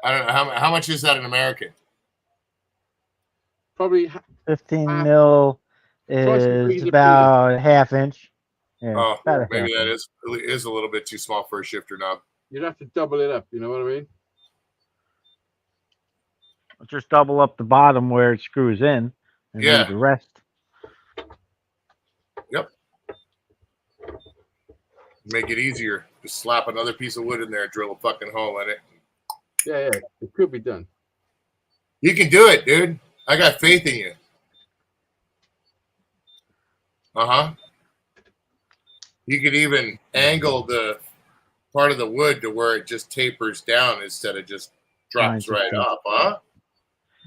I don't know. How much is that in American? Probably 15 mil is about a half inch. Yeah, maybe that is a little bit too small for a shifter knob. You'd have to double it up. You know what I mean? Just double up the bottom where it screws in, and leave the rest. Yep. Make it easier. Just slap another piece of wood in there, drill a fucking hole in it. Yeah, it could be done. You can do it, dude. I got faith in you. You could even angle the part of the wood to where it just tapers down instead of just drops right off, huh?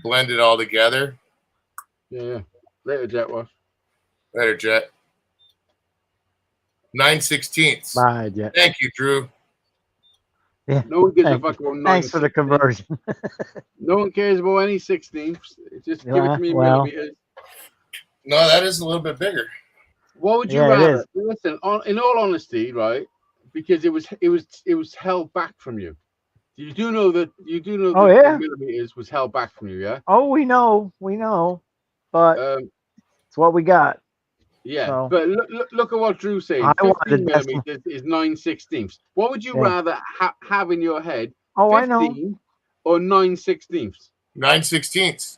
Blend it all together. Yeah. Later, Jet was. Later, Jet. 9/16. Bye, Jet. Thank you, Drew. Yeah. No one gives a fuck about 9. Thanks for the conversion. No one cares about any 16ths. Just give it to me in millimeters. No, that is a little bit bigger. What would you rather? Listen, in all honesty, right? Because it was held back from you. You do know that the millimeters was held back from you, yeah? Oh, we know, but it's what we got. Yeah, so. But look at what Drew's saying. 15 millimeters is 9/16. What would you rather have in your head? 15 I know. Or 9/16. 9/16.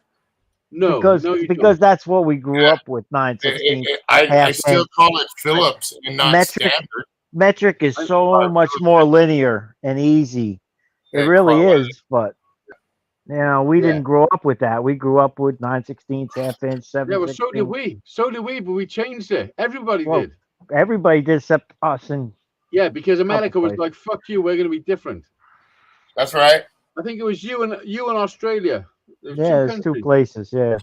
No, because that's what we grew up with. 9/16. I still call it Phillips and not standard. Metric is so much more linear and easy. It really is, but we didn't grow up with that. We grew up with 9/16, half inch, 7/16. Yeah, well, so did we. But we changed it. Everybody did. Everybody did except us. And because America was like, "Fuck you, we're going to be different." That's right. I think it was you and Australia. There's two places. Yeah.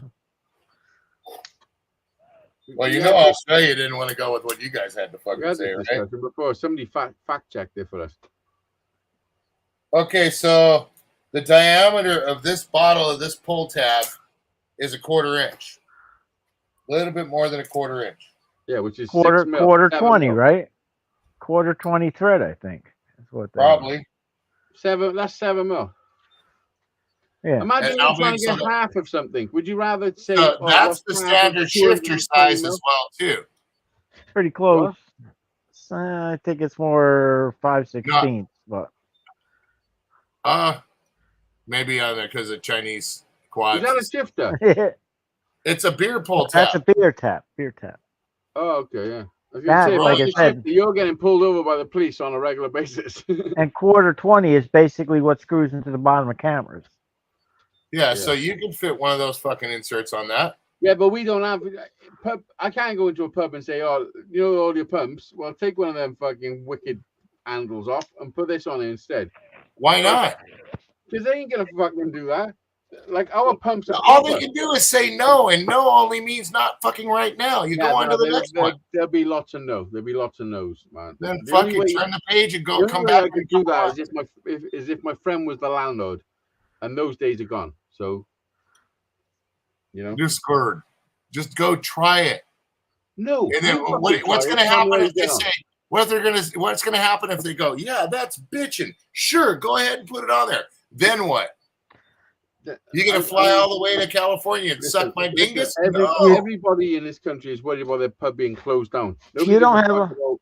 Well, you know, Australia didn't want to go with what you guys had to We fucking had say, this right? discussion before. Somebody fact checked it for us. Okay, so the diameter of this bottle of this pull tab is a 1/4 inch. A little bit more than a 1/4 inch. Yeah, which is quarter 6 mil. quarter 7 20, mil. right? Quarter 20 thread, I think. That's what they Probably. 7. That's 7 mil. Yeah. Imagine And you're I'll trying be- to get so- half of something. Would you rather say that's the what's half of standard shifter 220 size mil? as well, too. Pretty close. I think it's more 5/16, but Maybe on there because of Chinese Is quads. that a shifter? It's a beer pull that's tab. a beer tap. Beer tap. Oh, okay, yeah. I was That, gonna say, like if I it's a said- shifter, you're getting pulled over by the police on a regular basis. And quarter 20 is basically what screws into the bottom of cameras. Yeah, so you can fit one of those fucking inserts on that. Yeah, but we don't have pub. I can't go into a pub and say, "Oh, you know all your pumps. Well, take one of them fucking wicked handles off and put this on it instead." Why not? Because they ain't gonna fucking do that. Like our pumps are All they proper. can do is say no, and no only means not fucking right now. You go on to the next one. There'll be lots of no. There'll be lots of no's, man. Then The only fucking way- turn the page and the go only come way back. I could do that is if my friend was the landlord, and those days are gone. So, you know, You're screwed. Just go try it. no. And then you fucking what's try going to it. Tell me happen how if you they get on. say, what's going to happen if they go, yeah, that's bitching. Sure, go ahead and put it on there. Then what? You're going to fly all the way to California and suck my dingus? No. Everybody in this country is worried about their pub being closed down. Nobody You don't gives a have fuck a- about-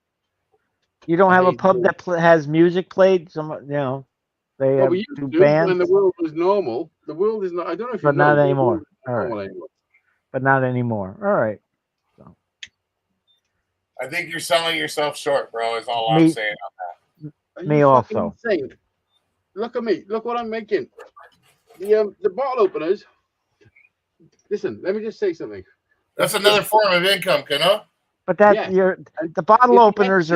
You don't have a Hey, pub yeah. that has music played. They Well, have we used do to bands, when the world was normal. The world is not. I don't know if you but know, not the anymore. world is not All normal right, anymore. but not anymore. All right. I think you're selling yourself short, bro, is all Me- I'm saying. Are Me you fucking also. insane? Look at me. Look what I'm making. The bottle openers. Listen, let me just say something. That's another form of income, Kano. But that Yeah. the bottle It's openers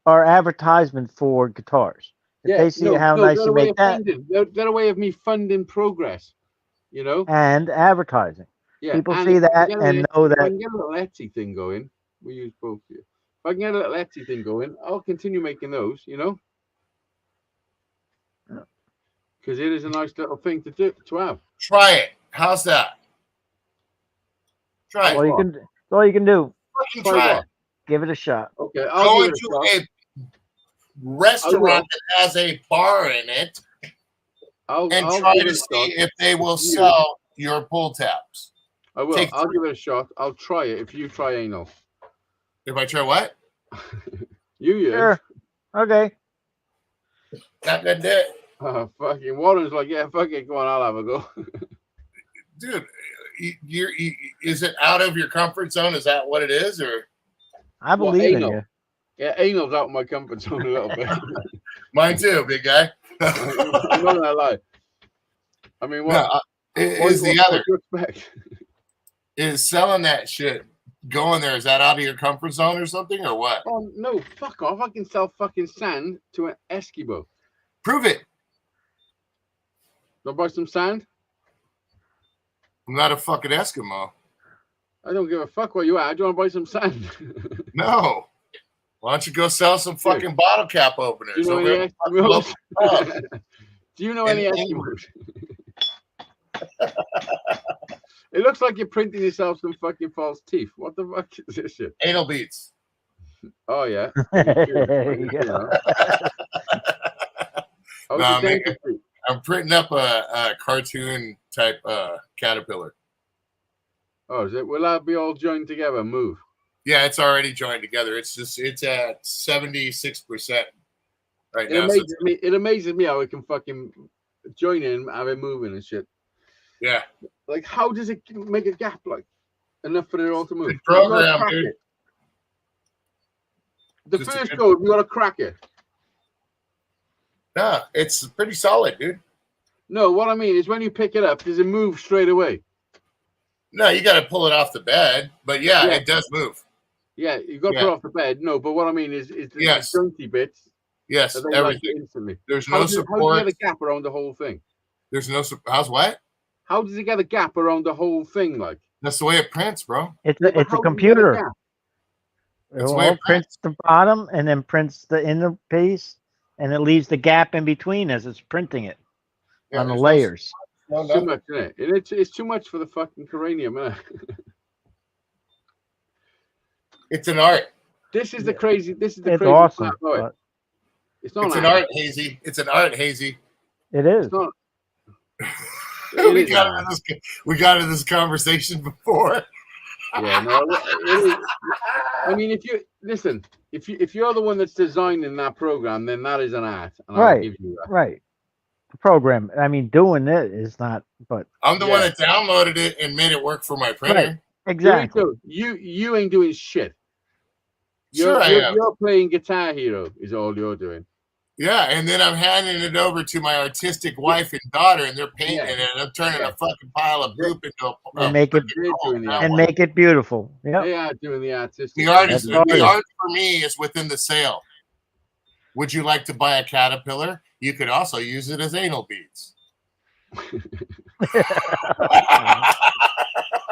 are advertisement for guitars. If they see how nice they're you a way make of that, funding. They're a way of me funding progress. You know. and advertising. Yeah, People and see if I that can get and a- know if I that. can get a little Etsy thing going. We use both here. If I can get a little Etsy thing going, I'll continue making those. You know, because it is a nice little thing to have. Try it. How's that? Try All it. you can, that's all you can do. Fucking Try try what? it. Give it a shot. Okay, Go I'll give it into a shot. a restaurant that has a bar in it I'll try give to it a see shot. if they will You- sell your pull tabs. I will. Take I'll give it a shot. I'll try it if you try anal. If I try what? You Sure. Okay. Not gonna do it. Fucking Warren's like, yeah, fuck it, go on, I'll have a go. Dude, is it out of your comfort zone? Is that what it is? Or I believe in anal. you. Yeah, anal's out of my comfort zone a little bit. mine too, big guy? I'm not gonna lie. I mean, what? No, is the what other do you expect? is selling that shit going there? Is that out of your comfort zone or something, or what? Oh no, fuck off! I can sell fucking sand to an Eskimo. Prove it. Wanna buy some sand? I'm not a fucking Eskimo. I don't give a fuck where you are. Do you want to buy some sand? No. Why don't you go sell some fucking bottle cap openers? Do you know over any at the Eskimos? local pub? Do you know any In Eskimos? It looks like you're printing yourself some fucking false teeth. What the fuck is this shit? Anal beats. Oh yeah. There you You go. know. How's No, your I'm making- dentistry? I'm printing up a cartoon type caterpillar. Oh, is it? Will that be all joined together? Move. Yeah, it's already joined together. It's at 76% right It now. So amazes me. It amazes me how it can fucking join in, have it moving and shit. yeah, Like, how does it make a gap like enough for it all to move? Good program, You gotta crack dude. it. The Just a first good- code, we gotta crack it. no, it's pretty solid, dude. No, what I mean is when you pick it up, does it move straight away? No, you got to pull it off the bed, but yeah, Yeah. it does move. Yeah, you got to Yeah. put it off the bed. No, but what I mean is the Yes. jointy bits. Yes, Are they like everything. instantly? There's How no does it support. get a gap around the whole thing? There's no how's what? How does it get a gap around the whole thing? Like, That's the way it prints, bro. It's Yeah, a, but it's a how would you computer. get that? That's It the way all it prints the bottom and then prints the inner piece, and it leaves the gap in between as it's printing it Yeah, on the there's layers. no It's too nothing. much, isn't it? And it's too much for the fucking cranium, isn't it? It's an art. This is the crazy. This is the It's crazy awesome. part about it. But It's not It's an art. art, Hazy. It's an art, Hazy. it is. It's not. we It is got an art. into this conversation before. Yeah, no. It is. I mean, if you listen, if you're the one that's designing that program, then that is an art, and I'll Right. give you that. Right. The program. I mean, doing it is not, but I'm the one that downloaded it and made it work for my printer. right. Exactly. Dorito, you ain't doing shit. Sure, I am. You're playing Guitar Hero. Is all you're doing. Yeah, and then I'm handing it over to my artistic wife and daughter, and they're painting it, and I'm turning a fucking pile of poop into a And make it They're doing the art. and make it beautiful. Yeah. They are doing the artistic. The art is That's the art. art for me is within the sale. Would you like to buy a caterpillar? You could also use it as anal beads.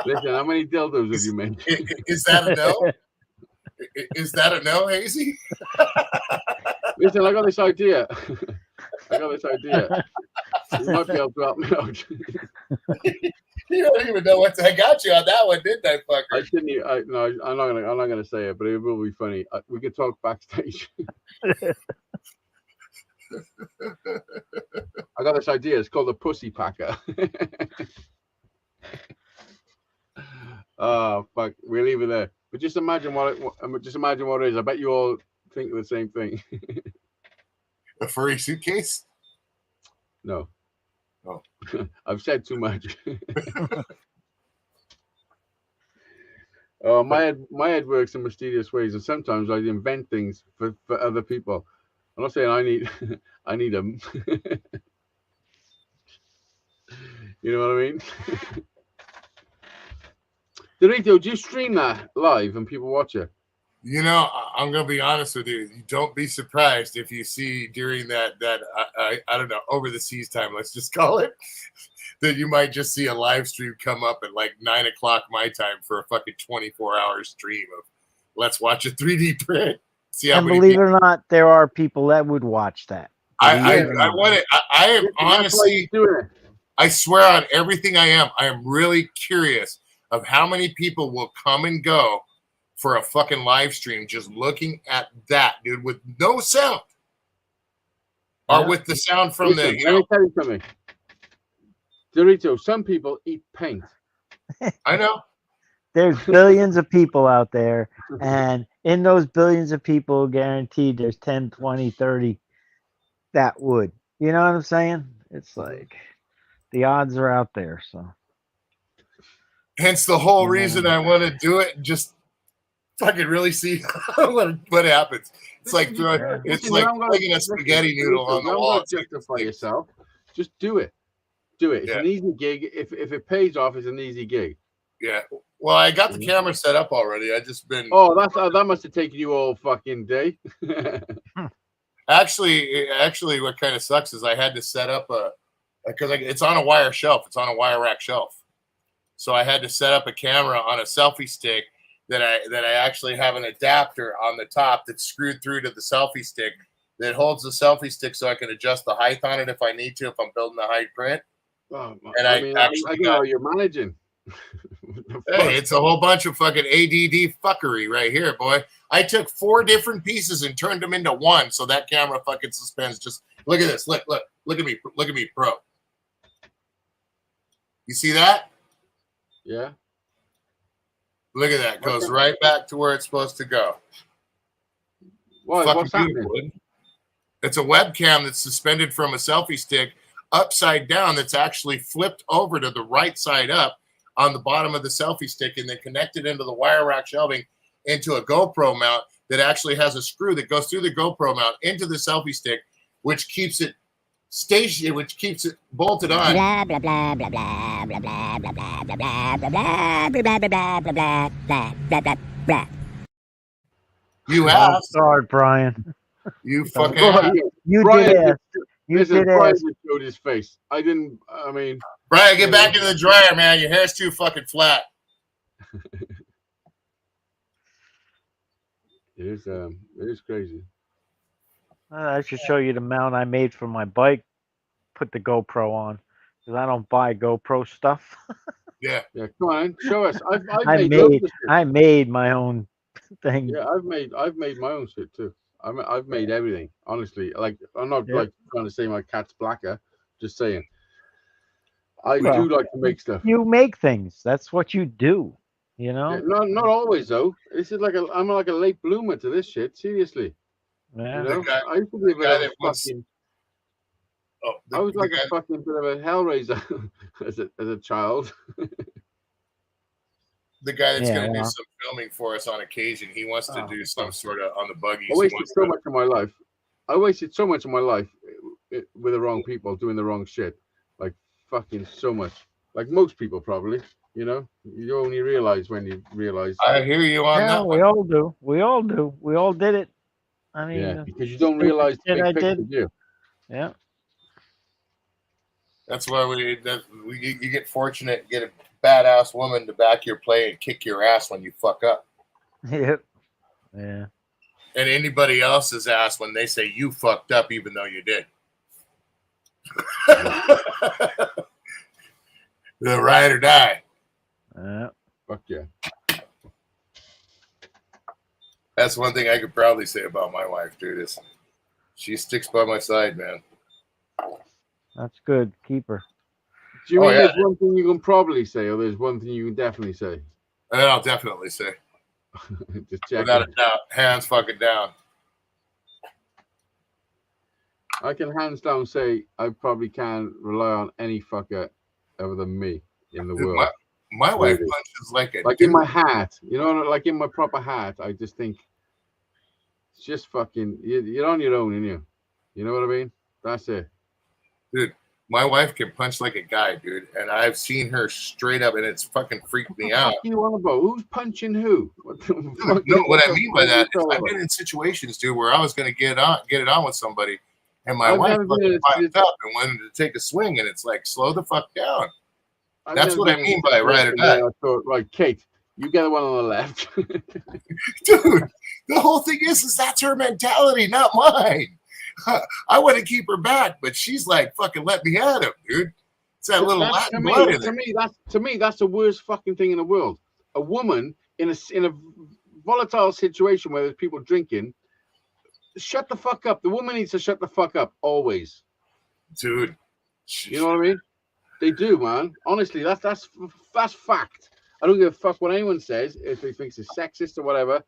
Listen, how many dildos have you made? Is that a no? Is that a no, Hazy? Listen, I got this idea. You might be able to help me out. You don't even know what I got you on that one, didn't I, fucker? I shouldn't. No, I'm not gonna say it, but it will be funny. We could talk backstage. I got this idea. It's called the Pussy Packer. Oh fuck! We'll leave it there. But just imagine what it is. I bet you all think of the same thing. A furry suitcase? No. Oh. I've said too much. Oh, my head works in mysterious ways, and sometimes I invent things for other people. I'm not saying I need them. You know what I mean? Dorito, do you stream that live and people watch it? You know, I'm gonna be honest with you. Don't be surprised if you see during that I don't know, over the seas time, let's just call it, that you might just see a live stream come up at like 9 o'clock my time for a fucking 24-hour stream of let's watch a 3D print. See how And many believe it people. or not, there are people that would watch that. I want it. I am honestly doing it. I swear on everything I am really curious of how many people will come and go for a fucking live stream just looking at that, dude, with no sound. Or with the sound from Listen, let me tell you something. Dorito, some people eat paint. I know. There's billions of people out there, and in those billions of people, guaranteed there's 10, 20, 30 that would. You know what I'm saying? It's like the odds are out there, so. Hence the whole reason I want to do it and just fucking really see what happens. It's like throwing, it's like flicking a spaghetti noodle on the wall. Don't justify yourself. Just do it. Do it. It's an easy gig. If it pays off, it's an easy gig. Yeah. Well, I got the camera set up already. I just been. Oh, that must have taken you all fucking day. Actually, what kind of sucks is I had to set up because it's on a wire shelf. It's on a wire rack shelf. So I had to set up a camera on a selfie stick that I actually have an adapter on the top that's screwed through to the selfie stick that holds the selfie stick so I can adjust the height on it if I need to, if I'm building a high print. Oh, and I know you're managing. Hey, it's a whole bunch of fucking ADD fuckery right here, boy. I took 4 different pieces and turned them into one, so that camera fucking suspends. Just look at this. Look at me, bro. You see that? Yeah. Look at that. Goes right back to where it's supposed to go. What's happening? It's a webcam that's suspended from a selfie stick upside down that's actually flipped over to the right side up on the bottom of the selfie stick and then connected into the wire rack shelving into a GoPro mount that actually has a screw that goes through the GoPro mount into the selfie stick, which keeps it stationary, which keeps it bolted on. Blah blah blah blah blah blah blah blah blah blah blah blah blah blah blah blah blah blah blah blah. You have. Sorry, Brian. You fucking. You Brian did ask. You Listen, did Brian ask. just showed his face. I didn't. I mean, Brian, get back into the dryer, man. Your hair's too fucking flat. It is crazy. I should show you the mount I made for my bike. Put the GoPro on because I don't buy GoPro stuff. Yeah. Yeah, come on, show us. I've made loads of shit. I made my own thing. Yeah, I've made my own shit too. I've made everything. Honestly, like I'm not Yep. like trying to say my cat's blacker. Just saying. I Well, do like to make stuff. You make things. That's what you do. You know. Yeah, not always though. This is like I'm like a late bloomer to this shit. Seriously. Yeah. You know, The guy- I used to be a bit guy of a that wants- fucking. Oh, I was like guy, a fucking bit of a hellraiser as a child. the guy that's Yeah, going to do well. some filming for us on occasion. He wants to do some sort of on the buggies. I wasted so much of my life. I wasted so much of my life with the wrong people doing the wrong shit. Like fucking so much. Like most people probably. You know, you only realize when you realize. I hear you on Yeah, that we one. all do. We all do. We all did it. I mean, Yeah, because you don't realize the shit I big picture, did. do you? Yeah. That's why you get fortunate, get a badass woman to back your play and kick your ass when you fuck up. Yep. Yeah. And anybody else's ass when they say you fucked up, even though you did. The ride or die. Yeah. Fuck yeah. That's one thing I could proudly say about my wife, dude. Is she sticks by my side, man. That's good. Keep her. Do you Oh, mean yeah. there's one thing you can probably say, or there's one thing you can definitely say? And I'll definitely say, Just check. without a doubt, hands fucking down. I can hands down say I probably can't rely on any fucker other than me in the Dude, world. my wife Really. punches like a Like in my hat, you know, like in my proper hat, I just think it's just fucking. You're on your own, you. You know what I mean? That's it. dude. My wife can punch like a guy, dude, and I've seen her straight up, and it's fucking freaked me out. What do you want about? Who's punching who? What the fuck? No, what I mean by that is What are you I've talking been in situations, dude, where I was going to get it on with somebody, and my I've wife never been fucking in a- piped up and wanted to take a swing, and it's like, slow the fuck down. I've That's never what I been in mean a by ride or situation die. where I thought, right, Kate, you get the one on the left. Dude, the whole thing is that's her mentality, not mine. I want to keep her back, but she's like, fucking let me at him, dude. It's that little That's- Latin blood in to there. me, that's the worst fucking thing in the world. A woman in a volatile situation where there's people drinking, shut the fuck up. The woman needs to shut the fuck up always. Dude. You know what I mean? They do, man. Honestly, that's fact. I don't give a fuck what anyone says if he thinks it's sexist or whatever.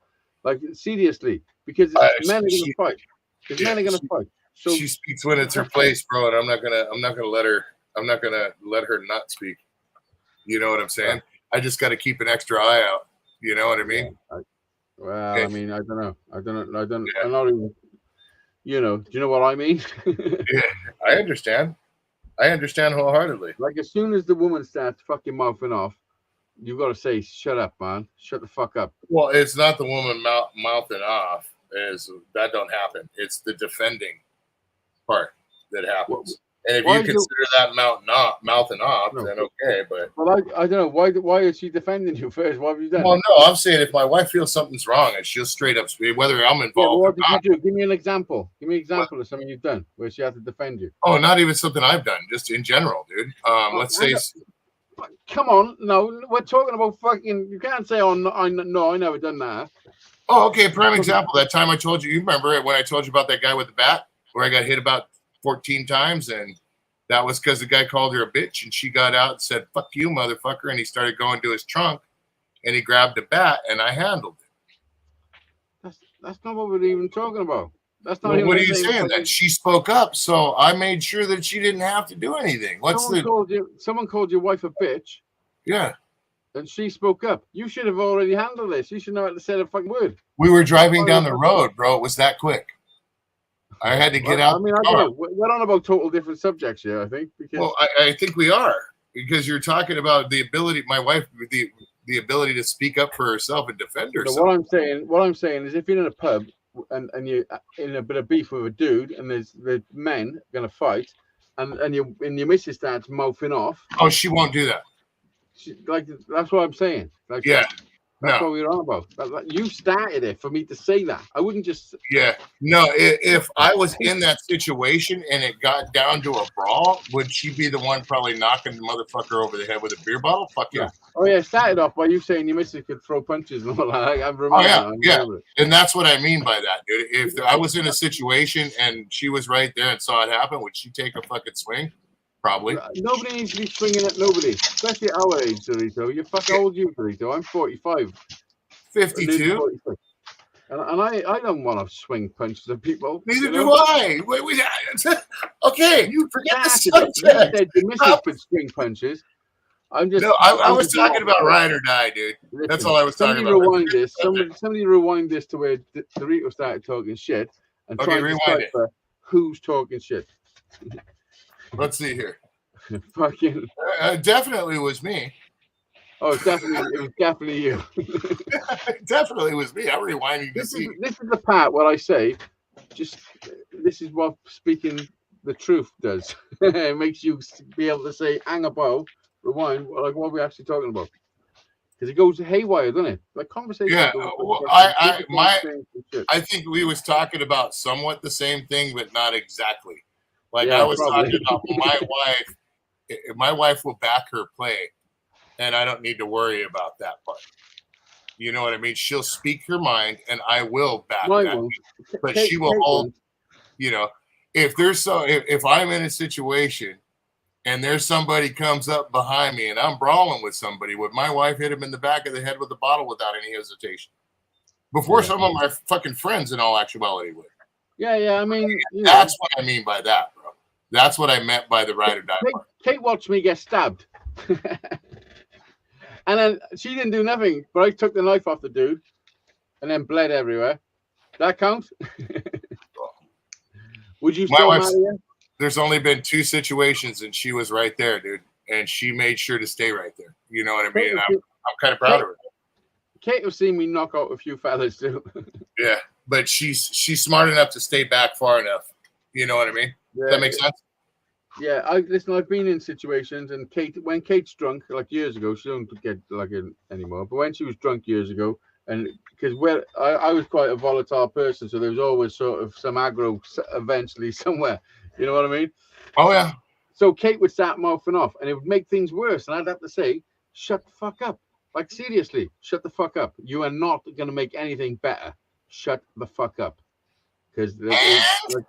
Like seriously, because men are gonna fight. Because men are gonna fight. So She speaks when it's her place, bro, and I'm not gonna let her not speak. You know what I'm saying? I just got to keep an extra eye out. You know what I mean? Well, I mean, I don't know. I'm not even. You know, do you know what I mean? Yeah, I understand. I understand wholeheartedly. Like as soon as the woman starts fucking mouthing off, you've got to say, "Shut up, man! Shut the fuck up." Well, it's not the woman mouthing off. That don't happen. It's the defending part that happens. And if Why you do- consider that mouthing off, then okay. But Well, I don't know why is she defending you first? What have you done? well, no, I'm saying if my wife feels something's wrong, and she'll straight up speak, whether I'm Yeah, but involved what or did not. you do? Give me an example. Give me an example of something you've done where she had to defend you. Oh, not even something I've done, just in general, dude. Let's say. Come on, no, we're talking about fucking. You can't say, "Oh, no, I never done that." Oh, okay. Prime example. That time I told you, you remember it when I told you about that guy with the bat, where I got hit about 14 times, and that was because the guy called her a bitch, and she got out and said, "Fuck you, motherfucker," and he started going to his trunk, and he grabbed the bat, and I handled it. That's not what we're even talking about. That's not. Well, even what are the you same saying? fucking- That she spoke up, so I made sure that she didn't have to do anything. Someone called your wife a bitch. Yeah. And she spoke up. You should have already handled this. You should know how to say a fucking word. We were driving down the road, bro. It was that quick. I had to get out. I mean, the I car. don't know. We're on about total different subjects here, I think. Because Well, I think we are, because you're talking about the ability, my wife, the ability to speak up for herself and defend so herself. what I'm saying is, if you're in a pub and you're in a bit of beef with a dude, and there's men gonna fight, and your missus starts mouthing off. Oh, she won't do that. Like that's what I'm saying. Like, Yeah. That's No. what we were on about. You started it for me to say that. I wouldn't just. Yeah. No, if I was in that situation and it got down to a brawl, would she be the one probably knocking the motherfucker over the head with a beer bottle? Fuck yeah. Oh yeah, it started off by you saying your missus could throw punches and all that. I remember. Oh yeah, that. yeah. And that's what I mean by that, dude. If I was in a situation and she was right there and saw it happen, would she take a fucking swing? Probably. Nobody needs to be swinging at nobody, especially at our age, Dorito. You're fucking old, you, Dorito. I'm 45. 52. And I don't want to swing punches at people. Neither do I. Okay, you forget the subject. You said the missus could swing punches. I'm just. No, I was talking about ride or die, dude. Listen, that's all I was talking about. Rewind this. Somebody rewind this to where Dorito started talking shit and try to decipher who's talking shit. Let's see here. Fucking. Definitely was me. Oh, it was definitely you. It definitely was me. I'm rewinding to see. This is the part where I say, this is what speaking the truth does. It makes you be able to say, hang about, rewind, like what are we actually talking about? Because it goes haywire, doesn't it? Like conversation. Yeah, I think we was talking about somewhat the same thing, but not exactly. Like I was talking about my wife. My wife will back her play, and I don't need to worry about that part. You know what I mean? She'll speak her mind, and I will back that. But she will hold. You know, if I'm in a situation and there's somebody comes up behind me and I'm brawling with somebody, would my wife hit him in the back of the head with a bottle without any hesitation? Before some of my fucking friends, in all actuality, would. Yeah. I mean, that's what I mean by that, bro. That's what I meant by the ride or die part. Kate watched me get stabbed. And then she didn't do nothing, but I took the knife off the dude and then bled everywhere. That count? Would you still marry her? There's only been 2 situations, and she was right there, dude. And she made sure to stay right there. You know what I mean? I'm kind of proud of her. Kate has seen me knock out a few fellas too. Yeah, but she's smart enough to stay back far enough. You know what I mean? Yeah, Does that make sense? Yeah, I've been in situations, and when Kate's drunk, like years ago, she don't get like it anymore. But when she was drunk years ago, and because I was quite a volatile person, so there was always sort of some aggro eventually somewhere. You know what I mean? Oh yeah. So Kate would start mouthing off, and it would make things worse. And I'd have to say, "Shut the fuck up!" Like seriously, shut the fuck up. You are not going to make anything better. Shut the fuck up, because that's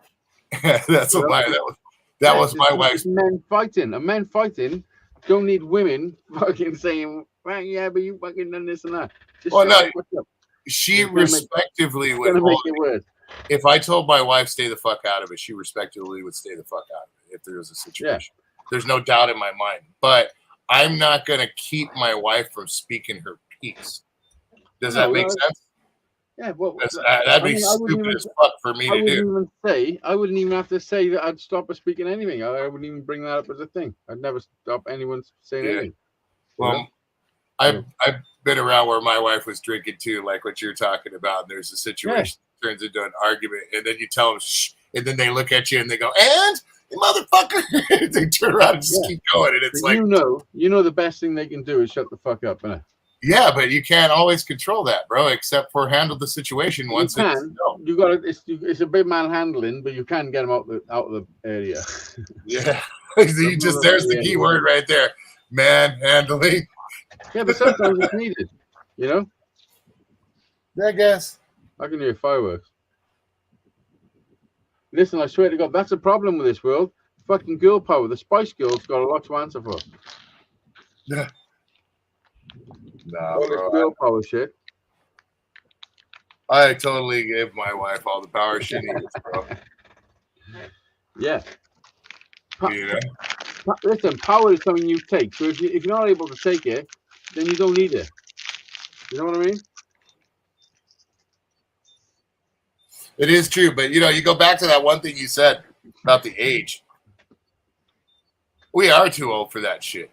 what that was my wife's. Men fighting, and men fighting don't need women fucking saying, "Well, yeah, but you fucking done this and that." She respectively would make it worse. If I told my wife stay the fuck out of it, she respectively would stay the fuck out of it if there was a situation. Yeah. There's no doubt in my mind. But I'm not going to keep my wife from speaking her piece. Does that make sense? Yeah, well, that'd be stupid as fuck for me to do. I wouldn't even have to say that I'd stop her speaking anything. I wouldn't even bring that up as a thing. I'd never stop anyone saying anything. Well, I've been around where my wife was drinking too, like what you're talking about. And there's a situation that turns into an argument, and then you tell them, shh, and then they look at you and they go, and you motherfucker. They turn around and just keep going, and it's but like you know the best thing they can do is shut the fuck up, innit? Yeah, but you can't always control that, bro. Except for handle the situation once. You got it's a big man handling, but you can get them out of the area. Yeah, there's the key word right there, man handling. Yeah, but sometimes it's needed, you know. I guess I can hear fireworks. Listen, I swear to God, that's a problem with this world. Fucking girl power. The Spice Girls got a lot to answer for. Yeah. Nah, all bro. This girl power shit. I totally give my wife all the power she needs, bro. Yeah. You know? Listen, power is something you take. So if you're not able to take it, then you don't need it. You know what I mean? It is true, but you know, you go back to that one thing you said about the age. We are too old for that shit.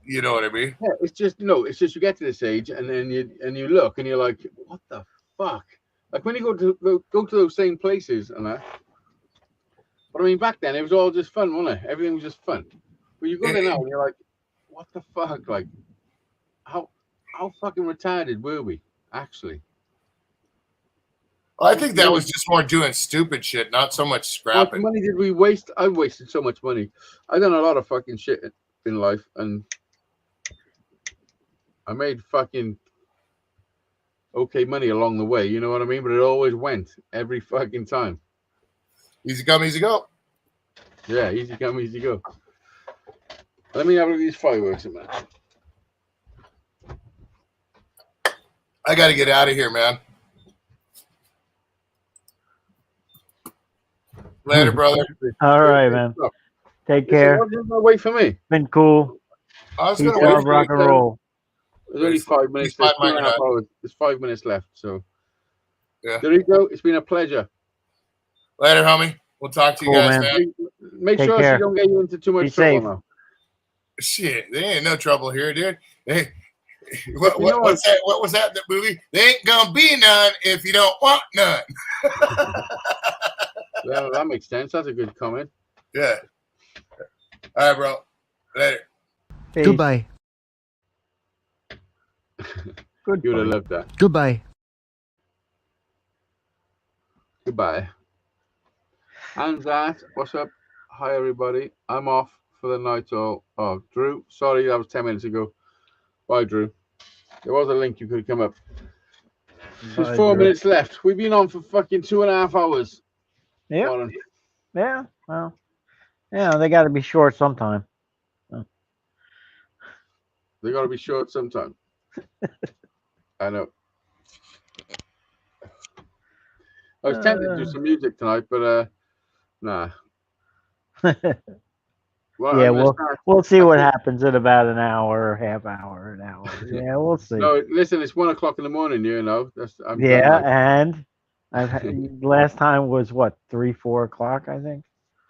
You know what I mean? Yeah, it's just you get to this age and then you look and you're like, what the fuck? Like when you go to those same places and that. But I mean, back then it was all just fun, wasn't it? Everything was just fun. But you go there now and you're like, what the fuck? Like, how fucking retarded were we actually? Well, I think that was just more doing stupid shit, not so much How much scrapping. money did we waste? I wasted so much money. I've done a lot of fucking shit in life, and I made fucking okay money along the way. You know what I mean? But it always went every fucking time. Easy come, easy go. Yeah, easy come, easy go. Let me have a look at these fireworks a minute. I got to get out of here, man. Later, brother. All right, man. Take care. Why didn't I wait for me? Been cool. I was Peace going to wait out, for rock and roll. There's only 5 minutes. He's There's, fine, 2.5 hours. There's 5 minutes left. So Yeah. there you go. It's been a pleasure. Later, homie. We'll talk to you Cool, guys, man. man. Make Take sure care. she don't get you into too much Be trouble safe. now. Shit, there ain't no trouble here, dude. Hey, You know what's that? What was that in the movie? There ain't gonna be none if you don't want none. Well, that makes sense. That's a good comment. Yeah. All right, bro. Later. Peace. Goodbye. Good. You would have loved that. Goodbye. Goodbye. And that, what's up? Hi, everybody. I'm off for the night all. Oh, Drew, sorry, that was 10 minutes ago. Bye, Drew. There was a link you could come up. There's Bye, 4 Drew. minutes left. We've been on for fucking 2.5 hours. Yeah. Warren. Yeah. Well, yeah, they got to be short sometime. They got to be short sometime. I know. I was tempted to do some music tonight, but nah. Well, Yeah, I'm gonna we'll see what happens in about an hour, half hour, an hour. Yeah, we'll see. No, listen, it's 1 o'clock in the morning. You know, I'm done, Yeah, like, and last time was what 3, 4 o'clock, I think.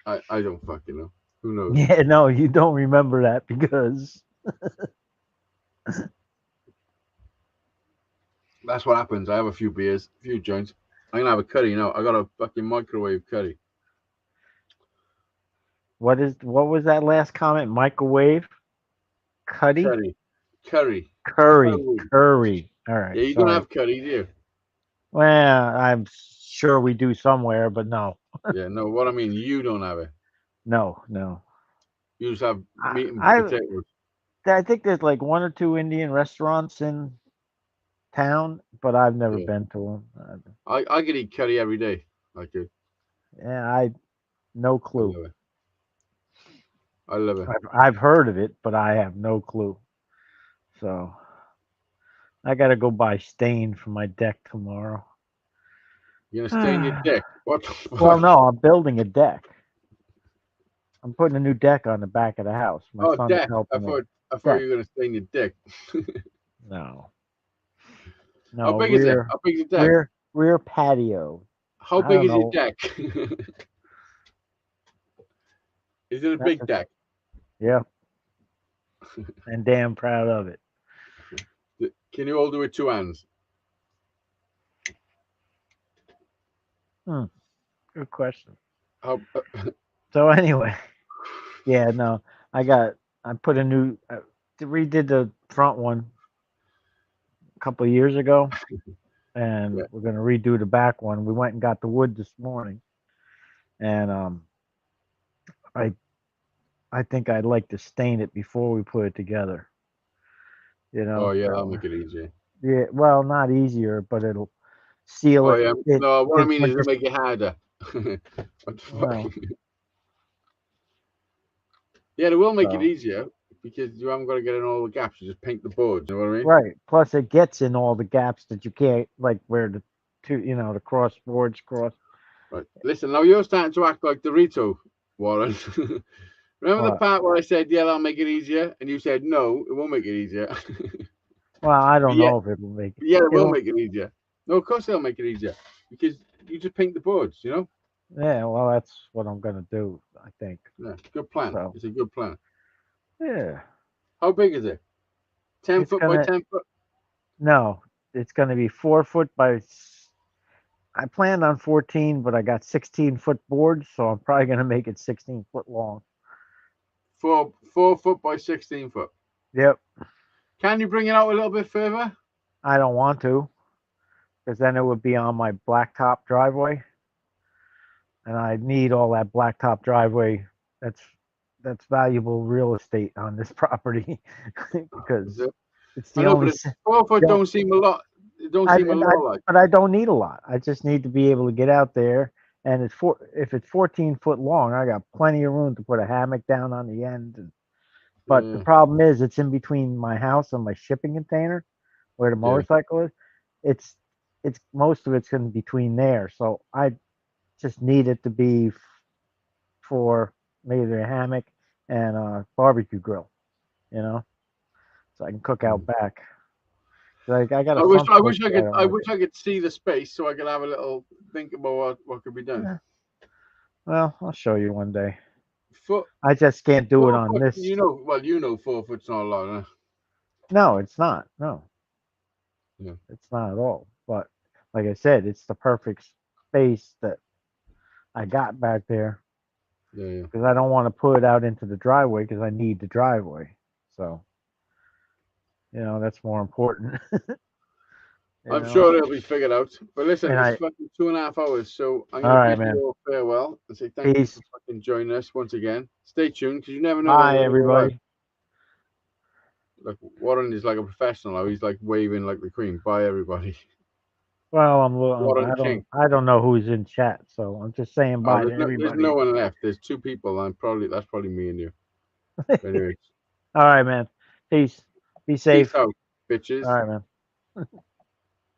I don't fucking know. Who knows? Yeah, no, you don't remember that because That's what happens. I have a few beers, a few joints. I'm gonna have a curry now. I got a fucking microwave curry. what was that last comment? Microwave, curry. Curry. All right. Yeah, you sorry. don't have curry, do you? Well, I'm sure we do somewhere, but no, Yeah, no. What I mean, you don't have it. no. You just have meat and I potatoes. I think there's like 1 or 2 Indian restaurants in town, but I've never Yeah. been to them. I could eat curry every day. I could. Yeah, no clue. I love it. I've heard of it, but I have no clue. So I got to go buy stain for my deck tomorrow. You're gonna stain your dick. What the fuck? Well, no, I'm building a deck. I'm putting a new deck on the back of the house. My son's deck. helping me. I thought you were gonna stain your dick. No. How big is it? How big is the deck? Rear patio. How I big don't is your know. deck? Is it a big deck? Yeah. And damn proud of it. Can you all do it 2 hands? Good question. How, So anyway, yeah, no, I put a new, redid the front one a couple of years ago, and we're gonna redo the back one. We went and got the wood this morning, and I think I'd like to stain it before we put it together. You know. Oh yeah, that'll make it easier. Yeah, well, not easier, but it'll seal it. Yeah. No, what I mean is it'll it'll make it harder. What the fuck? Well, Yeah, it will make it So- easier because you haven't got to get in all the gaps. You just paint the boards. You know what I mean? right. Plus, it gets in all the gaps that you can't, like where the two, the cross boards cross. Right. Listen, now you're starting to act like Dorito, Warren. Remember the What? part where I said, "Yeah, that'll make it easier," and you said, "No, it won't make it easier." Well, I don't Yeah. know if it will make it. Yeah, it will It'll- make it easier. No, of course it'll make it easier because you just paint the boards. You know? Yeah, well, that's what I'm gonna do. I think. Yeah, good plan. So- It's a good plan. Yeah. How big is it? 10 It's foot by gonna- 10 foot. No, it's gonna be 4 foot by. I planned on 14, but I got 16-foot boards, so I'm probably gonna make it 16 foot long. 4 foot by 16 foot. Yep. Can you bring it out a little bit further? I don't want to, because then it would be on my blacktop driveway, and I need all that blacktop driveway. That's valuable real estate on this property because it's the I know, only. but 4 foot don't seem a lot. It don't seem a lot like. But I don't need a lot. I just need to be able to get out there, and if it's 14 foot long, I got plenty of room to put a hammock down on the end. But the problem is, it's in between my house and my shipping container, where the motorcycle is. It's most of it's in between there, so I just need it to be for maybe a hammock and a barbecue grill, so I can cook out back. Like I got. I wish I could see the space so I could have a little think about what could be done. Yeah. Well, I'll show you one day. Foot, I just can't do it on this. 4 foot's not a lot, huh? No, it's not. No. Yeah. It's not at all. But like I said, it's the perfect space that I got back there. Yeah. Because I don't want to put it out into the driveway because I need the driveway. So, that's more important. I'm sure it'll be figured out. But listen, it's fucking 2.5 hours, so I'm going to bid you all farewell and say thank you for fucking joining us once again. Stay tuned because you never know. Bye, everybody. Like Warren is like a professional now. He's like waving like the Queen. Bye, everybody. Well, I don't know who's in chat, so I'm just saying bye to everybody. There's no one left. There's 2 people, and that's probably me and you. Anyways. All right, man. Peace. Be safe. Peace out, bitches. All right, man.